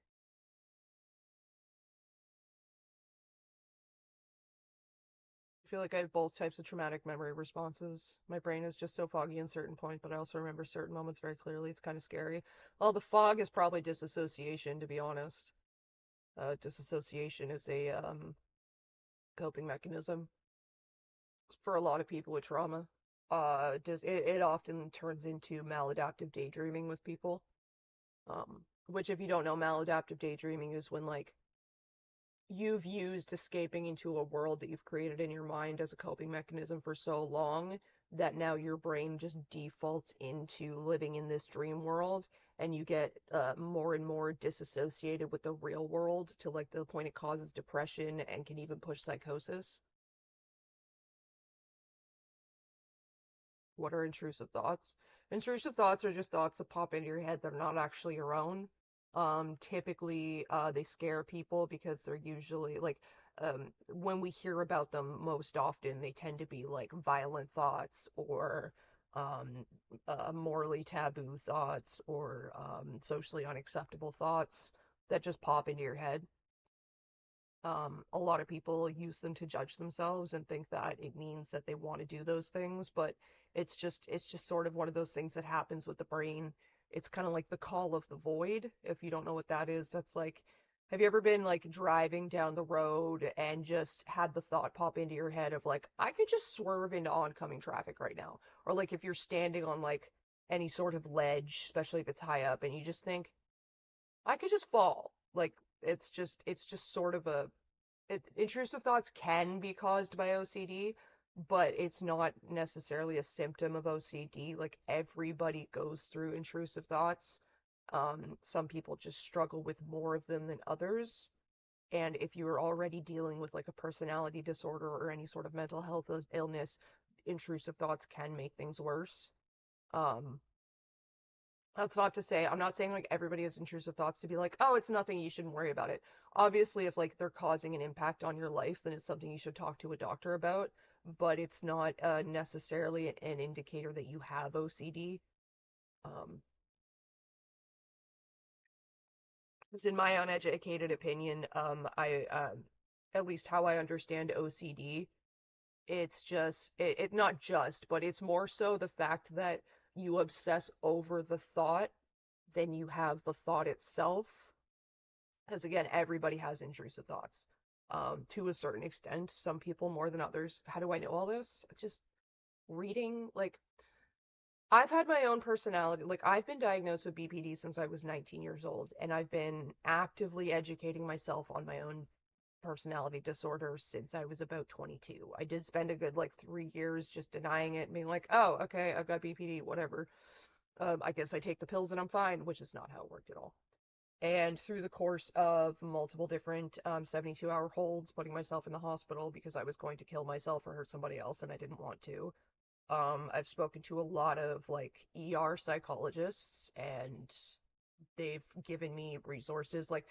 I feel like I have both types of traumatic memory responses. My brain is just so foggy in certain point, but I also remember certain moments very clearly. It's kind of scary. Well, the fog is probably disassociation, to be honest. Disassociation is a coping mechanism for a lot of people with trauma. It often turns into maladaptive daydreaming with people. Which, if you don't know, maladaptive daydreaming is when like you've used escaping into a world that you've created in your mind as a coping mechanism for so long that now your brain just defaults into living in this dream world, and you get more and more disassociated with the real world to like the point it causes depression and can even push psychosis. what are intrusive thoughts? Intrusive thoughts are just thoughts that pop into your head that are not actually your own. Typically, they scare people because they're usually like, when we hear about them most often, they tend to be like violent thoughts or um, morally taboo thoughts or socially unacceptable thoughts that just pop into your head. A lot of people use them to judge themselves and think that it means that they want to do those things, but it's just sort of one of those things that happens with the brain. It's kind of like the call of the void. If you don't know what that is, that's like, have you ever been like driving down the road and just had the thought pop into your head of like, I could just swerve into oncoming traffic right now? Or like if you're standing on like any sort of ledge, especially if it's high up, and you just think, I could just fall. Like it's just sort of intrusive thoughts can be caused by OCD, but it's not necessarily a symptom of OCD. Like everybody goes through intrusive thoughts. Some people just struggle with more of them than others. And if you are already dealing with like a personality disorder or any sort of mental health illness, intrusive thoughts can make things worse. Um, that's not to say, I'm not saying like everybody has intrusive thoughts to be like, oh, it's nothing, you shouldn't worry about it. Obviously, if like they're causing an impact on your life, then it's something you should talk to a doctor about, but it's not necessarily an indicator that you have OCD. Um, it's in my uneducated opinion, at least how I understand OCD, it's just, it not just, but it's more so the fact that you obsess over the thought than you have the thought itself. Because again, everybody has intrusive thoughts. To a certain extent, some people more than others. How do I know all this? Just reading, like, I've had my own personality. Like, I've been diagnosed with BPD since I was 19 years old, and I've been actively educating myself on my own personality disorder since I was about 22. I did spend a good, like, 3 years just denying it and being like, oh, okay, I've got BPD, whatever. I guess I take the pills and I'm fine, which is not how it worked at all. And through the course of multiple different 72-hour holds, putting myself in the hospital because I was going to kill myself or hurt somebody else and I didn't want to. I've spoken to a lot of like ER psychologists and they've given me resources. Like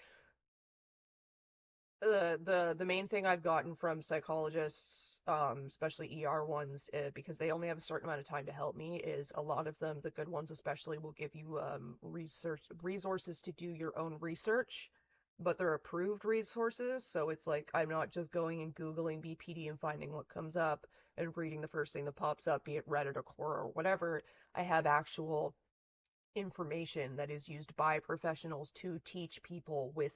the main thing I've gotten from psychologists, especially ER ones, because they only have a certain amount of time to help me, is a lot of them, the good ones especially, will give you resources to do your own research, but they're approved resources, so it's like I'm not just going and Googling BPD and finding what comes up and reading the first thing that pops up, be it Reddit or Quora or whatever. I have actual information that is used by professionals to teach people with,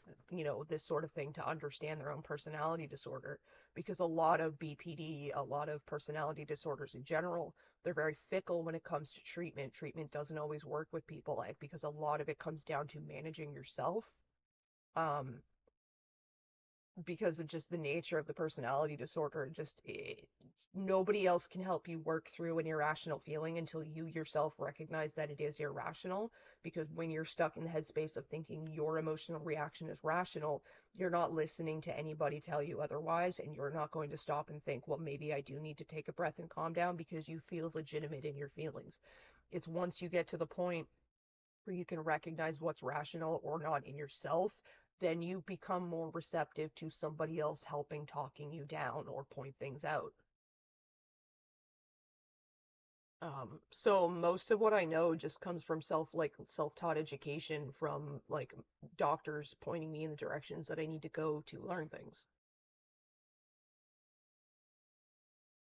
this sort of thing to understand their own personality disorder. Because a lot of BPD, a lot of personality disorders in general, they're very fickle when it comes to treatment. Treatment doesn't always work with people, because a lot of it comes down to managing yourself. Um, because of just the nature of the personality disorder, nobody else can help you work through an irrational feeling until you yourself recognize that it is irrational. Because when you're stuck in the headspace of thinking your emotional reaction is rational, you're not listening to anybody tell you otherwise, and you're not going to stop and think, well, maybe I do need to take a breath and calm down, because you feel legitimate in your feelings. It's once you get to the point where you can recognize what's rational or not in yourself, then you become more receptive to somebody else helping talking you down or point things out. So most of what I know just comes from self-taught education from like doctors pointing me in the directions that I need to go to learn things.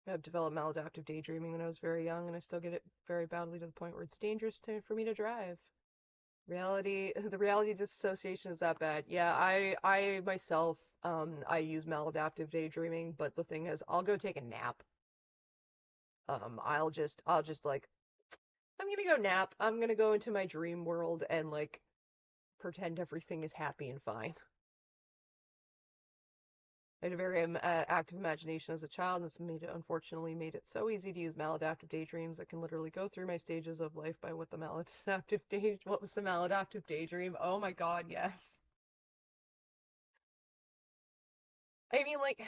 I've developed maladaptive daydreaming when I was very young, and I still get it very badly to the point where it's dangerous for me to drive. The reality disassociation is that bad. Yeah, I myself, I use maladaptive daydreaming, but the thing is, I'll go take a nap. I'll just like, I'm gonna go nap. I'm gonna go into my dream world and like pretend everything is happy and fine. I had a very active imagination as a child, and this unfortunately made it so easy to use maladaptive daydreams. I can literally go through my stages of life by what was the maladaptive daydream? Oh my god, yes. I mean, like,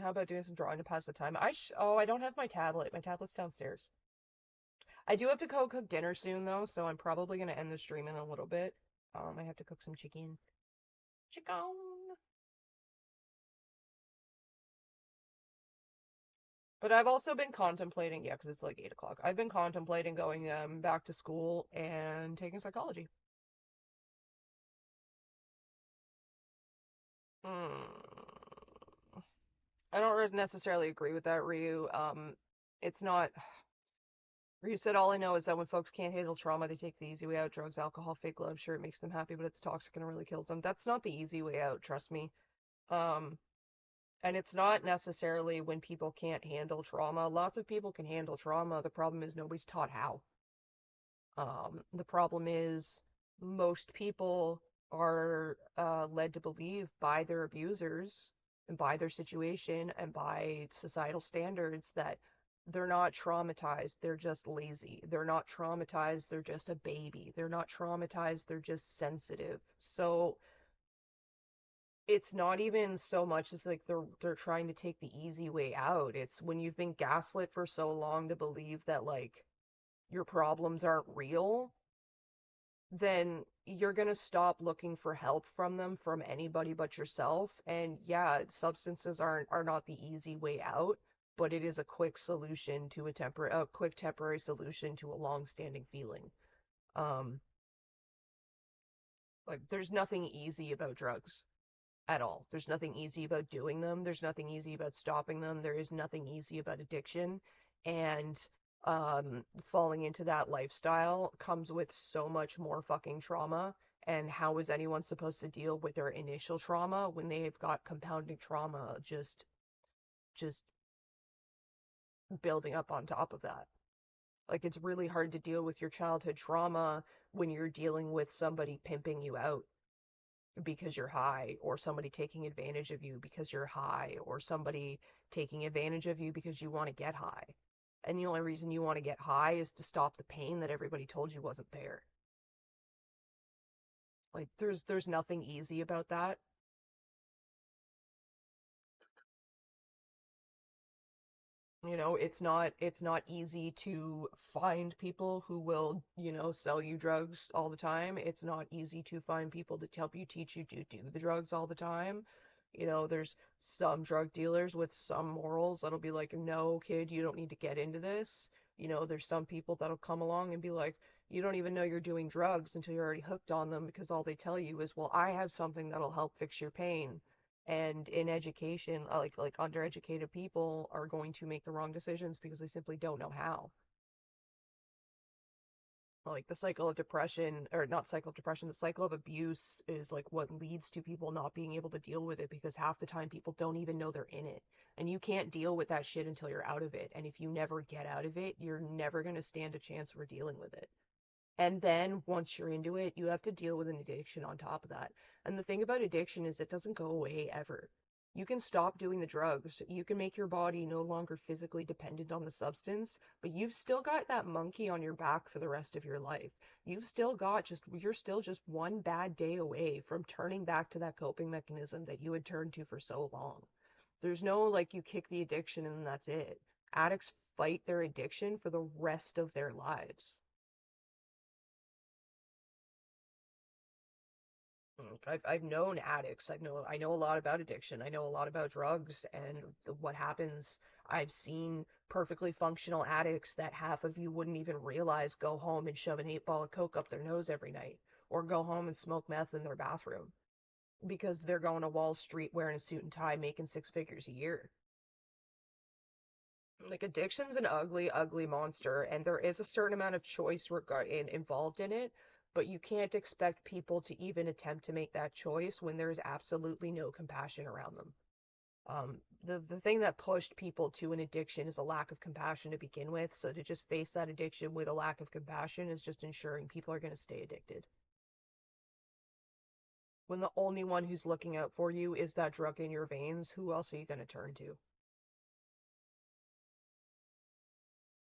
How about doing some drawing to pass the time? Oh, I don't have my tablet. My tablet's downstairs. I do have to go cook dinner soon, though, so I'm probably going to end the stream in a little bit. I have to cook some chicken. Chicken! But I've also been contemplating, yeah, because it's like 8 o'clock. I've been contemplating going back to school and taking psychology. I don't necessarily agree with that, Ryu. It's not. Ryu said, all I know is that when folks can't handle trauma, they take the easy way out. Drugs, alcohol, fake love. Sure, it makes them happy, but it's toxic and it really kills them. That's not the easy way out, trust me. Um, and it's not necessarily when people can't handle trauma. Lots of people can handle trauma. The problem is nobody's taught how. The problem is most people are led to believe by their abusers and by their situation and by societal standards that they're not traumatized, they're just lazy. They're not traumatized, they're just a baby. They're not traumatized, they're just sensitive. So it's not even so much as like they're trying to take the easy way out. It's when you've been gaslit for so long to believe that like your problems aren't real, then you're going to stop looking for help from them from anybody but yourself. And yeah, substances are not the easy way out, but it is a quick solution to a quick temporary solution to a long-standing feeling. Like there's nothing easy about drugs at all. There's nothing easy about doing them. There's nothing easy about stopping them. There is nothing easy about addiction. And falling into that lifestyle comes with so much more fucking trauma. And how is anyone supposed to deal with their initial trauma when they've got compounding trauma just building up on top of that? Like it's really hard to deal with your childhood trauma when you're dealing with somebody pimping you out because you're high, or somebody taking advantage of you because you're high, or somebody taking advantage of you because you want to get high. And the only reason you want to get high is to stop the pain that everybody told you wasn't there. Like there's nothing easy about that. You know, it's not easy to find people who will, sell you drugs all the time. It's not easy to find people to help you teach you to do the drugs all the time. There's some drug dealers with some morals that'll be like, no, kid, you don't need to get into this. There's some people that'll come along and be like, you don't even know you're doing drugs until you're already hooked on them because all they tell you is, well, I have something that'll help fix your pain. And in education, like undereducated people are going to make the wrong decisions because they simply don't know how. Like the cycle of depression, or not cycle of depression, the cycle of abuse is like what leads to people not being able to deal with it, because half the time people don't even know they're in it. And you can't deal with that shit until you're out of it. And if you never get out of it, you're never going to stand a chance for dealing with it. And then once you're into it, you have to deal with an addiction on top of that. And the thing about addiction is it doesn't go away ever. You can stop doing the drugs. You can make your body no longer physically dependent on the substance, but you've still got that monkey on your back for the rest of your life. You're still just one bad day away from turning back to that coping mechanism that you had turned to for so long. There's no like you kick the addiction and that's it. Addicts fight their addiction for the rest of their lives. I've known addicts. I know a lot about addiction. I know a lot about drugs and what happens. I've seen perfectly functional addicts that half of you wouldn't even realize go home and shove an 8-ball of coke up their nose every night, or go home and smoke meth in their bathroom because they're going to Wall Street wearing a suit and tie, making 6 figures a year. Like addiction's an ugly, ugly monster, and there is a certain amount of choice involved in it, but you can't expect people to even attempt to make that choice when there's absolutely no compassion around them. The thing that pushed people to an addiction is a lack of compassion to begin with, so to just face that addiction with a lack of compassion is just ensuring people are going to stay addicted. When the only one who's looking out for you is that drug in your veins, who else are you going to turn to?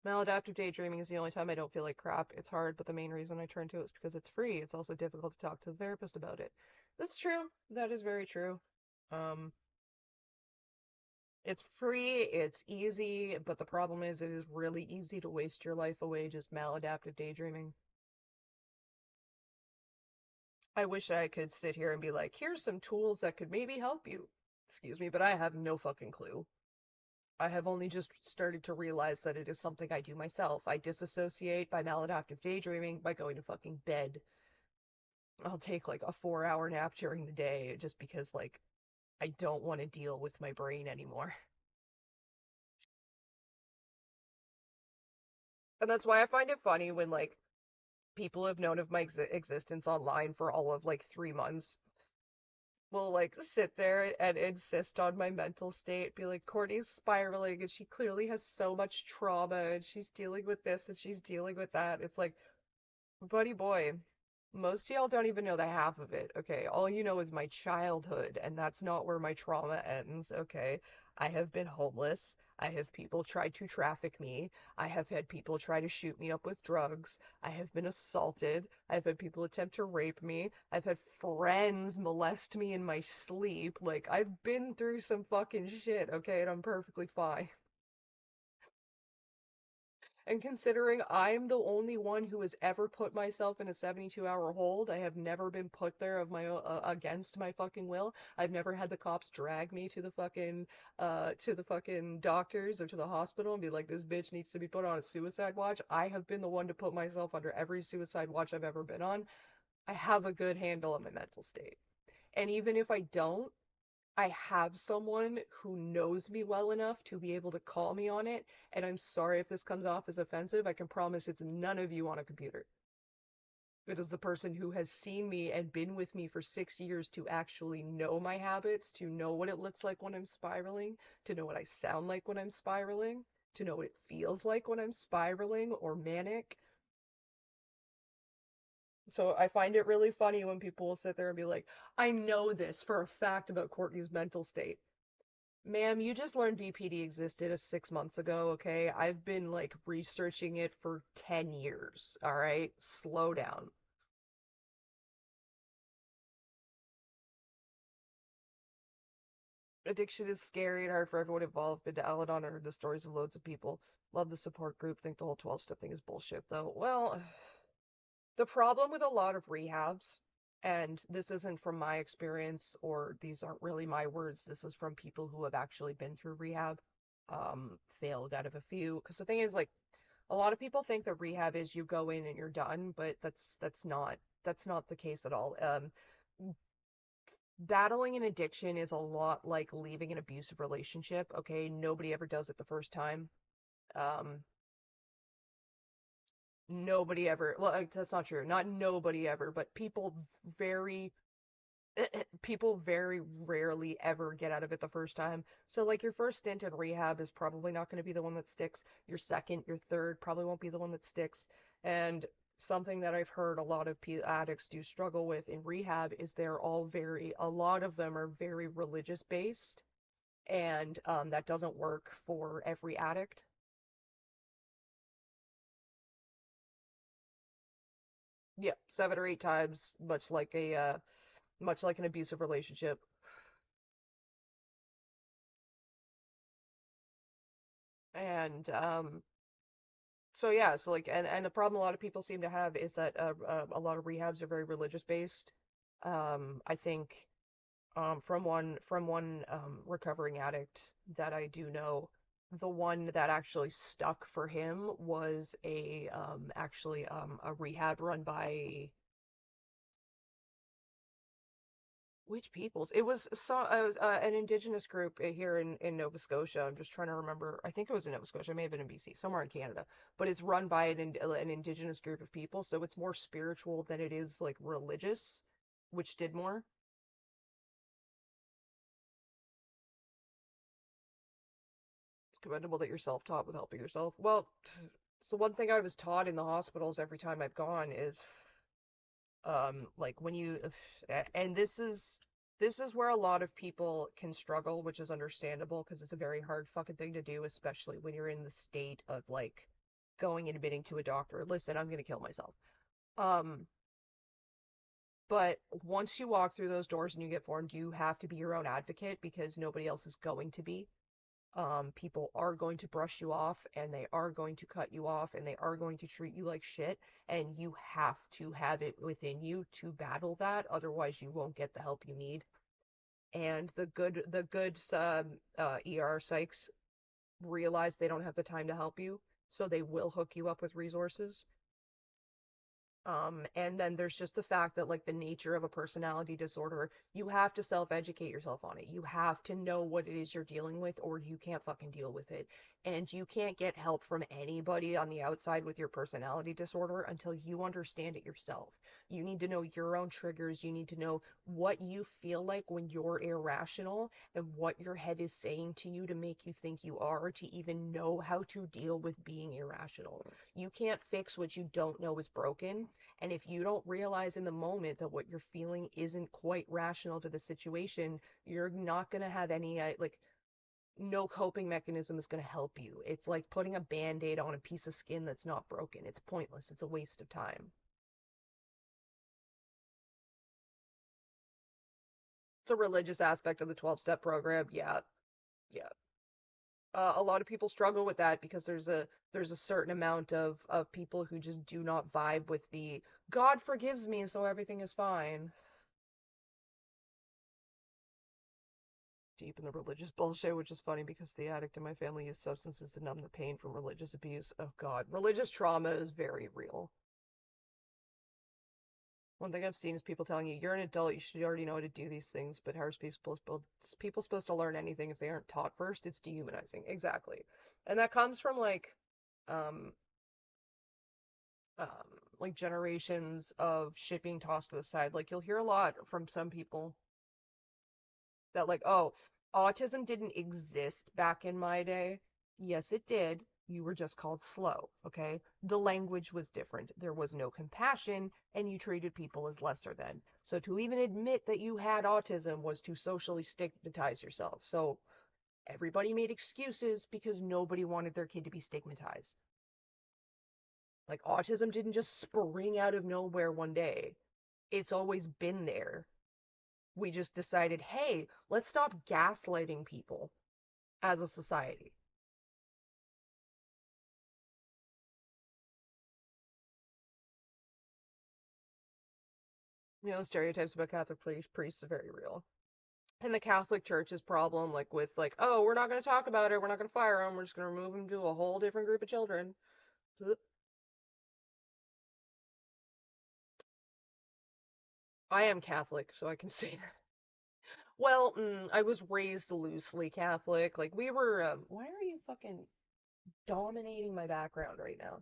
Maladaptive daydreaming is the only time I don't feel like crap. It's hard, but the main reason I turn to it is because it's free. It's also difficult to talk to the therapist about it. That's true. That is very true. It's free, it's easy, but the problem is it is really easy to waste your life away just maladaptive daydreaming. I wish I could sit here and be like, here's some tools that could maybe help you. Excuse me, but I have no fucking clue. I have only just started to realize that it is something I do myself. I disassociate by maladaptive daydreaming by going to fucking bed. I'll take like a 4-hour nap during the day just because, like, I don't want to deal with my brain anymore. And that's why I find it funny when, like, people have known of my existence online for all of like 3 months will like sit there and insist on my mental state, be like, Courtney's spiraling and she clearly has so much trauma and she's dealing with this and she's dealing with that. It's like, buddy boy, most of y'all don't even know the half of it, okay? All you know is my childhood, and that's not where my trauma ends, okay? I have been homeless. I have people tried to traffic me. I have had people try to shoot me up with drugs. I have been assaulted. I've had people attempt to rape me. I've had friends molest me in my sleep. Like, I've been through some fucking shit, okay? And I'm perfectly fine. And considering I'm the only one who has ever put myself in a 72-hour hold, I have never been put there of my against my fucking will. I've never had the cops drag me to the fucking doctors or to the hospital and be like, this bitch needs to be put on a suicide watch. I have been the one to put myself under every suicide watch I've ever been on. I have a good handle on my mental state. And even if I don't, I have someone who knows me well enough to be able to call me on it, and I'm sorry if this comes off as offensive. I can promise it's none of you on a computer. It is the person who has seen me and been with me for 6 years to actually know my habits, to know what it looks like when I'm spiraling, to know what I sound like when I'm spiraling, to know what it feels like when I'm spiraling or manic. So I find it really funny when people will sit there and be like, I know this for a fact about Courtney's mental state. Ma'am, you just learned BPD existed 6 months ago, okay? I've been like researching it for 10 years, all right? Slow down. Addiction is scary and hard for everyone involved. Been to Al-Anon and heard the stories of loads of people. Love the support group. Think the whole 12-step thing is bullshit, though. Well, the problem with a lot of rehabs, and this isn't from my experience, or these aren't really my words, this is from people who have actually been through rehab, failed out of a few. Because the thing is, like, a lot of people think that rehab is you go in and you're done, but that's not the case at all. Battling an addiction is a lot like leaving an abusive relationship, okay? Nobody ever does it the first time. Um, Nobody ever, well, that's not true. Not nobody ever, but very people very rarely ever get out of it the first time. So, like, your first stint in rehab is probably not going to be the one that sticks. Your second, your third probably won't be the one that sticks. And something that I've heard a lot of addicts do struggle with in rehab is a lot of them are very religious based, and that doesn't work for every addict. Yeah, 7 or 8 times, much like an abusive relationship. And so yeah, so like, and the problem a lot of people seem to have is that a lot of rehabs are very religious based. I think from one recovering addict that I do know, the one that actually stuck for him was a rehab run by which peoples? It was an indigenous group here in Nova Scotia. I'm just trying to remember. I think it was in Nova Scotia. It may have been in BC, somewhere in Canada. But it's run by an indigenous group of people, so it's more spiritual than it is like religious, which did more. It's commendable that you're self-taught with helping yourself. Well, so one thing I was taught in the hospitals every time I've gone is like when you and this is where a lot of people can struggle, which is understandable because it's a very hard fucking thing to do, especially when you're in the state of like going and admitting to a doctor, listen, I'm gonna kill myself. um but once you walk through those doors and you get formed, you have to be your own advocate because nobody else is going to be. People are going to brush you off, and they are going to cut you off, and they are going to treat you like shit, and you have to have it within you to battle that, otherwise you won't get the help you need. And the good ER psychs realize they don't have the time to help you, so they will hook you up with resources. And then there's just the fact that, like, the nature of a personality disorder, you have to self-educate yourself on it. You have to know what it is you're dealing with, or you can't fucking deal with it. And you can't get help from anybody on the outside with your personality disorder until you understand it yourself. You need to know your own triggers. You need to know what you feel like when you're irrational and what your head is saying to you to make you think you are, to even know how to deal with being irrational. You can't fix what you don't know is broken. And if you don't realize in the moment that what you're feeling isn't quite rational to the situation, you're not going to have any, no coping mechanism is going to help you. It's like putting a band-aid on a piece of skin that's not broken. It's pointless. It's a waste of time. It's a religious aspect of the 12-step program. Yeah. Yeah. A lot of people struggle with that because there's a certain amount of people who just do not vibe with the God forgives me, so everything is fine. Deep in the religious bullshit, which is funny because the addict in my family used substances to numb the pain from religious abuse. Oh god, religious trauma is very real. One thing I've seen is people telling you, you're an adult, you should already know how to do these things, but how are people supposed to learn anything if they aren't taught first? It's dehumanizing. Exactly. And that comes from, um, um, generations of shit being tossed to the side. Like, you'll hear a lot from some people that, like, oh, autism didn't exist back in my day. Yes, it did. You were just called slow, okay? The language was different. There was no compassion, and you treated people as lesser than. So to even admit that you had autism was to socially stigmatize yourself. So everybody made excuses because nobody wanted their kid to be stigmatized. Like, autism didn't just spring out of nowhere one day. It's always been there. We just decided, hey, let's stop gaslighting people as a society. You know, the stereotypes about Catholic priests are very real. And the Catholic Church's problem, like, with, like, oh, we're not going to talk about it, we're not going to fire them, we're just going to remove them to a whole different group of children. I am Catholic, so I can say that. Well, I was raised loosely Catholic. Like, we were, why are you fucking dominating my background right now?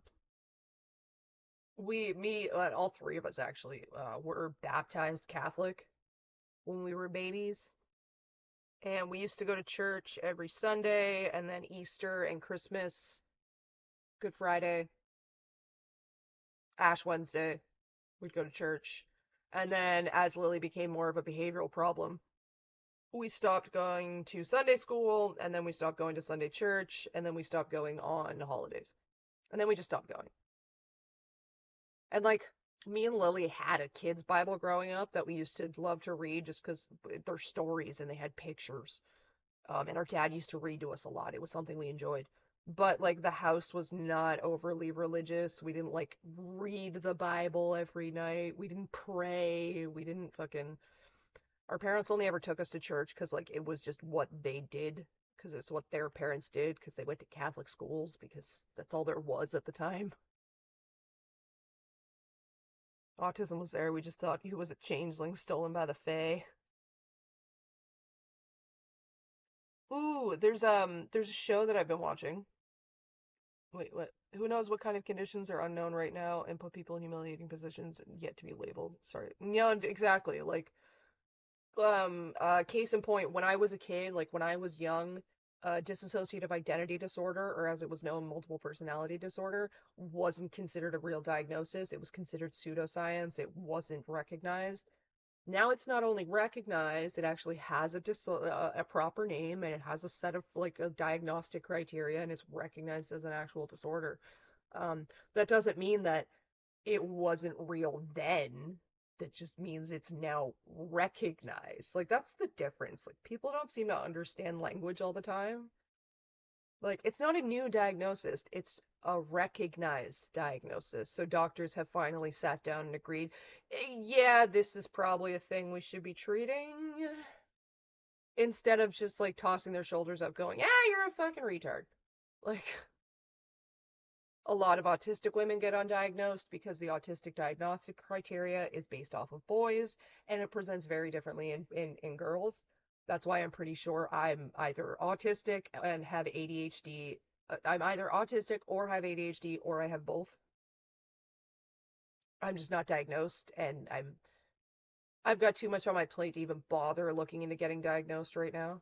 All three of us actually, were baptized Catholic when we were babies. And we used to go to church every Sunday, and then Easter and Christmas, Good Friday, Ash Wednesday, we'd go to church. And then as Lily became more of a behavioral problem, we stopped going to Sunday school, and then we stopped going to Sunday church, and then we stopped going on holidays. And then we just stopped going. And, like, me and Lily had a kid's Bible growing up that we used to love to read just because they're stories and they had pictures. And our dad used to read to us a lot. It was something we enjoyed. But, like, the house was not overly religious. We didn't, like, read the Bible every night. We didn't pray. We didn't fucking... Our parents only ever took us to church because, like, it was just what they did. Because it's what their parents did. Because they went to Catholic schools. Because that's all there was at the time. Autism was there. We just thought he was a changeling stolen by the Fae. Ooh, there's a show that I've been watching. Wait, what? Who knows what kind of conditions are unknown right now and put people in humiliating positions yet to be labeled? Sorry. Yeah, exactly. Like, case in point, when I was a kid, like when I was young, dissociative identity disorder, or as it was known, multiple personality disorder, wasn't considered a real diagnosis. It was considered pseudoscience. It wasn't recognized. Now it's not only recognized, it actually has a proper name, and it has a set of, like, a diagnostic criteria, and it's recognized as an actual disorder. That doesn't mean that it wasn't real then. That just means it's now recognized. Like, that's the difference. Like, people don't seem to understand language all the time. Like, it's not a new diagnosis, it's a recognized diagnosis. So doctors have finally sat down and agreed, yeah, this is probably a thing we should be treating. Instead of just, like, tossing their shoulders up going, you're a fucking retard. Like, a lot of autistic women get undiagnosed because the autistic diagnostic criteria is based off of boys, and it presents very differently in girls. That's why I'm pretty sure I'm either autistic and have ADHD. I'm either autistic or have ADHD, or I have both. I'm just not diagnosed, and I've got too much on my plate to even bother looking into getting diagnosed right now.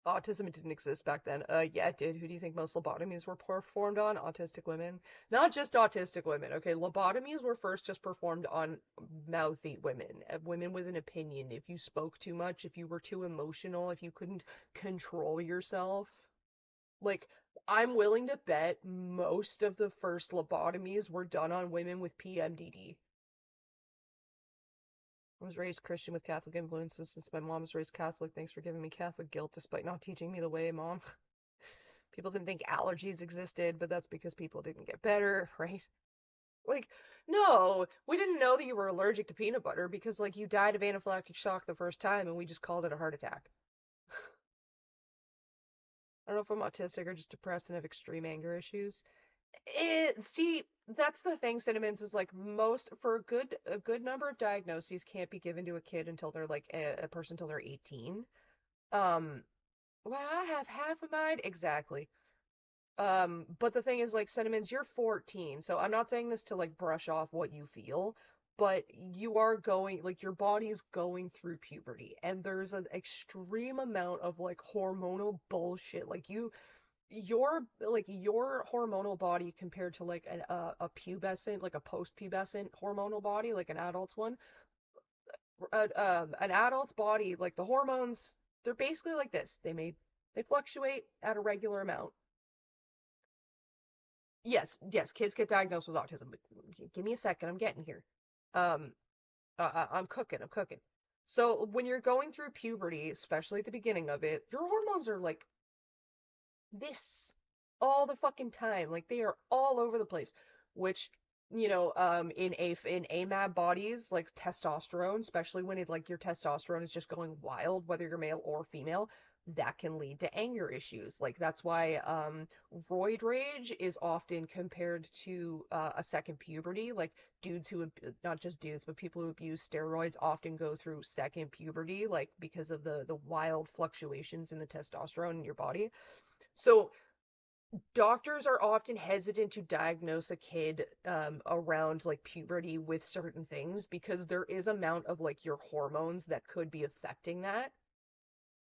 Autism didn't exist back then. Yeah, it did. Who do you think most lobotomies were performed on? Autistic women. Not just autistic women, okay? Lobotomies were first just performed on mouthy women. Women with an opinion. If you spoke too much, if you were too emotional, if you couldn't control yourself. Like, I'm willing to bet most of the first lobotomies were done on women with PMDD. I was raised Christian with Catholic influences since my mom was raised Catholic. Thanks for giving me Catholic guilt despite not teaching me the way, Mom. People didn't think allergies existed, but that's because people didn't get better, right? Like, no, we didn't know that you were allergic to peanut butter because, like, you died of anaphylactic shock the first time and we just called it a heart attack. I don't know if I'm autistic or just depressed and have extreme anger issues. See, that's the thing, Cinnamons, is like for a good number of diagnoses can't be given to a kid until they're like a person until they're 18. Um, well, I have half of mine exactly. But the thing is, like, Cinnamons, you're 14, so I'm not saying this to like brush off what you feel, but you are going, like, your body's going through puberty, and there's an extreme amount of like hormonal bullshit. Like, your hormonal body compared to like a pubescent, like a post-pubescent hormonal body, like an adult's one, an adult's body, like the hormones, they're basically like this. They fluctuate at a regular amount. Yes, kids get diagnosed with autism. But give me a second, I'm getting here. Um, I'm cooking. So when you're going through puberty, especially at the beginning of it, your hormones are like this all the fucking time. Like, they are all over the place, which, in AMAB bodies, like testosterone, especially when it like your testosterone is just going wild, whether you're male or female, that can lead to anger issues. Like, that's why roid rage is often compared to a second puberty. Like, dudes who, not just dudes, but people who abuse steroids often go through second puberty, like, because of the wild fluctuations in the testosterone in your body. So doctors are often hesitant to diagnose a kid around like puberty with certain things because there is amount of like your hormones that could be affecting that.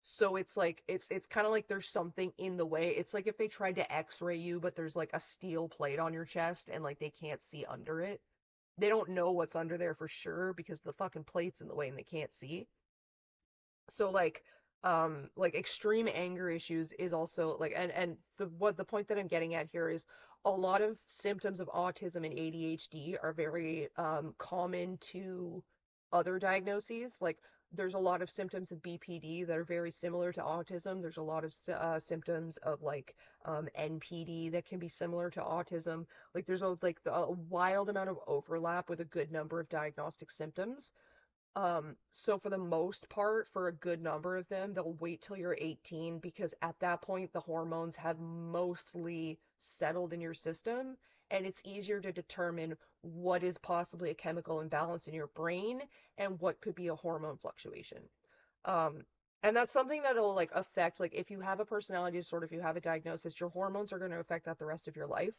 So it's like it's kind of like there's something in the way. It's like if they tried to x-ray you, but there's like a steel plate on your chest and like they can't see under it. They don't know what's under there for sure because the fucking plate's in the way and they can't see. So like extreme anger issues is also like, and the point that I'm getting at here is a lot of symptoms of autism and ADHD are very common to other diagnoses. Like, there's a lot of symptoms of BPD that are very similar to autism. There's a lot of symptoms of like NPD that can be similar to autism. Like, there's a wild amount of overlap with a good number of diagnostic symptoms. So for the most part, for a good number of them, they'll wait till you're 18 because at that point the hormones have mostly settled in your system, and it's easier to determine what is possibly a chemical imbalance in your brain and what could be a hormone fluctuation. Um, and that's something that'll like affect, like, if you have a personality disorder, if you have a diagnosis, your hormones are going to affect that the rest of your life.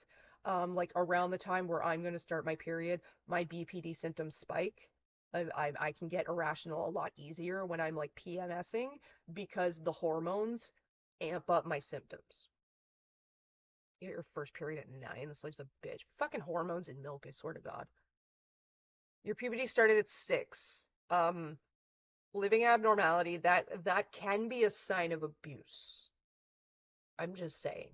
Like, around the time where I'm going to start my period, my BPD symptoms spike. I can get irrational a lot easier when I'm like PMSing because the hormones amp up my symptoms. You get your first period at 9. This life's a bitch. Fucking hormones and milk, I swear to God. Your puberty started at 6. Living abnormality, that can be a sign of abuse. I'm just saying.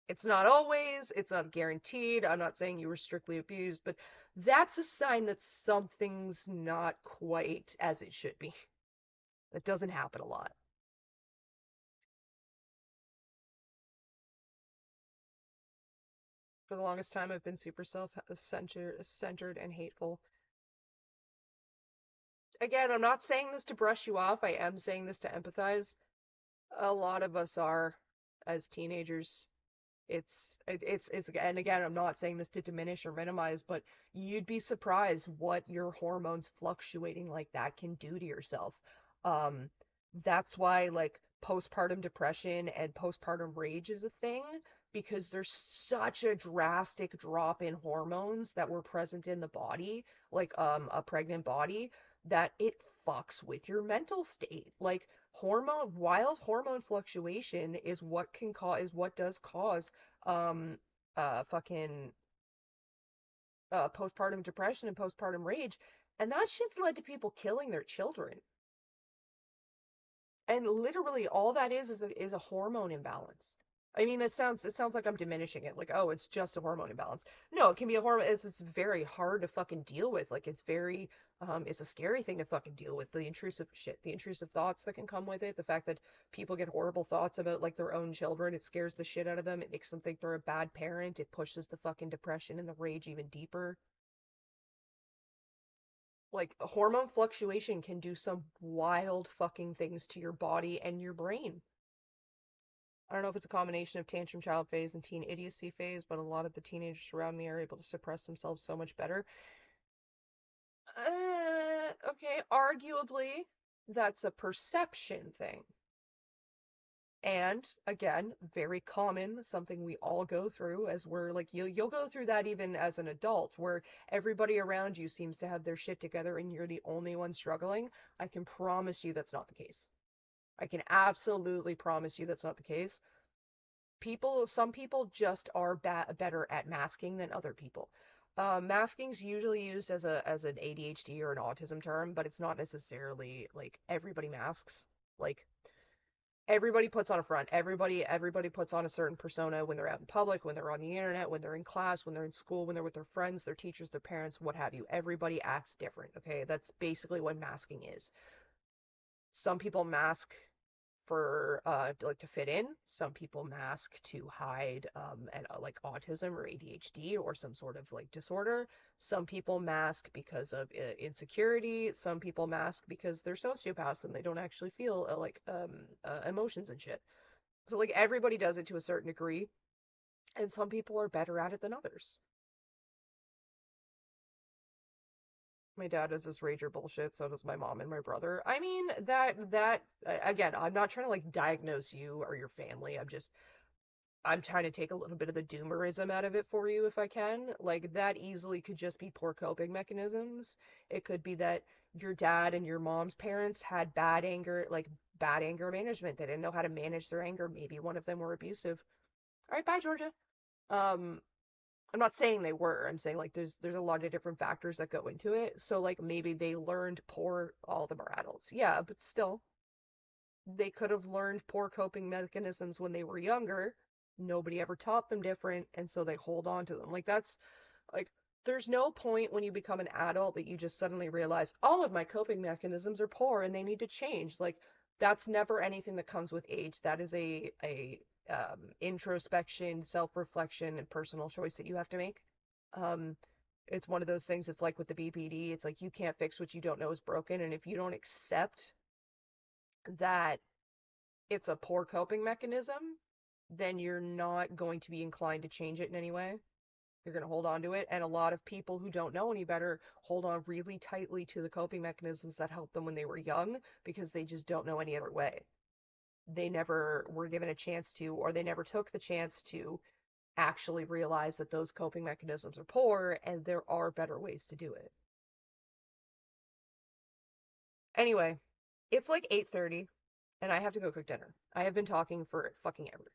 It's not always, it's not guaranteed. I'm not saying you were strictly abused, but that's a sign that something's not quite as it should be. That doesn't happen a lot. For the longest time, I've been super self-centered and hateful. Again, I'm not saying this to brush you off. I am saying this to empathize. A lot of us are, as teenagers. It's, and again, I'm not saying this to diminish or minimize, but you'd be surprised what your hormones fluctuating like that can do to yourself. That's why, like, postpartum depression and postpartum rage is a thing, because there's such a drastic drop in hormones that were present in the body, like, a pregnant body, that it fucks with your mental state. Like, wild hormone fluctuation is what does cause, fucking, postpartum depression and postpartum rage, and that shit's led to people killing their children. And literally all that is a hormone imbalance. I mean, it sounds like I'm diminishing it, like, oh, it's just a hormone imbalance. No, it can be a hormone. It's very hard to fucking deal with. Like, it's very, it's a scary thing to fucking deal with. The intrusive thoughts that can come with it. The fact that people get horrible thoughts about, like, their own children. It scares the shit out of them. It makes them think they're a bad parent. It pushes the fucking depression and the rage even deeper. Like, hormone fluctuation can do some wild fucking things to your body and your brain. I don't know if it's a combination of tantrum child phase and teen idiocy phase, but a lot of the teenagers around me are able to suppress themselves so much better. Okay, arguably, that's a perception thing. And again, very common, something we all go through as we're like, you'll go through that even as an adult, where everybody around you seems to have their shit together and you're the only one struggling. I can promise you that's not the case. I can absolutely promise you that's not the case. Some people just are better at masking than other people. Masking's usually used as an ADHD or an autism term, but it's not necessarily like everybody masks. Like, everybody puts on a front. Everybody puts on a certain persona when they're out in public, when they're on the internet, when they're in class, when they're in school, when they're with their friends, their teachers, their parents, what have you. Everybody acts different, okay? That's basically what masking is. Some people mask for like to fit in. Some people mask to hide like autism or ADHD or some sort of like disorder. Some people mask because of insecurity. Some people mask because they're sociopaths and they don't actually feel emotions and shit. So, like, everybody does it to a certain degree, and some people are better at it than others. My dad does this rager bullshit, so does my mom and my brother. I mean, that again, I'm not trying to like diagnose you or your family. I'm trying to take a little bit of the doomerism out of it for you if I can. Like, that easily could just be poor coping mechanisms. It could be that your dad and your mom's parents had bad anger management. They didn't know how to manage their anger. Maybe one of them were abusive. All right, bye, Georgia. I'm not saying they were. I'm saying, like, there's a lot of different factors that go into it. So, like, maybe they learned poor. All of them are adults. Yeah, but still, they could have learned poor coping mechanisms when they were younger. Nobody ever taught them different, and so they hold on to them. Like, that's, like, there's no point when you become an adult that you just suddenly realize all of my coping mechanisms are poor and they need to change. Like, that's never anything that comes with age. That is a introspection, self-reflection, and personal choice that you have to make. It's one of those things. It's like with the BPD. It's like, you can't fix what you don't know is broken, and if you don't accept that it's a poor coping mechanism, then you're not going to be inclined to change it in any way. You're going to hold on to it, and a lot of people who don't know any better hold on really tightly to the coping mechanisms that helped them when they were young, because they just don't know any other way. They never were given a chance to, or they never took the chance to actually realize that those coping mechanisms are poor and there are better ways to do it. Anyway, it's like 8:30 and I have to go cook dinner. I have been talking for fucking ever.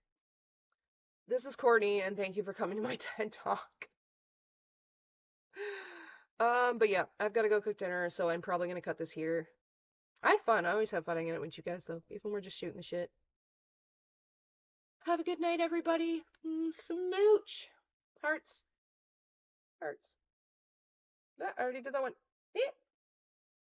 This is Courtney, and thank you for coming to my TED Talk. But yeah, I've got to go cook dinner, so I'm probably going to cut this here. I had fun. I always have fun hanging out with you guys, though, even when we're just shooting the shit. Have a good night, everybody. Smooch. Hearts. Hearts. I already did that one.